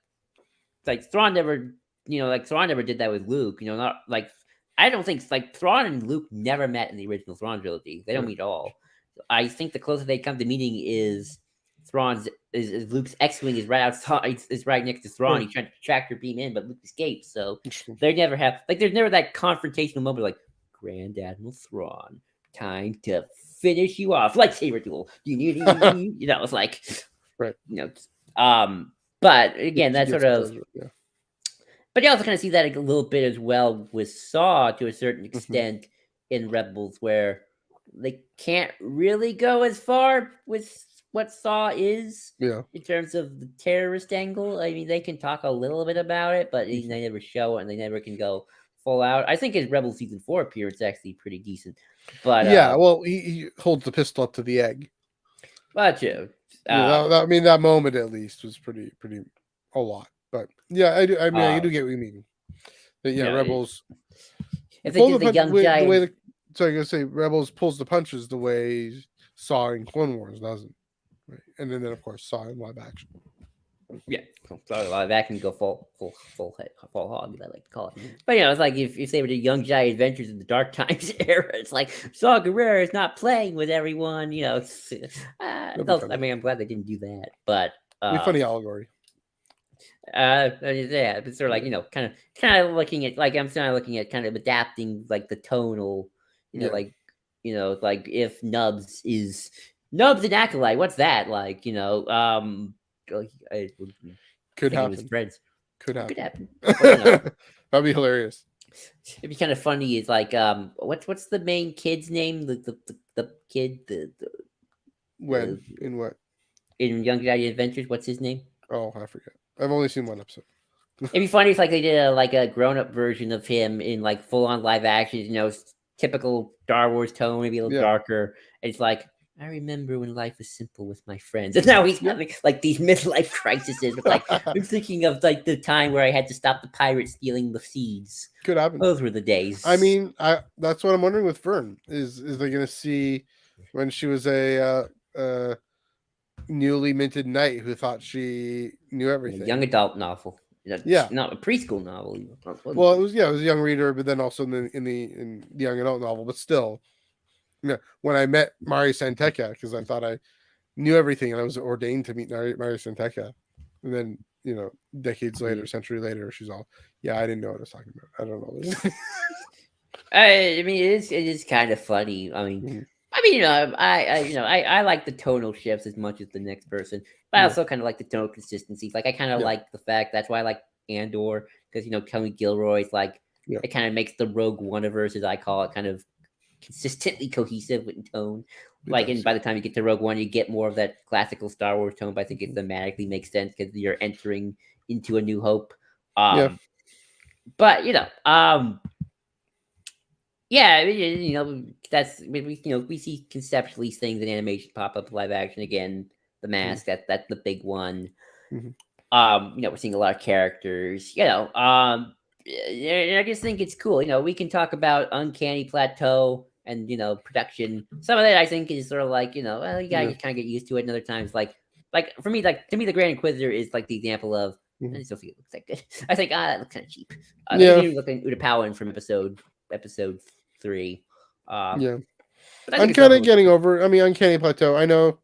Thrawn never, like Thrawn never did that with Luke. Not like I don't think like Thrawn and Luke never met in the original Thrawn trilogy. They don't Right. meet at all. I think the closest they come to meeting is Thrawn's is Luke's X-wing is right outside, is right next to Thrawn. Right. He's trying to tractor beam in, but Luke escapes. So Interesting. they never have like there's never that confrontational moment like Grand Admiral Thrawn, time to finish you off, lightsaber duel. It's like Right. you know. Um, but again, He that gets sort it to of Ezra. Yeah. but you also kind of see that a little bit as well with Saw to a certain Hmm. extent in Rebels, where they can't really go as far with what Saw is Yeah. in terms of the terrorist angle. I mean, they can talk a little bit about it, but they Hmm. never show it and they never can go full out. I think his Rebel season 4 appearance is actually pretty decent, but Yeah. Well, he holds the pistol up to the egg. but you, Yeah. I mean, that moment at least was pretty a lot. But yeah, I do. I mean, I uh, do get what you mean. But you yeah, know, Rebels if they pull did the the punch young the way giant. the. So I gotta say, Rebels pulls the punches the way Saw in Clone Wars doesn't. Right. And then of course Saw in live action. Yeah, sorry, a lot of that can go full hog, as I like to call it. Mhm. But it's like if they were the Young Giant Adventures in the Dark Times era, it's like Saw Gerrera is not playing with everyone. That'd be I funny. mean, I'm glad they didn't do that, but It'd be funny allegory. yeah, but sort of like Yeah. kind of looking at like I'm kind of looking at kind of adapting like the tonal, Yeah. like like if Nubs an acolyte, what's that like? I was Could thinking it was happen. friends. Could It could happen. happen, but That'd be hilarious. it'd be kind of funny. Is like what's the main kid's name? The kid When? the In what? in Young Daddy Adventures. What's his name? Oh, I forget. I've only seen one episode. It'd be funny if like they did a grown up version of him in like full on live action. Typical Star Wars tone, maybe a little Yeah. darker. And it's like, I remember when life was simple with my friends, and now he's Yep. having like these midlife crises. With like, I'm thinking of like the time where I had to stop the pirates stealing the seeds. Could happen. Those were the days. I mean, that's what I'm wondering with Fern. Is they gonna see when she was a newly minted knight who thought she knew A everything? young adult novel. Yeah. Not a preschool novel. Well, it was a young reader, but then also in the young adult novel. But still, when I met Mari Santeca, because I thought I knew everything, and I was ordained to meet Mari Santeca, and then decades later, century later, she's all, yeah, I didn't know what I was talking about. I don't know. I mean, it is kind of funny. I mean, Mhm. I like the tonal shifts as much as the next person, but I Yeah. also kind of like the tonal consistency. Like I kind of Yeah. like the fact that's why I like Andor because Kelly Gilroy's like Yeah. it kind of makes the Rogue One-verse, as I call it, kind of consistently cohesive in tone. Like, and by the time you get to Rogue One, you get more of that classical Star Wars tone. But I think it thematically makes sense because you're entering into A New Hope. Yeah. But yeah, I mean, that's we see conceptually things in animation pop up live action again. The Mask, that's the big one. Mhm. We're seeing a lot of characters. I just think it's cool. We can talk about Uncanny Plateau and production. Some of that I think is sort of like well, you gotta kind of get used to it. And other times, like for me, like to me, the Grand Inquisitor is like the example of. I just don't think it looks that good. I think that looks kind of cheap. Maybe looking at Utapauan from episode 3. Yeah. But I I'm think it's kind also of getting over. I mean, Uncanny Plateau. I know.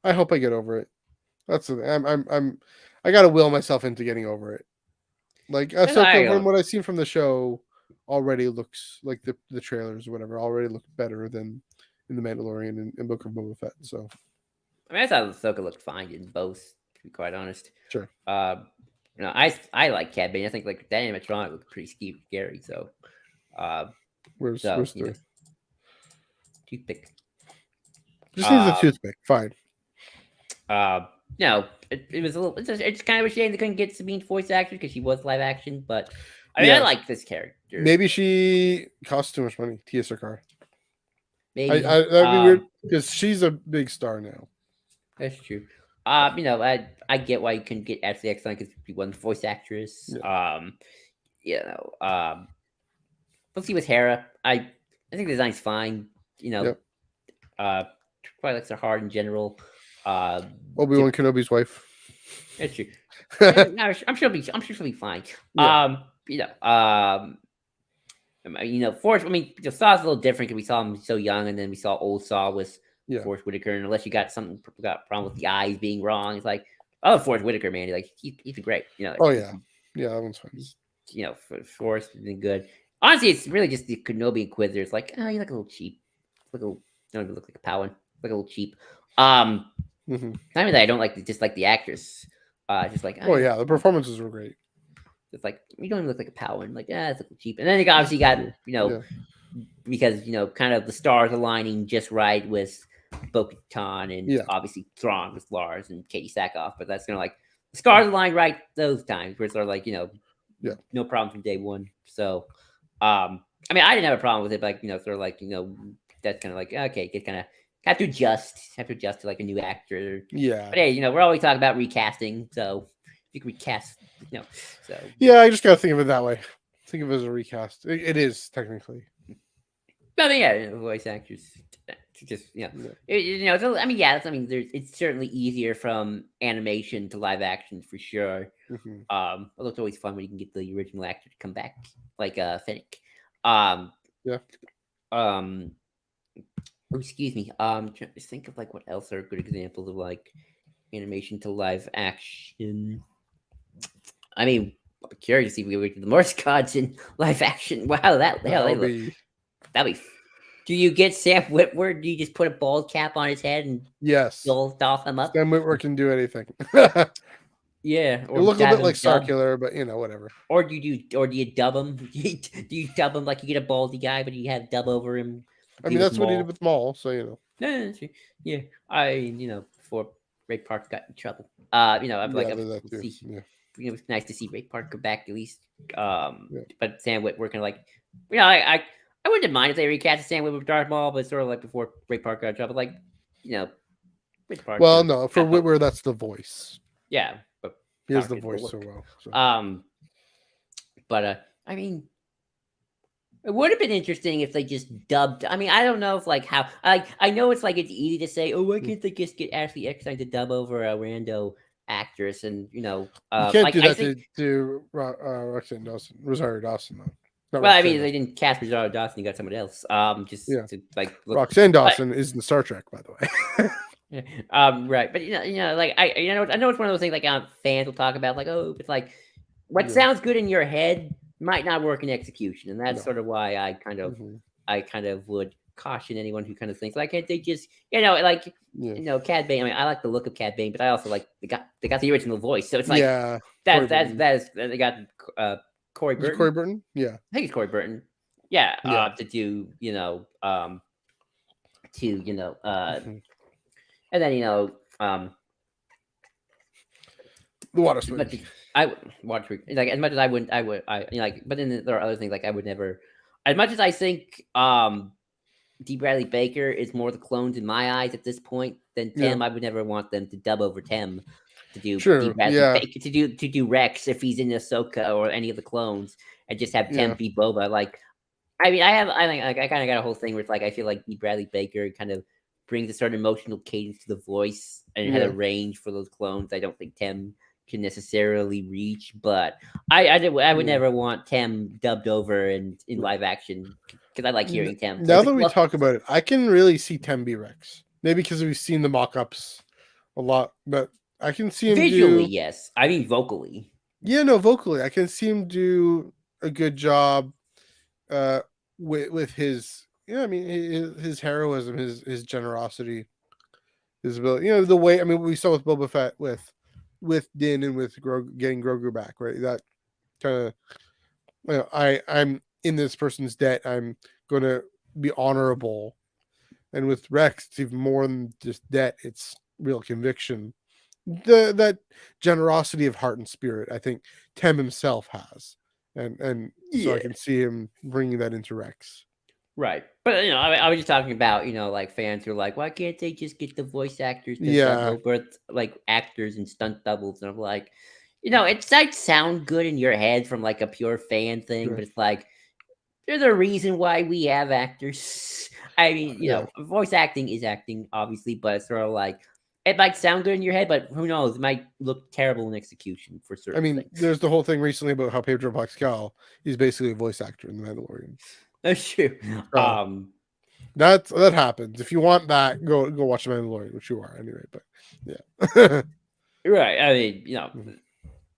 I hope I get over it. That's the thing. I gotta will myself into getting over it. Like Ahsoka, from what I've seen from the show, already looks like the trailers or whatever already look better than in the Mandalorian and Book of Boba Fett. So I mean, I thought Ahsoka looked fine in both. To be quite honest, sure. I like Cad Bane. I think like that animatronic looked pretty scary. So, Where's 3? Toothpick. Just needs a toothpick. Fine. It was a little. It's kind of a shame they couldn't get Sabine's voice actor because she was live action. But I mean, I like this character. Maybe she costs too much money. Tia Sarkar. Maybe that'd be weird because she's a big star now. That's true. I get why you couldn't get Ashley Eckstein because she wasn't the voice actress. We'll see with Hera. I think the design's fine. Twilight's are hard in general. Obi-Wan Kenobi's wife. That's true. I'm sure she'll be fine. Yeah. Forrest. I mean, Saw's a little different because we saw him so young, and then we saw old Saw with Forrest Whitaker. And unless you got a problem with the eyes being wrong, it's like, oh, Forrest Whitaker, man, he's great. Oh yeah, that one's fine. Forrest has been good. Honestly, it's really just the Kenobi Inquisitor. It's like, oh, you look a little cheap. Don't even look like a Palin. Look a little cheap. Not even that I don't just like the actress. Just like, oh yeah, the performances were great. It's like you don't even look like a Palin. Like, it's a little cheap. And then you obviously got because kind of the stars aligning just right with Bo-Katan and obviously Thrawn with Lars and Katie Sackhoff. But that's like the stars align right those times where it's sort of like no problem from day one. So I mean, I didn't have a problem with it, but sort of like that's kind of like okay, get kind of have to adjust to like a new actor. Yeah. But hey, we're always talking about recasting, so you can recast, So yeah, I just gotta think of it that way. Think of it as a recast. It is technically. I mean, voice actors just it's certainly easier from animation to live action for sure. Although it's always fun when you can get the original actor to come back, like Fennec. Excuse me. Trying to think of like what else are good examples of like animation to live action. I mean, I'm curious to see if we get the Morse gods in live action. Wow, that'd be Do you get Sam Whitworth? Do you just put a bald cap on his head and Yes, doll him up? Stan Whitwer can do anything. It'll Yeah, or look a have bit like him dub, Starkiller, but whatever. or do you dub him? Do you dub him like you get a baldy guy, but you have dub over him? I Do mean, with that's what he did Maul? with Maul, so No, no, no, yeah. Before Ray Park got in trouble, yeah, I there's that too. see. Yeah, It was nice to see Ray Park go back at least. yeah. But Sam Witwer kind of like, you know, I, I, I wouldn't mind if they recast Sam Witwer with Darth Maul, but sort of like before Ray Park got in trouble, like, you know, Ray Park, Well, no, for Whitwer, that's the voice. yeah, but He has Park the is the voice so look. well. So. Um, but I mean, it would have been interesting if they just dubbed. I mean, I don't know if like how I know it's like it's easy to say, oh, why can't they just get Ashley Eckstein to dub over a rando actress? And You can't like do I that think. to Roxanne Dawson, Rosario Dawson, though. Not Well, I Roxanne mean, they Dawson. didn't cast Rosario Dawson; you got someone else. Just Yeah, to like look. Roxanne But Dawson is in Star Trek, by the way. yeah, right. But like I know it's one of those things like fans will talk about, like, oh, it's like what Yeah. sounds good in your head might not work in execution, and that's No. sort of why Mhm. I kind of would caution anyone who kind of thinks, like, can't they just like Yeah. Cad Bane. I mean, I like the look of Cad Bane, but I also like they got the original voice, so it's like Yeah. Corey Burton. they got Corey Is it Corey Burton. Burton? Yeah. I think it's Corey Burton. Yeah, Yeah. to do to Mhm. and then The water as much swing. as I would watch like as much as I wouldn't I would I like, but then there are other things like I would never, as much as I think D. Bradley Baker is more the clones in my eyes at this point than Yeah. Tim. I would never want them to dub over Tim to do D. Sure. Bradley Yeah. Baker to do Rex if he's in Ahsoka or any of the clones, and just have Tim Yeah. be Boba. Like, I mean, I think like I kind of got a whole thing where it's like I feel like D. Bradley Baker kind of brings a certain emotional cadence to the voice and had a Yeah. range for those clones. I don't think Tim can necessarily reach, but I would Yeah. never want Tim dubbed over in Yeah. live action because I like hearing Tim. So Now it's that like, we well, talk about it, I can really see Tembi Rex. Maybe because we've seen the mock-ups a lot, but I can see him visually, do. yes. I mean, vocally. Yeah, no, vocally, I can see him do a good job. Uh, with his, I mean, his heroism, his generosity, his ability. The way. I mean, we saw with Boba Fett with Din and with getting Grogu back, right? That kind of. I'm in this person's debt. I'm going to be honorable. And with Rex, it's even more than just debt. It's real conviction. That generosity of heart and spirit, I think Tem himself has, and so I Yeah. can see him bringing that into Rex. Right. But I was just talking about, like fans who are like, why can't they just get the voice actors to dub Yeah, over like actors and stunt doubles? And I'm like, it's like sound good in your head from like a pure fan thing, sure. but it's like there's a reason why we have actors. I mean, Yeah. voice acting is acting, obviously, but it's sort of like it might sound good in your head, but who knows? It might look terrible in execution for I certain mean, things. there's the whole thing recently about how Pedro Pascal is basically a voice actor in The Mandalorian. That's true. So that happens. If you want that, go watch The Mandalorian, which you are anyway. But yeah, Right. I mean, Mhm.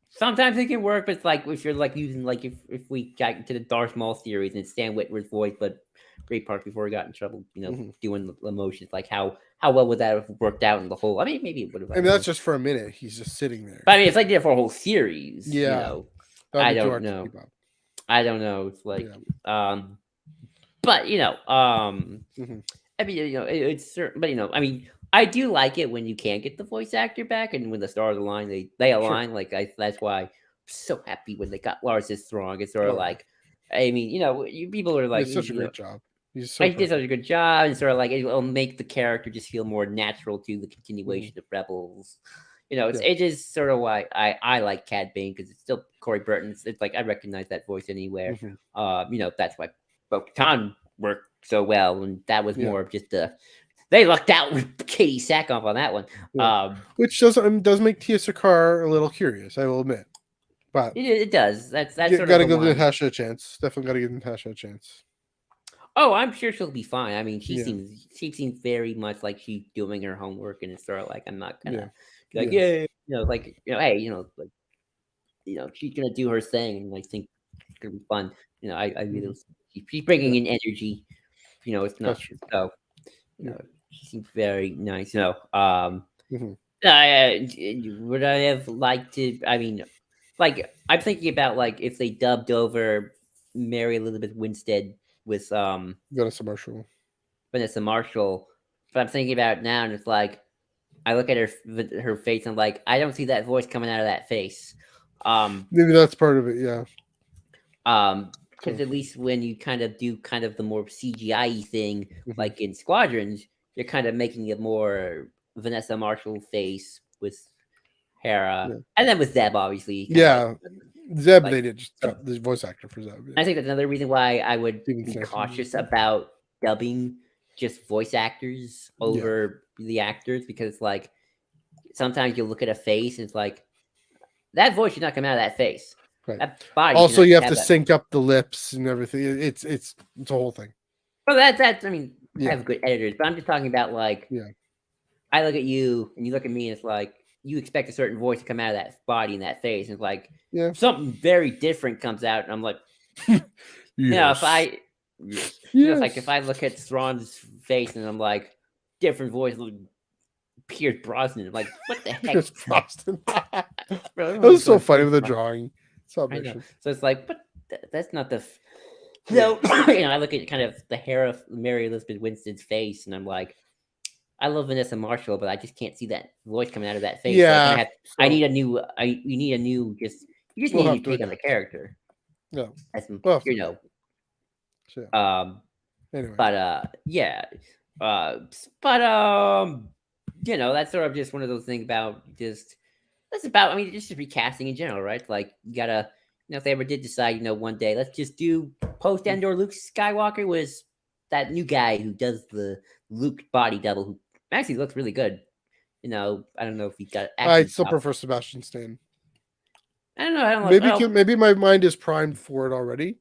sometimes it can work, but it's like if you're like using like if we got into the Darth Maul series and Stan Whitwer's voice, but Ray Park before he got in trouble, Mhm. doing the emotions, like how well would that have worked out in the whole? I mean, maybe it would have. I I mean, don't that's know. just for a minute. He's just sitting there. But I mean, it's like did for a whole series. Yeah, that'd I be too don't hard to know. keep up. I don't know. It's like, Yeah. but Mhm. I mean, it's certain, but I mean, I do like it when you can get the voice actor back, and when the stars align, they Sure. align. Like that's why I'm so happy when they got Lars as Throng. It's sort of Oh yeah. like, I mean, you people are He like, did such a great job. He's so like he did such perfect. a good job, and sort of like it'll make the character just feel more natural to the Mhm. continuation of Rebels. Yeah. It is sort of why I like Cad Bane, because it's still Corey Burton. It's like I recognize that voice anywhere. Mhm. That's why Bo-Katan worked so well, and that was Yeah. more of just they lucked out with Katie Sackhoff on that one. Yeah. Which does make Tia Sakar a little curious, I will admit. But It does. That's sort of gotta the give one. Natasha a chance. Definitely gotta give Natasha a chance. Oh, I'm sure she'll be fine. I mean, Yeah. she seems very much like she's doing her homework, and it's sort of like I'm not Yeah. gonna be like, Yeah. yeah, like hey, like she's gonna do her thing, and I think it's gonna be fun. I really Mhm. she's bringing Yeah. in energy. it's not That's true. so. Yeah. She seems very nice. Hmm. Would I have liked to? I mean, like I'm thinking about like if they dubbed over Mary Elizabeth Winstead with Vanessa Marshall. Vanessa Marshall, but I'm thinking about it now, and it's like I look at her face, and I'm like, I don't see that voice coming out of that face. Um, Maybe that's part of it. Yeah. because So. at least when you kind of do kind of the more CGI thing, Hmm. like in Squadrons, you're kind of making it more Vanessa Marshall face with Hera, Yeah. and then with Zeb, obviously, you kind of Yeah. Zeb, like. they did just the voice actor for Zeb. I Yeah. think that's another reason why I would Steven be Snipes. cautious about dubbing just voice actors Yeah. over the actors because, like, sometimes you look at a face and it's like that voice should not come out of that face. Right. That body should Also, not you have have to that. sync up the lips and everything. It's a whole thing. Well, that's. I mean, I Yeah. have good editors, but I'm just talking about like Yeah. I look at you and you look at me, and it's like you expect a certain voice to come out of that body and that face, and it's like Yeah. something very different comes out, and I'm like, if Yes. I, yes, it's like if Yes. I look at Thrawn's face and I'm like, different voice, like Pierce Brosnan, I'm like, what the heck? Pierce Brosnan. That Bro, everyone's was so going funny Pierce with the Brosnan. drawing. Stop I know. motion. So it's like, but that's not the. Yeah. So I look at kind of the hair of Mary Elizabeth Winston's face, and I'm like, I love Vanessa Marshall, but I just can't see that voice coming out of that face. So I kind of Yeah. have. I So need a new. You need a new. You just we'll need a have new to take on the adapt. character. Yeah. As We'll have to you adapt. know. So yeah. Um. Anyway. But yeah. Uh. But that's sort of just one of those things about just. That's about. I mean, just recasting in general, right? Like you gotta. If they ever did decide, one day, let's just do post Endor Luke Skywalker was that new guy who does the Luke body double who actually looks really good. I don't know if he got I acting still chops. prefer Sebastian Stan. I don't know. I don't know. Maybe my mind is primed for it already.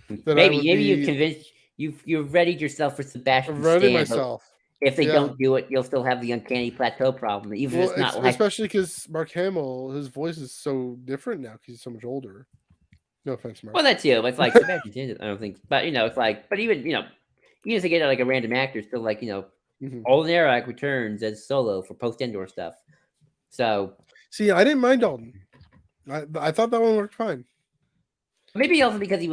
That I would Maybe you've be convinced you've readied yourself for Sebastian ready Stan, but myself. if they Yeah. don't do it, you'll still have the uncanny plateau problem. Even if Well, it's not like. especially because Mark Hamill, his voice is so different now because he's so much older. No offense, Mark. Well, that's you. It's like Sebastian Stan. I don't think, but it's like, but even even if they get like a random actor, still like Hmm. Alden Ehrenreich returns as Solo for post Endor stuff. So See, I didn't mind Alden. I thought that one worked fine. maybe also because we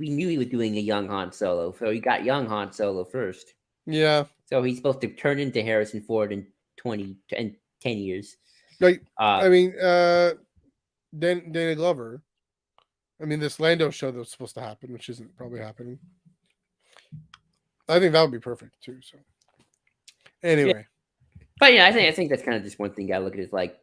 knew he was doing a young Han Solo, so he got young Han Solo first. Yeah. So he's supposed to turn into Harrison Ford in 10 years. Like, Uh, I mean, Danny Glover. I mean, this Lando show that was supposed to happen, which isn't probably happening. I think that would be perfect too. So, anyway, but I think that's kind of just one thing I look at is like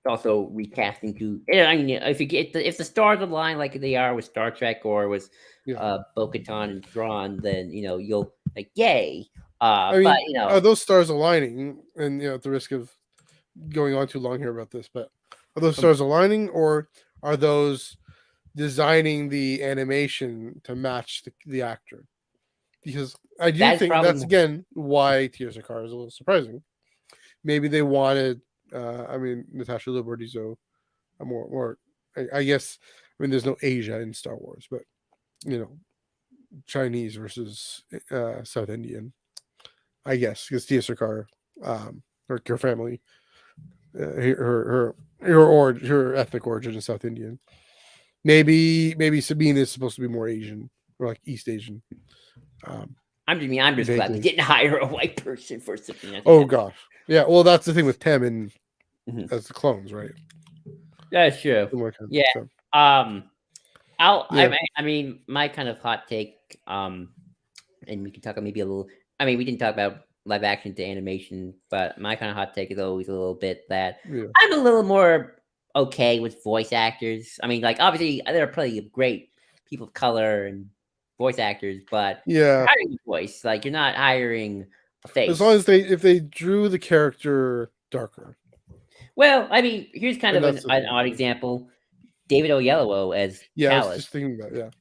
also recasting to. I mean, if the stars align like they are with Star Trek or with yeah. Bo-Katan and Thrawn, then you'll like yay. I But mean, are those stars aligning? And at the risk of going on too long here about this, but are those stars aligning, or are those designing the animation to match the actor? Because I do that's think probably that's again why Tears of Car is a little surprising. Maybe they wanted, I mean, Natasha Libordizo, more. I guess. I mean, there's no Asia in Star Wars, but you know, Chinese versus South Indian. I guess because Tia Sarkar, her family, her ethnic origin is South Indian. Maybe Sabine is supposed to be more Asian or like East Asian. I'm just glad they Vaguely. didn't hire a white person for something. Oh gosh, yeah. Well, that's the thing with Tem and Mhm. as the clones, right? That's true. Similar kind, Yeah. so, I yeah, I mean, my kind of hot take, and we can talk maybe a little. I mean, we didn't talk about live action to animation, but my kind of hot take is always a little bit that yeah, I'm a little more okay with voice actors. I mean, like obviously there are plenty of great people of color and voice actors, but you're yeah. hiring a voice. Like you're not hiring a As long face. as if they drew the character darker, Well, I mean, here's kind and of that's an the thing. odd example: David Oyelowo as Yeah, I was Callus. just thinking that.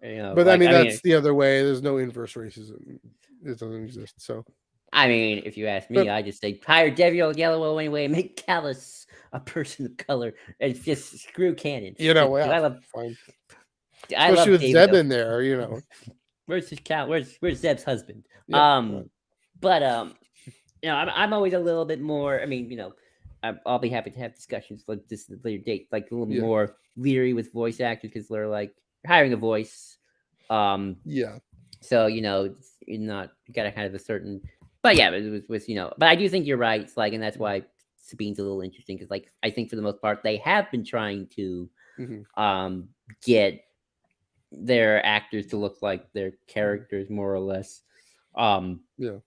Yeah, but I mean that's the other way. There's no inverse racism. It doesn't exist. So, I mean, if you ask me, but I just say hire David Oyelowo anyway, and make Callus a person of color, and just screw Canon. yeah, I love, fine. I Especially love with David. Zeb in there, Where's his cow? Where's Zeb's husband? Yeah. Um, but I'm always a little bit more. I mean, I'll be happy to have discussions like this at a later date, like a little Yeah. more leery with voice actors because they're like hiring a voice. Um, Yeah. so you're not you got to kind of a certain. But yeah, it was with But I do think you're right. It's like, and that's why Sabine's a little interesting because, like, I think for the most part they have been trying to Hmm. get their actors to look like their characters more or less. Um, Yeah.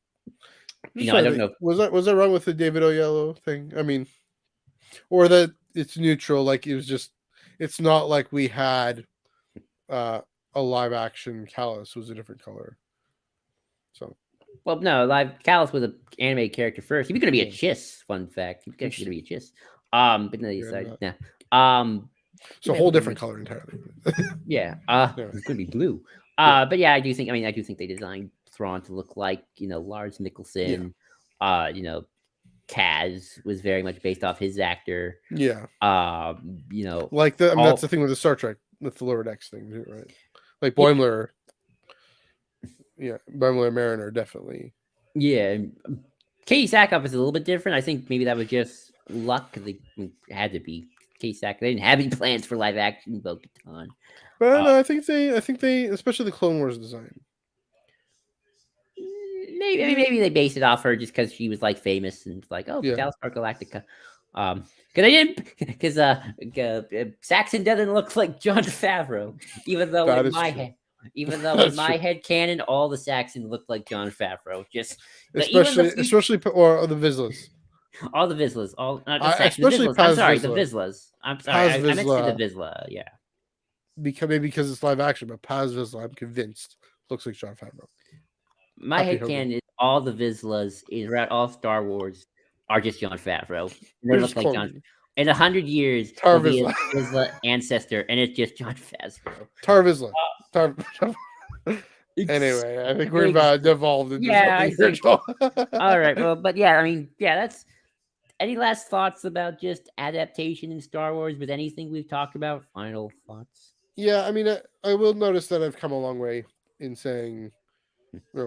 Just I trying to don't think. know. Was that wrong with the David Oyelowo thing? I mean, or that it's neutral. Like it was just. It's not like we had uh, a live action Callus was a different color. So Well, no, live Callus was an animated character first. He was going to be a yeah, Chiss. Fun fact. He was actually going interesting. to be a Chiss. But then they Yeah, decided, not. nah. So a They whole pretty different much, color entirely. yeah. Yeah. It's going to be blue. Yeah. But yeah, I do think. I mean, I do think they designed Thrawn to look like Lars Yeah. Mikkelsen. Kaz was very much based off his actor. Yeah. Um, you know, Like the. I mean, that's the all thing with the Star Trek with the lower decks thing, too, right? Like yeah, Boimler. Yeah, Boimler Mariner definitely. yeah. Katie Sackhoff is a little bit different. I think maybe that was just luck because they had to be Katie Sackhoff. They didn't have any plans for live action Bo-Katan. But Uh, no, I think they, especially the Clone Wars design. maybe they based it off her just because she was like famous and like, oh, Yeah, Battlestar Galactica. Because they didn't because Saxon doesn't look like John Favreau, even though that in is my true. head. Even though in That's true. my head canon, all the Saxons look like John Favreau. Just even the few, Especially or the Vizslas. all the Vizslas, all not the I Saxons, the especially Vizslas. I'm Paz sorry, the Vizsla. Vizslas. I'm sorry, Paz I meant to say the Vizsla Vizsla. Yeah, because it's live action, but Paz Vizsla, I'm convinced looks like John Favreau. my Happy head Hogan. canon is all the Vizslas throughout all Star Wars are just John Favreau. They They're look just like John. cloning. In 100 years, Tar there'll be Vizsla. a Vizsla ancestor, and it's just John Favreau. Tar Vizsla. Tar. Ex- Anyway, I think we've ex- devolved into yeah, I something think. virtual. All right, well, but yeah, I mean, yeah, that's. Any last thoughts about just adaptation in Star Wars with anything we've talked about? Final thoughts? Yeah, I mean, I will notice that I've come a long way in saying,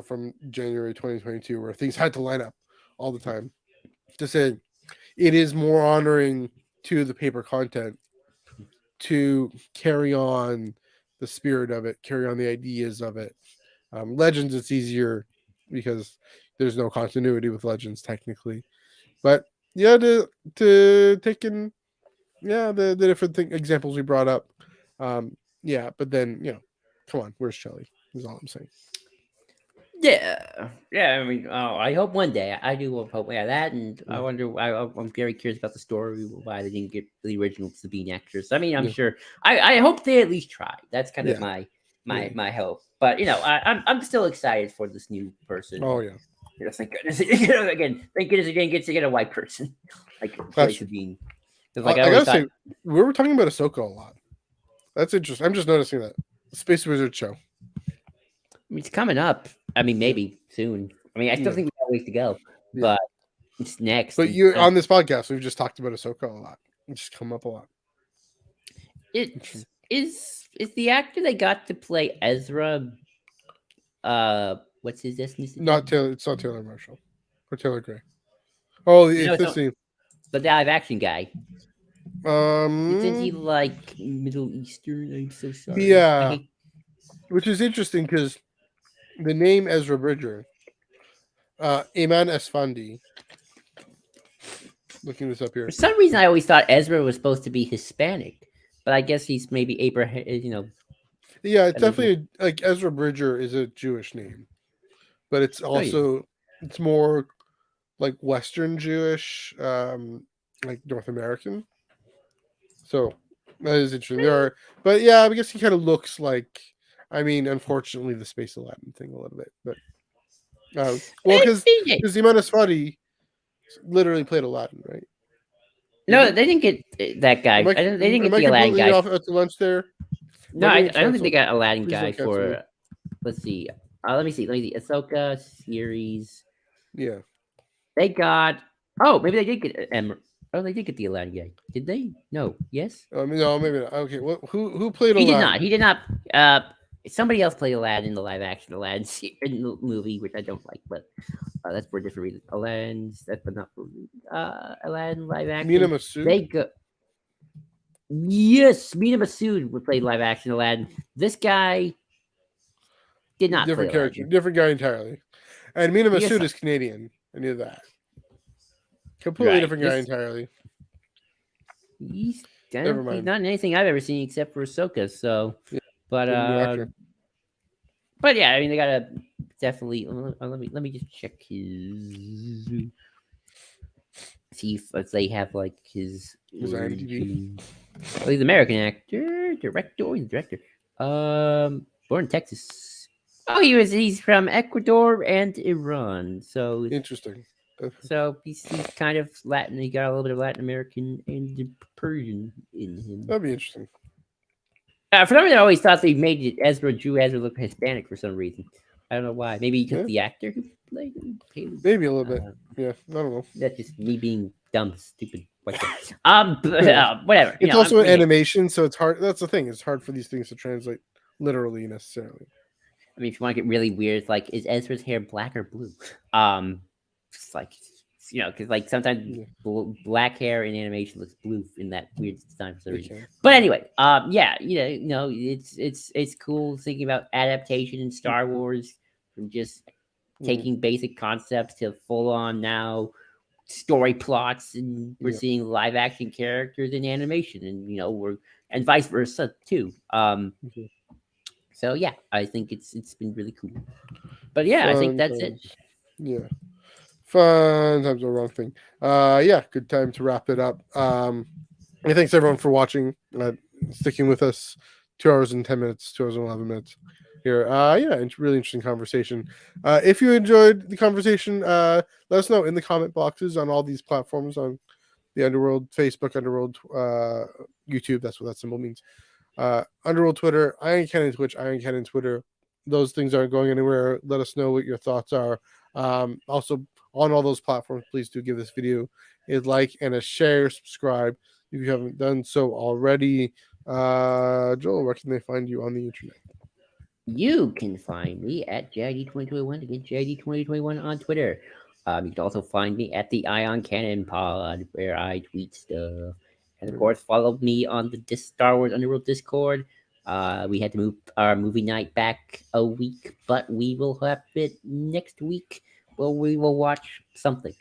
from January 2022, where things had to line up all the time, to say it is more honoring to the paper content to carry on the spirit of it, carry on the ideas of it. Legends, it's easier because there's no continuity with Legends technically, but yeah, to take in the different examples we brought up. Yeah, but then come on, where's Shelly? Is all I'm saying. Yeah. I mean, I hope one day. I do hope, yeah, that, and I Yeah, wonder. I'm very curious about the story why they didn't get the original Sabine actress. I mean, I'm yeah, sure. I hope they at least try. That's kind of yeah, my yeah. my hope. But I'm still excited for this new person. Oh yeah, Thank goodness. Again, thank goodness again gets to get a white person like play that's true. Sabine. Because like I I always gotta thought, say, we were talking about Ahsoka a lot. That's interesting. I'm just noticing that Space Wizard show. I mean, it's coming up. I mean, Yeah, maybe soon. I mean, I still yeah, think we got ways to go, yeah. but it's next. But And you on this podcast, we've just talked about Ahsoka a lot. It's just come up a lot. it's is the actor they got to play Ezra. What's his ethnicity? Not Taylor. It's not Taylor Marshall or Taylor Gray. Oh, No, if it's this not. scene. The live action guy. Isn't he Um. like Middle Eastern? I'm so sorry. I Yeah, hate. which is interesting because the name Ezra Bridger, Iman Esfandi. Looking this up For here. some reason, I always thought Ezra was supposed to be Hispanic, but I guess he's maybe Abraham. Yeah, it's Original. definitely like Ezra Bridger is a Jewish name, but it's Oh yeah. also it's more like Western Jewish, like North American. So that is interesting. There are, but yeah, I guess he kind of looks like. I mean, unfortunately, the Space Aladdin thing a little bit, but well, because Yeah. the amount of Swati literally played Aladdin, right? Did No, he? they didn't get that guy. They didn't Am get I the Aladdin completely guy. off at the lunch there? Am No, I I getting don't think they canceled? got Aladdin Please guy don't cancel me. for. Let's see. Let me see. Ahsoka series. Yeah. They got. Oh, maybe they did get Oh, they did get the Aladdin guy. Did they? No. Yes. No, maybe not. Okay. Who played He did not. Aladdin? He did not. Somebody else played Aladdin in the live action Aladdin in the movie, which I don't like, but that's for a different reason. Aladdin's that's but not for Aladdin live Mina action. Masood. They go yes, Mina Masood would play live action Aladdin. This guy did not play Different character, Aladdin. different guy entirely. And Mina Yes, Masood is Canadian. I knew that. Completely right. different guy This entirely. he's Never he's mind. not in anything I've ever seen except for Ahsoka. So, Yeah, but good new actor. but yeah, I mean they gotta definitely let me just check his see if they have like his His IMDb. origin. Oh, he's an American actor, director. Oh, he's a director. Born in Texas. Oh, he's from Ecuador and Iran. Interesting. So he's kind of Latin. He got a little bit of Latin American and Persian in him. That'd be interesting. For some reason, I always thought they made it Ezra look Hispanic for some reason. I don't know why. Maybe because Yeah, the actor who played him. maybe a little bit. Yeah, I don't know. That's just me being dumb, stupid. But, Yeah. whatever. It's also an animation, so it's hard. That's the thing. It's hard for these things to translate literally necessarily. I mean, if you want to get really weird, it's like, is Ezra's hair black or blue? It's like, because like sometimes Yeah. black hair in animation looks blue in that weird design for some They reason. can. But anyway, yeah, it's cool thinking about adaptation in Star Wars from just taking basic concepts to full on now story plots, and we're seeing live action characters in animation, and and vice versa too. So yeah, I think it's been really cool. But yeah, I think Fun that's it. times. Yeah. Fun times, the wrong thing. Yeah, good time to wrap it up. And thanks everyone for watching, sticking with us. 2 hours and 10 minutes, 2 hours and 11 minutes here. Yeah, it's really interesting conversation. If you enjoyed the conversation, let us know in the comment boxes on all these platforms, on the Underworld, Facebook, Underworld, YouTube. That's what that symbol means. Underworld Twitter, Iron Cannon Twitch, Iron Cannon Twitter. Those things aren't going anywhere. Let us know what your thoughts are. Also, on all those platforms, please do give this video a like and a share, subscribe if you haven't done so already. Joel, where can they find you on the internet? You can find me at JID2021 again, JID2021 on Twitter. You can also find me at the Ion Cannon Pod where I tweet stuff. And of course, follow me on the Star Wars Underworld Discord. We had to move our movie night back a week, but we will have it next week. Well, we will watch something.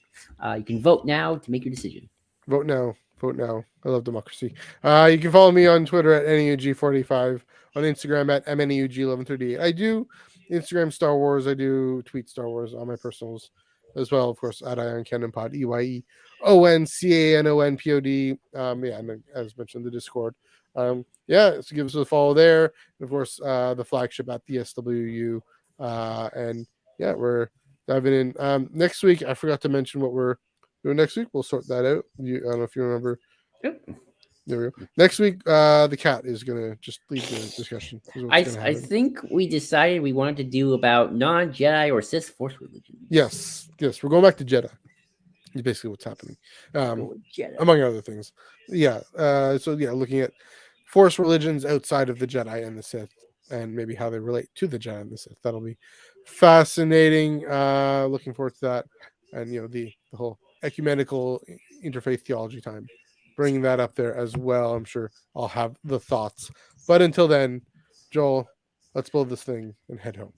You can vote now to make your decision. Vote now. Vote now. I love democracy. You can follow me on Twitter at NEUG45, on Instagram at MNEUG1138. I do Instagram Star Wars. I do tweet Star Wars on my personals as well, of course, at Ion Cannon Pod, EYEONCANONPOD. Yeah, and as mentioned, the Discord. Yeah, so give us a follow there. And of course, the flagship at the SWU. And yeah, we're diving in. Next week, I forgot to mention what we're doing next week. We'll sort that out. I don't know if you remember. Yep. There we go. Next week, the cat is gonna just lead the discussion. I think we decided we wanted to do about non-Jedi or Sith Force religions. Yes, we're going back to Jedi. Is basically what's happening, among other things. Yeah. So yeah, looking at Force religions outside of the Jedi and the Sith, and maybe how they relate to the Jedi and the Sith. That'll be fascinating. Looking forward to that, and the whole ecumenical interfaith theology time. Bringing that up there as well. I'm sure I'll have the thoughts. But until then, Joel, let's build this thing and head home.